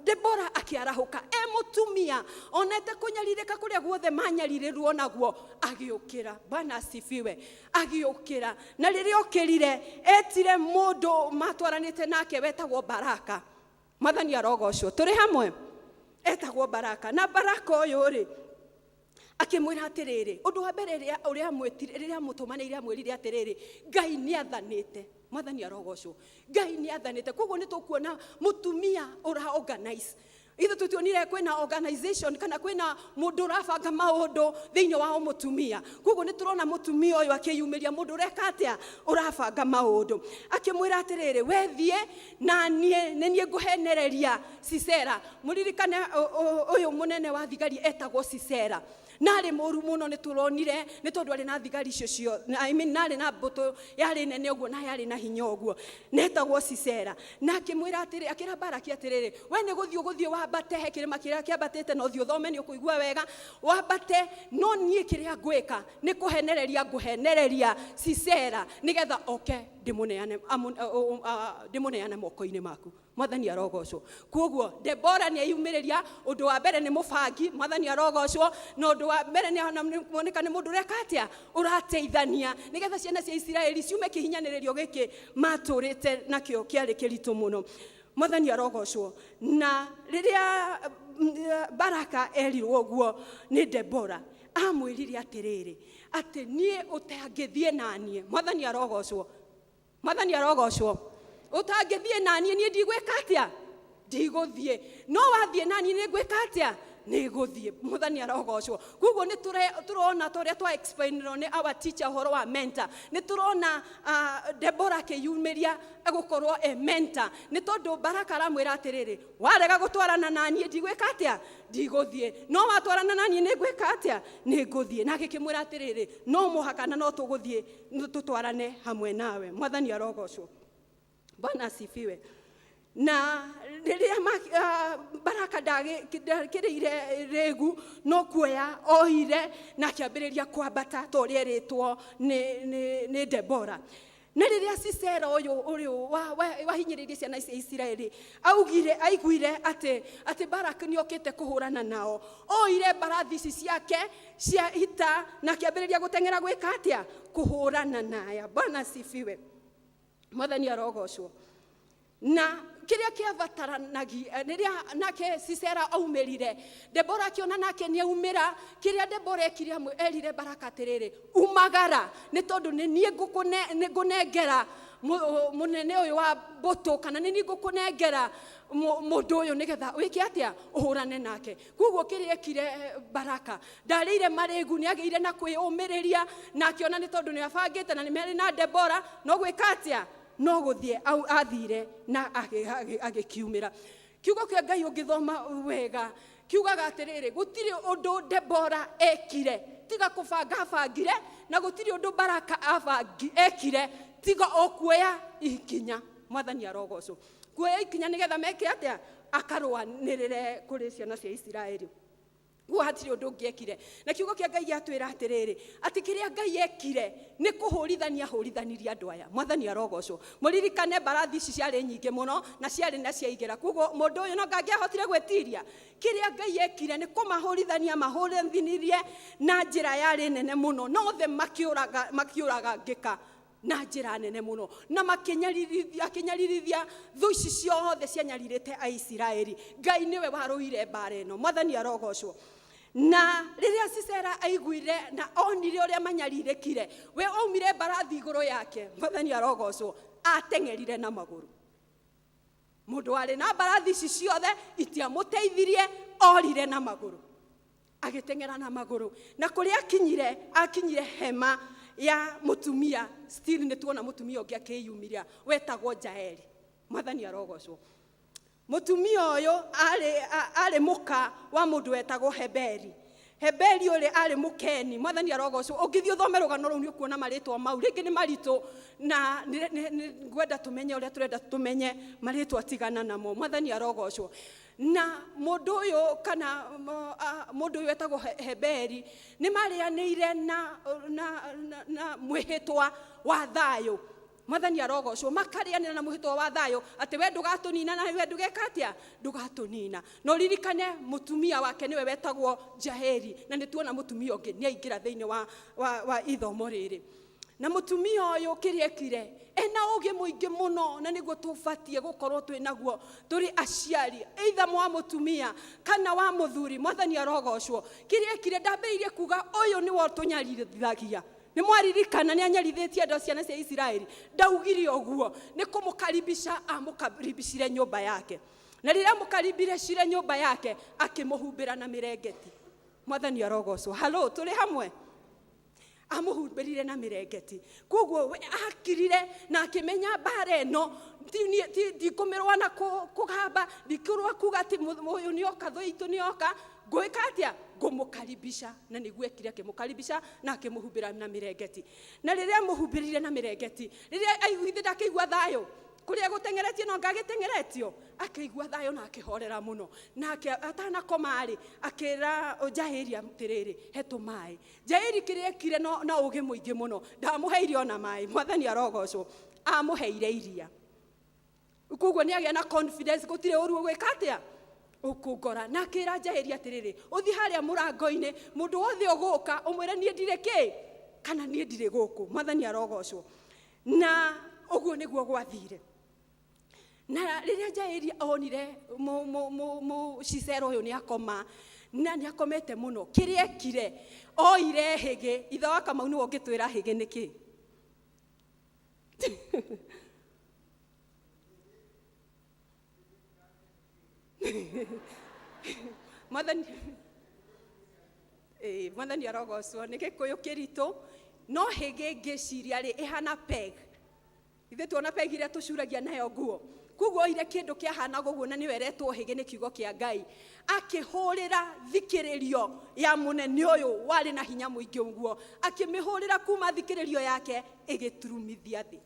Debora akĩarahũka mũtumia onete kũnyarirĩka kũrĩa guothe manyarirĩrwo naguo, agĩũkĩra. Bwana asifiwe. Agĩũkĩra, na rĩrĩa okĩrire etire mũndũ matwaranĩte nake wetagwo Baraka. Mwathani arogocwo. Tũrĩ hamwe? Etagwo Baraka. Na Baraka ũyũ rĩ akĩmwĩra atĩrĩrĩ, ũndũ wa mbere ũrĩa amwĩtire rĩrĩa amũtũmanĩire amwĩrire atĩrĩrĩ, Ngai nĩ athanĩte. Mwathani arogocwo. Ngai nĩ athanĩte. Koguo nĩ tũkuona mũtumia organize. Ithe tutionire kwĩna organization kana kwĩna mũndũ ũrabanga maũndũ thĩinĩ wa mũtumia. Koguo nĩ tũrona mũtumia ũyũ akĩyumĩria mũndũ ũreka atĩa, ũrabanga maũndũ. Akĩmwĩra atĩrĩrĩ, we thiĩ na niĩ nĩ ngũhenereria Sisera. Mũririkane ũyũ mũnene wa thigari etagwo Sisera. Nari mũru mũno nĩ tũronire nĩ tondũ arĩ na thigari icio nari na mbũtũ yarĩ nene ũguo na yarĩ na hinya ũguo, netagwo Sisera. Na akĩmwĩra atĩrĩ, akĩra Baraki atĩrĩrĩ, we nĩ gũthiĩ wambate he kĩrĩma kĩrĩa kĩambatĩte na ũthiĩ ũthome nĩ ũkũigua wega, wambate. No niĩ kĩrĩa ngwĩka nĩ ngũhenereria Sisera nĩgetha oke ndĩmũneane moko-inĩ maku. Mwathani arogocwo. Koguo Debora nĩ ayumĩrĩria. Ũndũ wa mbere nĩ mũbangi. Mwathani arogocwo. Na ũndũ wa mbere nĩ kuoneka nĩ mũndũ ũreka atĩa, ũrateithania nĩgetha ciana cia Isiraeli ciume kĩhinyanĩrĩrio gĩkĩ matũrĩte nakĩo kĩarĩ kĩritũ mũno. Mwathani arogocwo. Na rĩrĩa Baraka erirwo ũguo nĩ Debora, amwĩrire atĩrĩrĩ atĩ niĩ ũtangĩthiĩ naniĩ. Mwathani arogocwo. Mwathani arogocwo. Ũtangĩthiĩ naniĩ niĩ ndigwĩka atĩa, ndigũthiĩ. No wathiĩ naniĩ nĩ ngwĩka atĩa, nĩ gũthiĩ. Mwathani arogocwo. Koguo nĩ tũrona torĩa twa explainirwo nĩ our teacher ũhoro wa mentor. Nĩ tũrona Debora akĩyumĩria gũkorwo mentor. Nĩ tondũ Baraka aramwĩra atĩrĩrĩ, warega gũtwarana naniĩ ndigwĩka atĩa, ndigũthiĩ. No watwarana naniĩ nĩ ngwĩka atĩa, nĩ ngũthiĩ. Na agĩkĩmwĩra atĩrĩrĩ, no mũhaka na no tũgũthiĩ tũtwarane hamwe nawe. Mwathani arogocwo. Bwana asifiwe. Na rĩrĩa Baraka ndakĩrĩire rĩgu, no kuoya oire na akĩambĩrĩria kwambata ta ũrĩa erĩtwo nĩ Debora. Na rĩrĩa Sisera ũyũ wahinyĩrĩirie ciana cia Isiraeli aiguire atĩ Baraka nĩ okĩte kũhũrana nao, oire barathi ici ciake cia ita na akĩambĩrĩria gũteng'era gwĩka atĩa, kũhũrana naya. Bwana asifiwe. Mwathani arogocwo. Na kĩrĩa kĩabataranagia rĩrĩa nake Sisera aumĩrire, Debora akĩona nake nĩ aumĩra. Kĩrĩa Debora erire Baraka atĩrĩrĩ, umagara nĩ tondũ nĩ niĩ ngũnengera mũnene ũyũ wa mbũtũ, kana nĩ niĩ ngũkũnengera mũndũ ũyũ nĩgetha wĩke atĩa, ũhũrane nake. Koguo kĩrĩa ekire Baraka, ndarĩire marĩgu, nĩ agĩire na kwĩyũmĩrĩria na akĩona nĩ tondũ nĩ abangĩte na nĩ merĩ na Debora, no gwĩka atĩa, no gũthiĩ. Athire na agĩkiumĩra. Kiugo kĩa Ngai ũngĩthoma wega kiugaga atĩrĩrĩ, gũtirĩ ũndũ Debora ekire tiga kũbanga abangire, na gũtirĩ ũndũ Baraka ekire tiga o kuoya ikinya mwathani arogocwo kuoya ikinya nigetha meke atia akarwanirire kuri ciana cia Isiraeli guhatiri undu ngiekire na kiugo kia Ngai atwira atiriri ati kiria Ngai ekire ni kuhurithania hurithaniria andu aya mwathani arogocwo muririkane mbarathi ici ciari nyingi muno na ciari na ciaigera kugo mundu uyu no ngangiahotire gwetiria kiria Ngai ekire ni kumahurithania mahurithanirie na njira yari nene muno no the makiuraga ngika na njira nene muno na makinyarithia thu ici ciothe cianyaririte Aisiraeli Ngai niwe waruire mbara ino mwathani arogocwo na riria Sisera aiguire na onire uria manyaririkire we aumire mbarathi iguru yake mwathani arogocwo ateng'erire na maguru mundu ari na mbarathi ici ciothe itiamuteithirie orire na maguru agiteng'era na maguru na kuria akinyire hema ya mutumia still ni tuona mutumia ungi akiyumiria wetagwo Jaeli mwathani arogocwo mutumia uyu ari muka wa mundu wetagwo Heberi uri ari mukeni mwathani arogocwo ungithio thome rugano ru ni ukuona maritwa mau ringi ni maritu na ngwenda tumenye uria turenda tumenye maritwa tigana namo mwathani arogocwo na mundu uyu kana mundu uyu wetagwo Heberi ni marianire na mwihitwa wa thayo mwathani arogocwo makarianira na mwihitwa wa thayo ati we ndugatunina na we ndugekatia ndugatunina no ririkane mutumia wake niwe wetagwo Jaeli na nituona mutumia ungi ni aingira thiini wa ithomo riri na mutumia uyu kiriekire ena ugi muingi muno na niguo tufatie gukorwo twinaguo turi aciari either mwa mutumia kana wa muthuri mwathani arogocwo kiriekire ndambiririe kuga uyu ni wo tunyarithagia ni mwaririkana ni anyarithitie ndo ciana cia Isiraeli ndaugire oguo ni kumukaribisha amukaribishire nyumba yake na riria mukaribishire nyumba yake akimuhumbira na mirengeti mwathani arogocwo halo turi hamwe amuhumbirire na mirengeti kuguo we akirire na akimenya mbara ino ndikumirwa na kugamba ndikurwa kuga ati uyu ni oka thoitu ni oka gwika atia ngumukaribisha na niguo ekire akimukaribisha na akimuhumbira na mirengeti na riria muhumbirire na mirengeti riria aiguithe ndakigwa thayo kuria guteng'eretio no ngagiteng'eretio akaigua thayo na akihorera muno na atana komari akira Jaeli atiriri hetu mai Jaeli kiriekire no ugi muingi muno ndamuheire ona mai mwathani arogocwo amuheire iria kuguo ni agia na confidence gutire uru gwikatia ukugora na kira Jaeli atiriri uthi haria murango-ini mundu wothe uguka umwire nie ndire ki kana nie ndire guku mwathani arogocwo na uguo niguo gwathire na riria Jaeli onire Sisera uyu ni akoma na ni akomete muno kiriekire oire hige itha wa Kamau ni wongitwira hige niki mwathani arogocwo ni gikuyu kiritu no hige ngiciria ri ihana peg ithe tuona peg iria tucuragia nayo nguo kuguo ire kindu kiahana guguo na niwe retwo hige ni kiugo kia Ngai akihurira thikiririo ya munene uyu wari na hinya muingi uguo akimihurira kuma thikiririo yake igiturumithia thi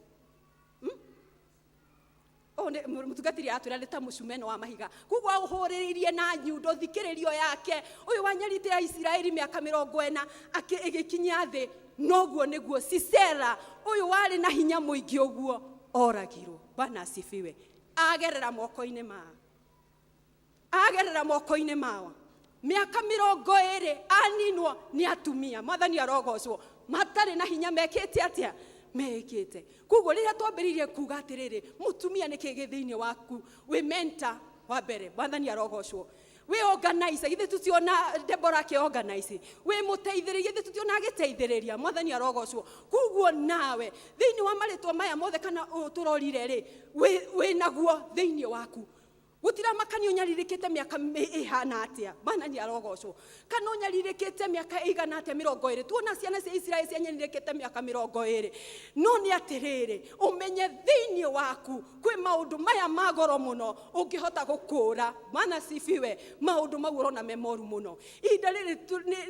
mutungatiri atwira leta mucumeno wa mahiga kuguo ahuriririe na nyundo thikiririo yake uyu wanyaritira Isiraeli miaka 40 igikinya thi noguo niguo Sisera uyu wari na hinya muingi uguo oragirwo bana asifiwe agerera moko-ini mao miaka 20 aninwo ni atumia mwathani arogocwo matari na hinya mekete atia mekete kuguo riria twambiririe kuga atiriri mutumia ni kigi thiini waku we mentor wa mbere mwathani arogocwo we organize ithe tutiona Deborah ke organize we muteithiririe ithe tutiona agiteithiriria mwathani arogocwo kuguo nawe thiini wa maritwa maya mothe kana turorire ri we naguo thiini waku gutira makani unyaririkite miaka ihana atia mwathani arogocwo kana unyaririkite miaka igana atia 20 tuona ciana cia Israeli cianyaririkite miaka 20 no ni atiriri umenye thiini waku kwi maundu maya magoro muno ungihota gukura mana sifiwe maundu mau urona memoru muno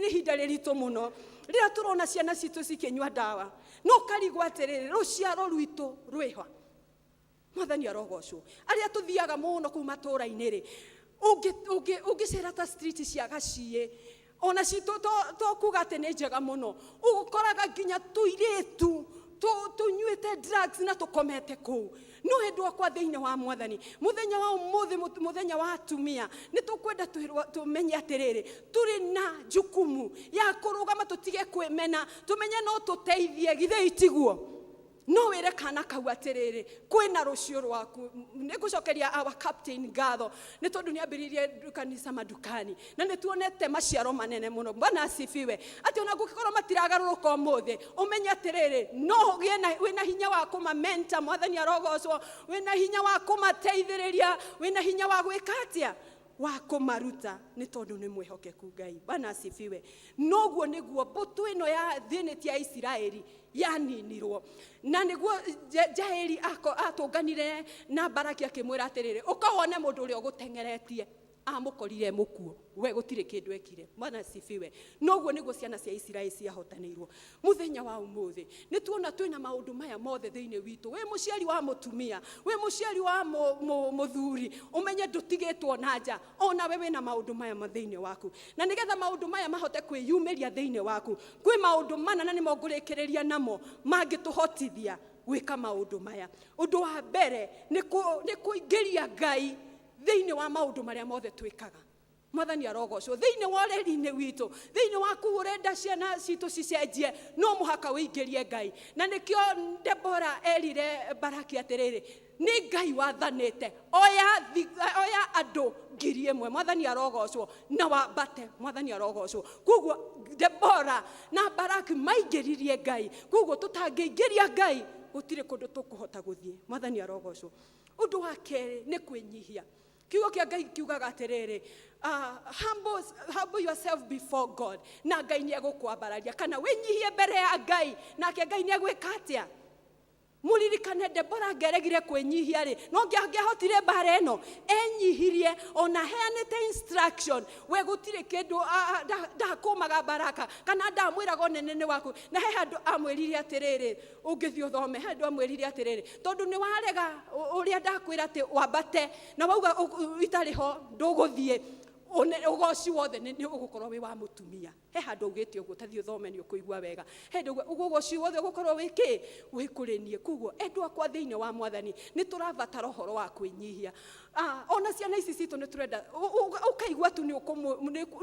ni hinda riritu muno riria turona ciana citu cikinywa dawa no karigwa atiriri ruciaro rwitu rwiho Mwathani arogocwo. Aria tuthiaga muno kuma matũra-inĩ rĩ, ũngĩcera ta street cia Gaciĩ, ona citũ to kuga atĩ nĩ njega mũno, ũkoraga nginya tũirĩtu tunyuĩte drugs na tũkomete kũu. No hĩndĩ kwa thĩinĩ wa Mwathani, mũthenya wa ũmũthĩ, mũthenya wa atumia, nĩ tũkwenda tũmenye atĩrĩrĩ, tũrĩ na jukumu ya kũrũgama, tũtige kwĩmena, tũmenye no tũteithie, githĩ itiguo? No wĩre kana kau atĩrĩrĩ, kwĩna rũciũ rwaku. Nĩngũcokeria our captain ngatho nĩ tondũ nĩambĩrĩirie kanitha madukani na nĩtuonete maciaro manene mũno. Bwana asifiwe. Atĩ ona gũkorwo matiragarũrũka ũmũthĩ, ũmenye atĩrĩrĩ, no wĩna hinya wa kũmamenta. Mwathani arogocwo. Wĩna hinya wa kũmateithĩrĩria, wĩna hinya wa gwĩka atĩa, wa kũmaruta, nĩ tondũ nĩ mwĩhokeku Ngai. Bwana asifiwe. Noguo nĩguo mbũtũ ĩno ya thĩinĩ ya Isiraeli yaninirwo. Na nĩguo Jaeli atũnganire na Baraki akĩmwĩra atĩrĩrĩ, ũkawone mũndũ ũrĩa ũgũtengeretie amũkorire mũkuo, we gũtirĩ kĩndũ ekire. Bwana asifiwe. Noguo nĩguo ciana cia Isiraeli ciahotanĩirwo. Mũthenya wa ũmũthĩ nĩ tuona twĩna maũndũ maya mothe thĩinĩ witũ. We mũciari wa mũtumia, we mũciari wa mũthuri, ũmenye ndũtigĩtwo na nja. Ona we wĩna maũndũ maya thĩinĩ waku. Na nĩgetha maũndũ maya mahote kwĩyumĩria thĩinĩ waku, kwĩ maũndũ mana na nĩmo ngũrĩkĩrĩria namo mangĩtũhotithia gwĩka maũndũ maya. Ũndũ wa mbere nĩ kũingĩria Ngai thĩinĩ wa maũndũ marĩa mothe twĩkaga. Mwathani arogocwo. Thĩinĩ wa ũreri-inĩ witũ, thĩinĩ waku ũrenda ciana citũ cicenjie, no mũhaka ũingĩrie Ngai. Na nĩkĩo Debora erire Baraki atĩrĩrĩ, nĩ Ngai wathanĩte, oya andũ 1,000. Mwathani arogocwo na wambate. Mwathani arogocwo. Koguo Debora na Baraki maingĩririe Ngai. Koguo tũtangĩingĩria Ngai, gũtirĩ kũndũ tũkũhota gũthiĩ. Mwathani arogocwo. Ũndũ wa kerĩ nĩ kwĩnyihia. Kiugo kĩa Ngai kiugaga atĩrĩrĩ, humble yourself before God, na Ngai nĩegũkwambararia. Kana wĩnyihie mbere ya Ngai, nake Ngai nĩegwĩka atĩa? Mũririkane Debora ngeregire kwĩnyihia rĩ, no ngĩahotire mbara ĩno, enyihirie, ona heanĩte instruction, we gũtirĩ kĩndũ ndakũmaga Baraka, kana ndamwĩraga ũnene waku. Na he handũ amwĩrire atĩrĩrĩ, ũngĩthiĩ ũthome, he handũ amwĩrire atĩrĩrĩ, tondũ nĩ warega ũrĩa ndakwĩra atĩ wambate, na wauga itarĩ ho ndũgũthiĩ, ũgoci wothe nĩ ũgũkorwo wĩ wa mũtumia. He handũ ugĩte ũguo, tathiĩ ũthome nĩ ũkũigua wega. He handũ ũgoci wothe ũgũkorwo wĩkĩ wĩkũrĩnie. Koguo endwa kwa thĩinĩ wa Mwathani nĩ tũrabatara ũhoro wa kwĩnyihia. Ona ciana ici citũ nĩ tũrenda ũkaigua tu nĩ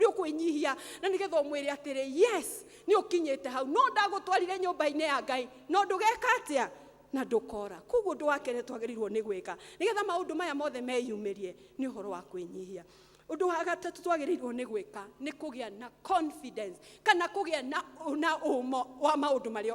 ũkwĩnyihia, na nĩgetha ũmwĩre atĩrĩ, yes nĩ ũkinyĩte hau, no ndagũtwarire nyũmba-inĩ ya Ngai, no ndũgeka atĩa na ndũkora. Koguo ũndũ wa kerĩ twagĩrĩirwo nĩ gwĩka nĩgetha maũndũ maya mothe meyumĩrie nĩ ũhoro wa kwĩnyihia. Ũndũ wa gatatũ twagĩrĩirwo nĩ gwĩka nĩ kũgĩa na confidence, kana kũgĩa na ũmo wa maũndũ marĩa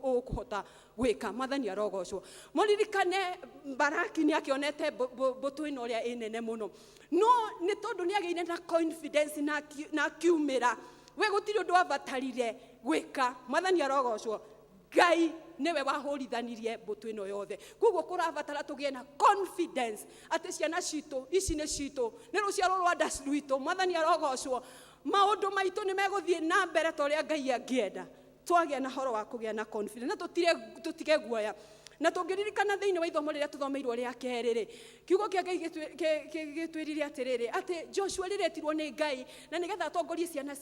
ũkũhota gwĩka. Mwathani arogocwo. Mũririkane Baraki nĩ akĩonete mbũtũ ĩno ũrĩa ĩnene mũno, no nĩ tondũ nĩ agĩire na confidence na akiumĩra, we gũtirĩ ũndũ wabatarire gwĩka. Mwathani arogocwo. Ngai niwe wahũrithanirie mbũtũ ĩno yothe. Koguo kũrabatara tũgĩe na confidence atĩ ciana citũ ici nĩ citũ, nĩ rũciaro rwa nda rwitũ. Mwathani arogocwo. Maũndũ maitũ nĩ megũthiĩ na mbere ta ũrĩa Ngai angĩenda. Twagĩa na horo wa kũgĩa na confidence, na tũtige guoya. Na tũngĩririkana thĩinĩ wa ithomo rĩrĩa tũthomeirwo rĩa kerĩ rĩ, kiugo kĩa Ngai gĩtwĩrire atĩrĩrĩ, atĩ Joshua rĩretirwo nĩ Ngai na nĩgetha atongorie ciana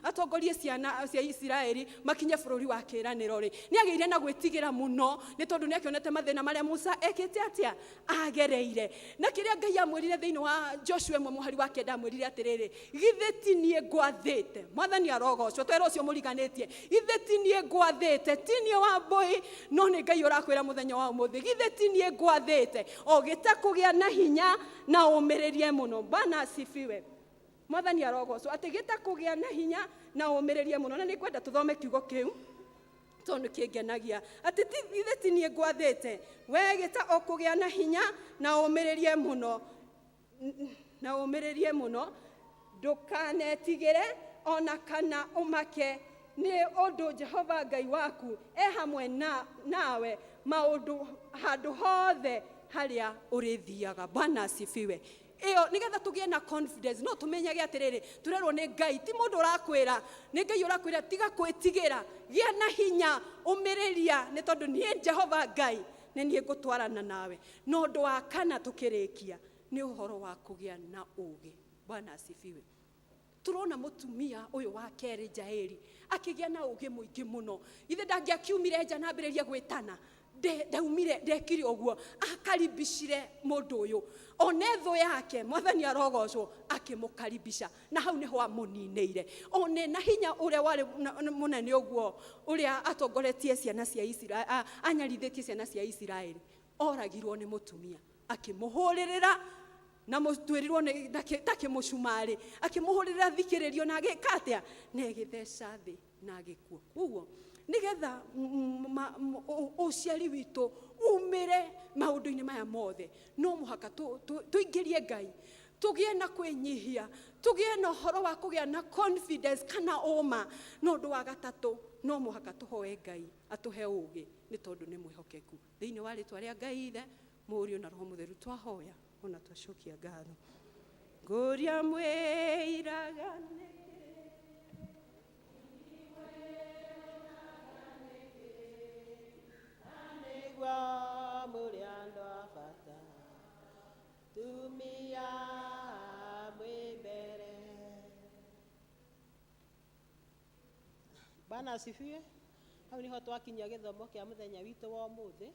atongorie ciana cia Isiraeli makinye bũrũri wa kĩĩranĩro rĩ, nĩ agĩire na gwĩtigĩra mũno, nĩ tondũ nĩ akĩonete mathĩna marĩa Musa ekĩte atĩa agereire. Na kĩrĩa Ngai amwĩrire thĩinĩ wa Joshua 1:9 amwĩrire atĩrĩrĩ, githĩ ti niĩ ngwathĩte. Mwathani arogocwo. Twĩra ũcio mũriganĩtie, githĩ ti niĩ ngwathĩte, ti niĩ Wambũi, no nĩ Ngai ũrakwĩra mũthenya wa ũmũthĩ, githĩ ti niĩ ngwathĩte, ogĩte kũgĩa na hinya na ũmĩrĩrie mũno. Bwana asifiwe. Mwathani arogocwo. Atĩ gĩta kũgĩa na hinya na ũmĩrĩrie mũno. Na nĩ kwenda tũthome kiugo kĩu tondũ kĩngenagia. Atĩ githĩ ti niĩ ngwathĩte, we gĩta ũkũgĩa na hinya na ũmĩrĩrie mũno, na ũmĩrĩrie mũno, ndũkanetigĩre ona kana ũmake, nĩ ũndũ Jehova Ngai waku hamwe nawe maũndũ handũ hothe harĩa ũrĩthiaga. Bwana asifiwe. Ĩyo nĩgetha tũgĩe na confidence, no tũmenyage atĩrĩrĩ, tũrerwo nĩ Ngai, ti mũndũ ũrakwĩra, nĩ Ngai ũrakwĩra tiga kwĩtigĩra, gĩa na hinya, ũmĩrĩria, nĩ tondũ niĩ Jehova Ngai nĩ niĩ ngũtwarana nawe. Na ũndũ wa kana tũkĩrĩkia nĩ ũhoro wa kũgĩa na ũũgĩ. Bwana asifiwe. Turona mũtumia ũyũ wa kerĩ Jaeli akĩgĩa na ũũgĩ mũingĩ mũno. Ithe ndangĩakiumire nja na ambĩrĩria gwĩtana. Ndaumire ndekire ũguo, akaribishire mũndũ ũyũ. Ona thũ yake Mwathani arogocwo akĩmũkaribisha, na hau nĩho amũninĩire. Ona na hinya ũrĩa warĩ mũnene ũguo, ũrĩa atongoretie ciana cia Isiraeli, anyarithĩtie ciana cia Isiraeli, oragirwo nĩ mũtumia, akĩmũhũrĩrĩra na mũtwĩrirwo takĩmũcumarĩ, akĩmũhũrĩrĩra thikĩrĩrio na agĩka atĩa, na agĩtheca thĩ na agĩkua. Ũguo nigetha ũciari witũ umĩre maũndũ-inĩ maya mothe, no mũhaka tũingĩrie Ngai, tũgĩe na kwĩnyihia, tũgĩe na ũhoro wa kũgĩa na confidence kana ũma. Na ũndũ wa gatatũ, no mũhaka tũhoe Ngai atũhe ũũgĩ, nĩ tondũ nĩ mwĩhokeku. Thĩinĩ wa rĩĩtwa rĩa Ngai Ithe, Mũriũ na Roho Mũtheru twahoya, ona twacokia ngatho. Ngũria mwĩiragane muri andu a bata tumia mwibere. Bwana asifiwe. Hau niho twakinyia gĩthomo kĩa mũthenya witũ wa ũmũthĩ,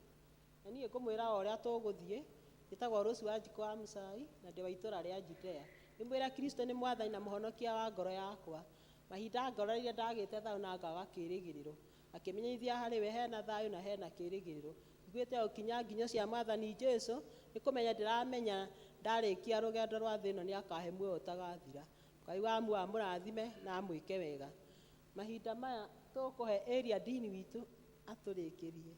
na niĩ ngũmwĩra ũrĩa tũgũthiĩ. Njĩtagwo Rose Wanjikũ wa Mũcai na ndĩ wa itũũra rĩa Judea. Nĩmwĩra Kristo nĩ Mwathani na mũhonokia wa ngoro yakwa. Mahinda ngororeire ndagĩte thayũ na ngaga kĩĩrĩgĩrĩro, akĩmenyithia harĩ we hena thayũ na hena kĩĩrĩgĩrĩro. Ngwĩte ũkinya nginyo cia Mwathani Jesũ, nĩ kũmenya ndĩramenya ndarĩkia rũgendo rwa thĩ ĩno nĩ akahe muoyo ũtagathira. Ngai wa muoyo amũrathime na amwĩke wega. Mahinda maya tũkũhe area dean witũ atũrĩkĩrie.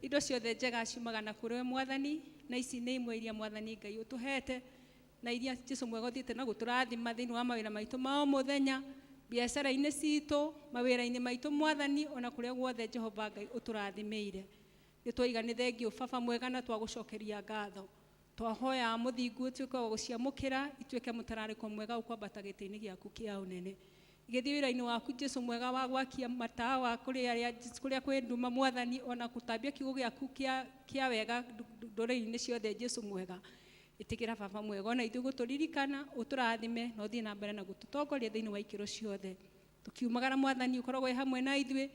Indo ciothe njega ciumaga na kũrĩ we Mwathani, na ici nĩ imwe iria Mwathani Ngai ũtũhete, na iria Jesũ mwega ũthiĩte na gũtũrathima thĩinĩ wa mawĩra maitũ ma o mũthenya, biacara-inĩ citũ, mawĩra-inĩ maitũ Mwathani, ona kũrĩa guothe Jehova Ngai ũtũrathimĩire. Nĩtwaiga nĩ thengio Baba mwega na twagũcokeria ngatho. Twahoya mũthingu ũtuĩke wa gũciamũkĩra, ituĩke mũtararĩko mwega ũkwambata gĩtĩ-inĩ gĩaku kĩa ũnene. Igĩthiĩ wĩra-inĩ waku Jesũ mwega wa gwakia matawa kũrĩa kwĩ nduma Mwathani, ona gũtambia kiugo gĩaku kĩa wega ndũrĩrĩ-inĩ ciothe Jesũ mwega. Ĩtĩkĩra Baba mwega ona ithuĩ gũtũririkana, ũtũrathime na ũthiĩ na mbere na gũtũtongoria thĩinĩ wa ikĩro ciothe. Tũkiumagara Mwathani ũkoragwo wĩ hamwe na ithuĩ,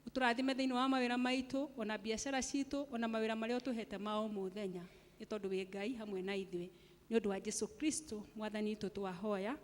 ũtũrathime thĩinĩ wa mawĩra maitũ, ona biacara citũ, ona mawĩra marĩa ũtũhete ma o mũthenya, nĩ tondũ wĩ Ngai hamwe na ithuĩ. Nĩ ũndũ wa Jesũ Kristo Mwathani witũ twahoya.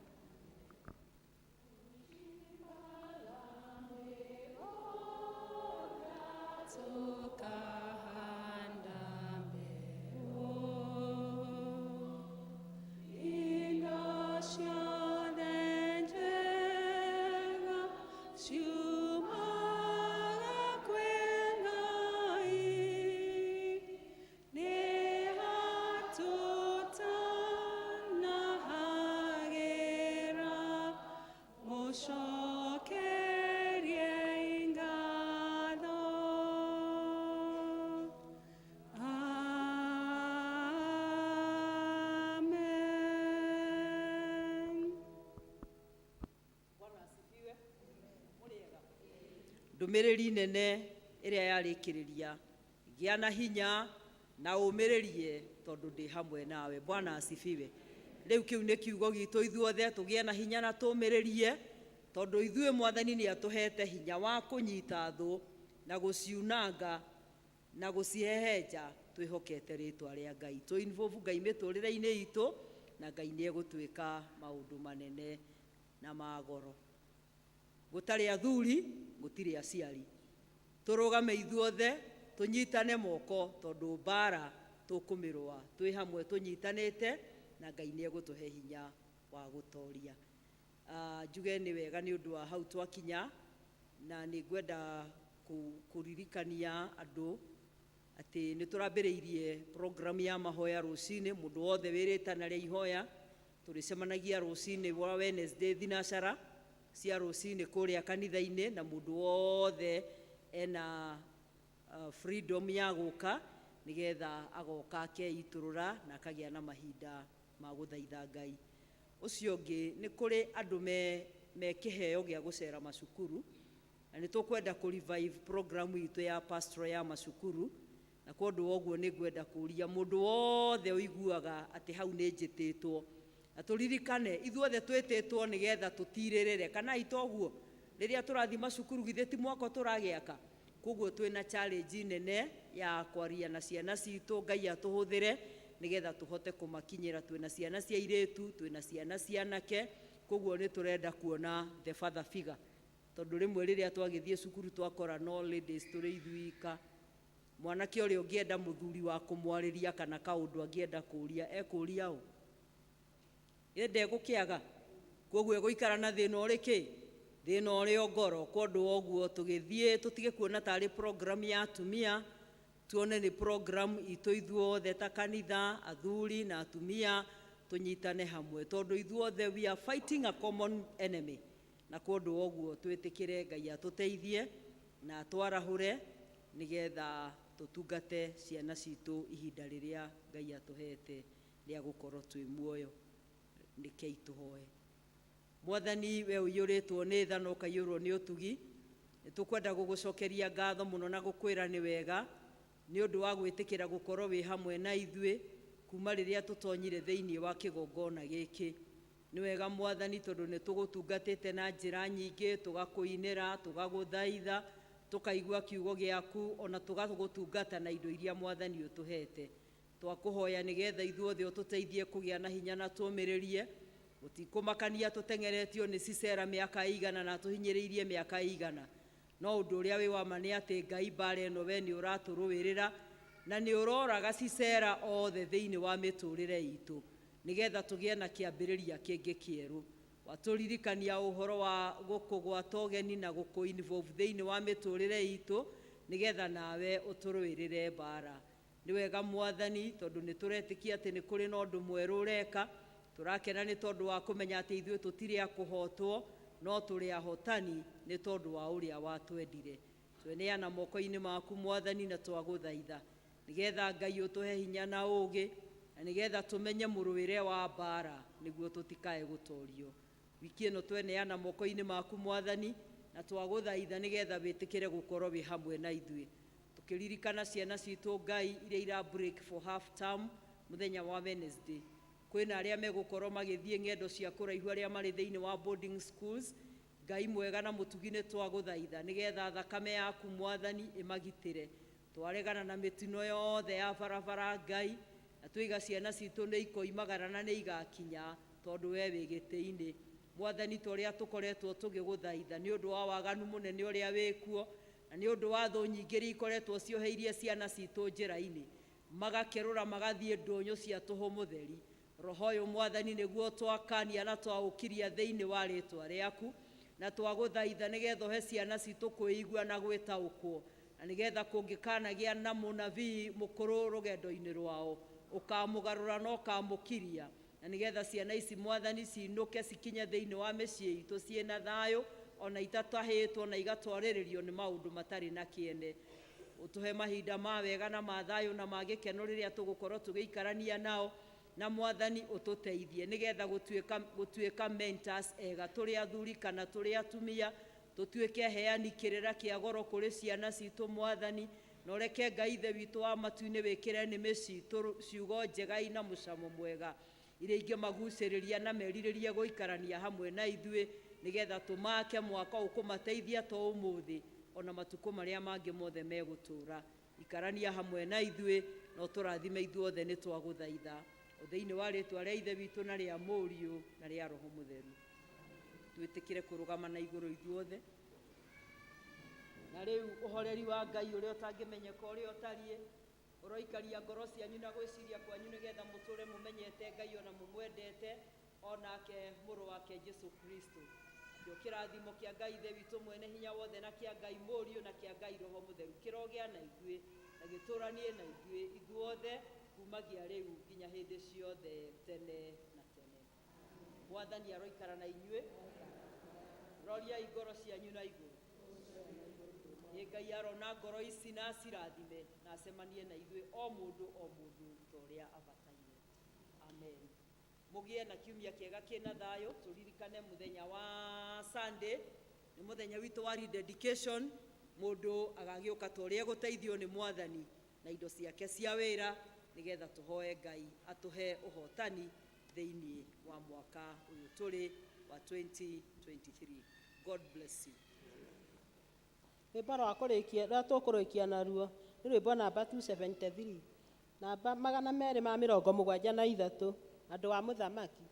Ndũmĩrĩri nene ĩrĩa yarĩkĩrĩria, gĩa na hinya na ũmĩrĩrie tondũ ndĩ hamwe nawe. Bwana asifiwe. Rĩu kĩu nĩ kiugo gitũ ithuothe, tũgĩe na hinya na tũmĩrĩrie tondu ithue Mwathani ni atuhete hinya wa kunyita thu na guciunanga na gucihehenja twihokete ritwa ria Ngai tu involve Ngai miturire-ini itu na Ngai ni egutwika maundu manene na magoro. Gutari athuri gutiri aciari, turugame ithuothe tunyitane moko tondu mbara tukumirwa twi hamwe tunyitanite na Ngai ni egutuhe hinya wa gutoria. Njuge ni wega ni undu wa hau twakinya, na ni ngwenda kuririkania andu ati ni turambiriirie program ya mahoya rucini. Mundu wothe wiritana ria ihoya turicemanagia rucini wa Wednesday thinacara cia rucini kuria kanitha-ini, na mundu wothe ena freedom ya guka nigetha agoka akeiturura na akagia na mahinda ma guthaitha Ngai. Ucio ungi ni kuri andu me kiheo gia gucera macukuru, na ni tukwenda ku revive program itu ya pastoral ya macukuru. Na kondu woguo ni ngwenda kuria mundu wothe uiguaga ati hau ni njititwo, na turirikane ithuothe twititwo nigetha tutiririre kana itoguo riria turathi macukuru githe ti mwako turagiaka. Koguo twina challenge nene ya kwaria na ciana citu Ngai atuhuthire nigetha tuhote kumakinyira. Twina ciana cia iritu, twina ciana cia anake, koguo ni turenda kuona the father figure, tondu rimwe riria twagithie cukuru twakora no ladies turi ithuika. Mwanake uri ungienda muthuri wa kumwariria kana kaundu angienda kuria ekuria u ende gukiaga, koguo eguikara na thina uriki thina uri ngoro. Kondu woguo tugithie tutige kuona tari program ya atumia, tuone ni program itu ithuothe ta kanitha, athuri na atumia tunyitane hamwe, tondu ithuothe we are fighting a common enemy. Na kondu woguo twitikire Ngai atuteithie na atwarahure nigetha tutungate ciana citu ihinda riria Ngai atuhete ria gukorwo twi muoyo. Nikei tuhoe. Mwathani, we uiyuritwo ni tha no kaiyurwo ni utugi, nitukwenda gugucokeria ngatho muno na gukwira ni wega ni undu wa gwitikira gukorwo wi hamwe na ithue kuma riria tutonyire thiini wa kigongona giki. Ni wega Mwathani tondu ni tugutungatite na njira nyingi, tugakuinira, tugaguthaitha, tukaigua kiugo giaku, ona tugagutungata na indo iria Mwathani utuhete. Twakuhoya nigetha ithuothe ututeithie kugia na hinya na tumiririe, utikumakania tutengeretio ni cicera miaka igana na tuhinyiriirie miaka igana. No undu uria wi wa mani ati Ngai mbara ino we ni uraturuwirira na ni uroraga cicera othe thiini wa miturire itu nigetha tugie na kiambiriria kingi kieru. Waturirikania uhoro wa gukugwata ugeni na gukuinvolve thiini wa miturire itu nigetha nawe uturuwirire mbara. Ni wega Mwathani tondu ni turetikia ati ni kuri na undu mweru ureka. Turakena ni tondu wa kumenya ati ithue tutiri a kuhotwo no turi ahotani ni tondu wa uria watwendire. Tweneana moko-ini maku Mwathani na twaguthaitha nigetha Ngai utuhe hinya na ugi na nigetha tumenye muruwire wa mbara niguo tutikae gutorio. Wiki ino tweneana moko-ini maku Mwathani na twaguthaitha nigetha witikire gukorwo wi hamwe na ithue. Tukiririkana ciana citu Ngai iria ira break for half term muthenya wa Wednesday. Kwina aria megukorwo magithie ngendo cia kuraihu aria mari thiini wa boarding schools. Ngai mwega na mutugine twaguthaitha nigetha thakame yaku Mwathani imagitire. Twaregana na mitino yothe ya barabara Ngai, na twiga ciana citu ni ikoimagara na ni igakinya tondu we wi giti-ini. Mwathani toria tukoretwo tugiguthaitha ni undu wa waganu munene uria wikuo na ni undu wa thu nyingi ri ikoretwo cioheirie ciana citu njira-ini magakerura magathie ndonyo cia tuhu mutheri. Roho uyu Mwathani niguo twakania na twaukiria thiini wa ritwa riaku na twaguthaitha nigetha uhe ciana citu kuigua na gwitaukwo na nigetha kungikanagia na munabii mukuru rugendo-ini rwao ukamugarura no ukamukiria na nigetha ciana ici Mwathani ciinuke cikinye thiini wa micii itu ciina thayo ona itatahitwo na igatwariririo ni maundu matari na kiene. Utuhe mahinda ma wega na ma thayo na ma gikeno riria tugukorwo tugiikarania nao, na Mwathani ututeithie nigetha gutuika mentors ega turi athuri kana turi atumia, tutuike heani kirira kia goro kuri ciana citu Mwathani, no reke Ngai ithe witu wa matu-ini wikire nimi citu ciugo njega ina mucamo mwega iria ingimaguciriria na meriririe guikarania hamwe na ithue nigetha tumake mwaka ukumateithia to umuthi ona matuko maria mangi mothe megutura ikarania hamwe na ithuĩ no tũrathime ithuothe nĩ twagũthaitha o thĩinĩ wa rĩtwa rĩa ithe witũ na rĩa mũriũ na rĩa roho mũtheru twĩtĩkĩre kũrũgama na igũrũ ithuothe na rĩu ũhoreri wa Ngai ũrĩa ũtangĩmenyeka ũrĩa ũtariĩ ũroikaria ngoro cianyu na gwĩciria kwanyu nĩgetha mũtũre mũmenyete Ngai ona mũmwendete onake mũrũ wake Jesu Kristo kĩo kĩrathimo kĩa Ngai ithe witũ mwene hinya wothe na kĩa Ngai mũriũ na kĩa Ngai roho mũtheru kĩrogĩa na ithuĩ na gĩtũranie na ithuĩ ithuothe kumagia rĩu nginya hĩndĩ ciothe tene na tene. Mwathani aroikara na inyuĩ roria ngoro cianyu na igũrũ Ngai arona ngoro ici na acirathime na acemanie na ithuĩ o mũndũ ta ũrĩa abataire. Amen. Mũgĩe na kiumia kĩega kĩna thayũ. Tũririkane mũthenya wa Sunday nĩ mũthenya witũ wa rededication. Mũndũ agagĩũka ta ũrĩa gũteithio nĩ Mwathani na indo ciake cia wĩra nĩgetha tũhoe Ngai atũhe ũhotani thĩinĩ wa mwaka ũyũ tũrĩ wa 2023. God bless you. Rwĩmbo rwa kũrĩkia rũrĩa tũkũrĩkia naruo nĩ rwĩmbo namba 273 namba 273 andũ a mũthamaki.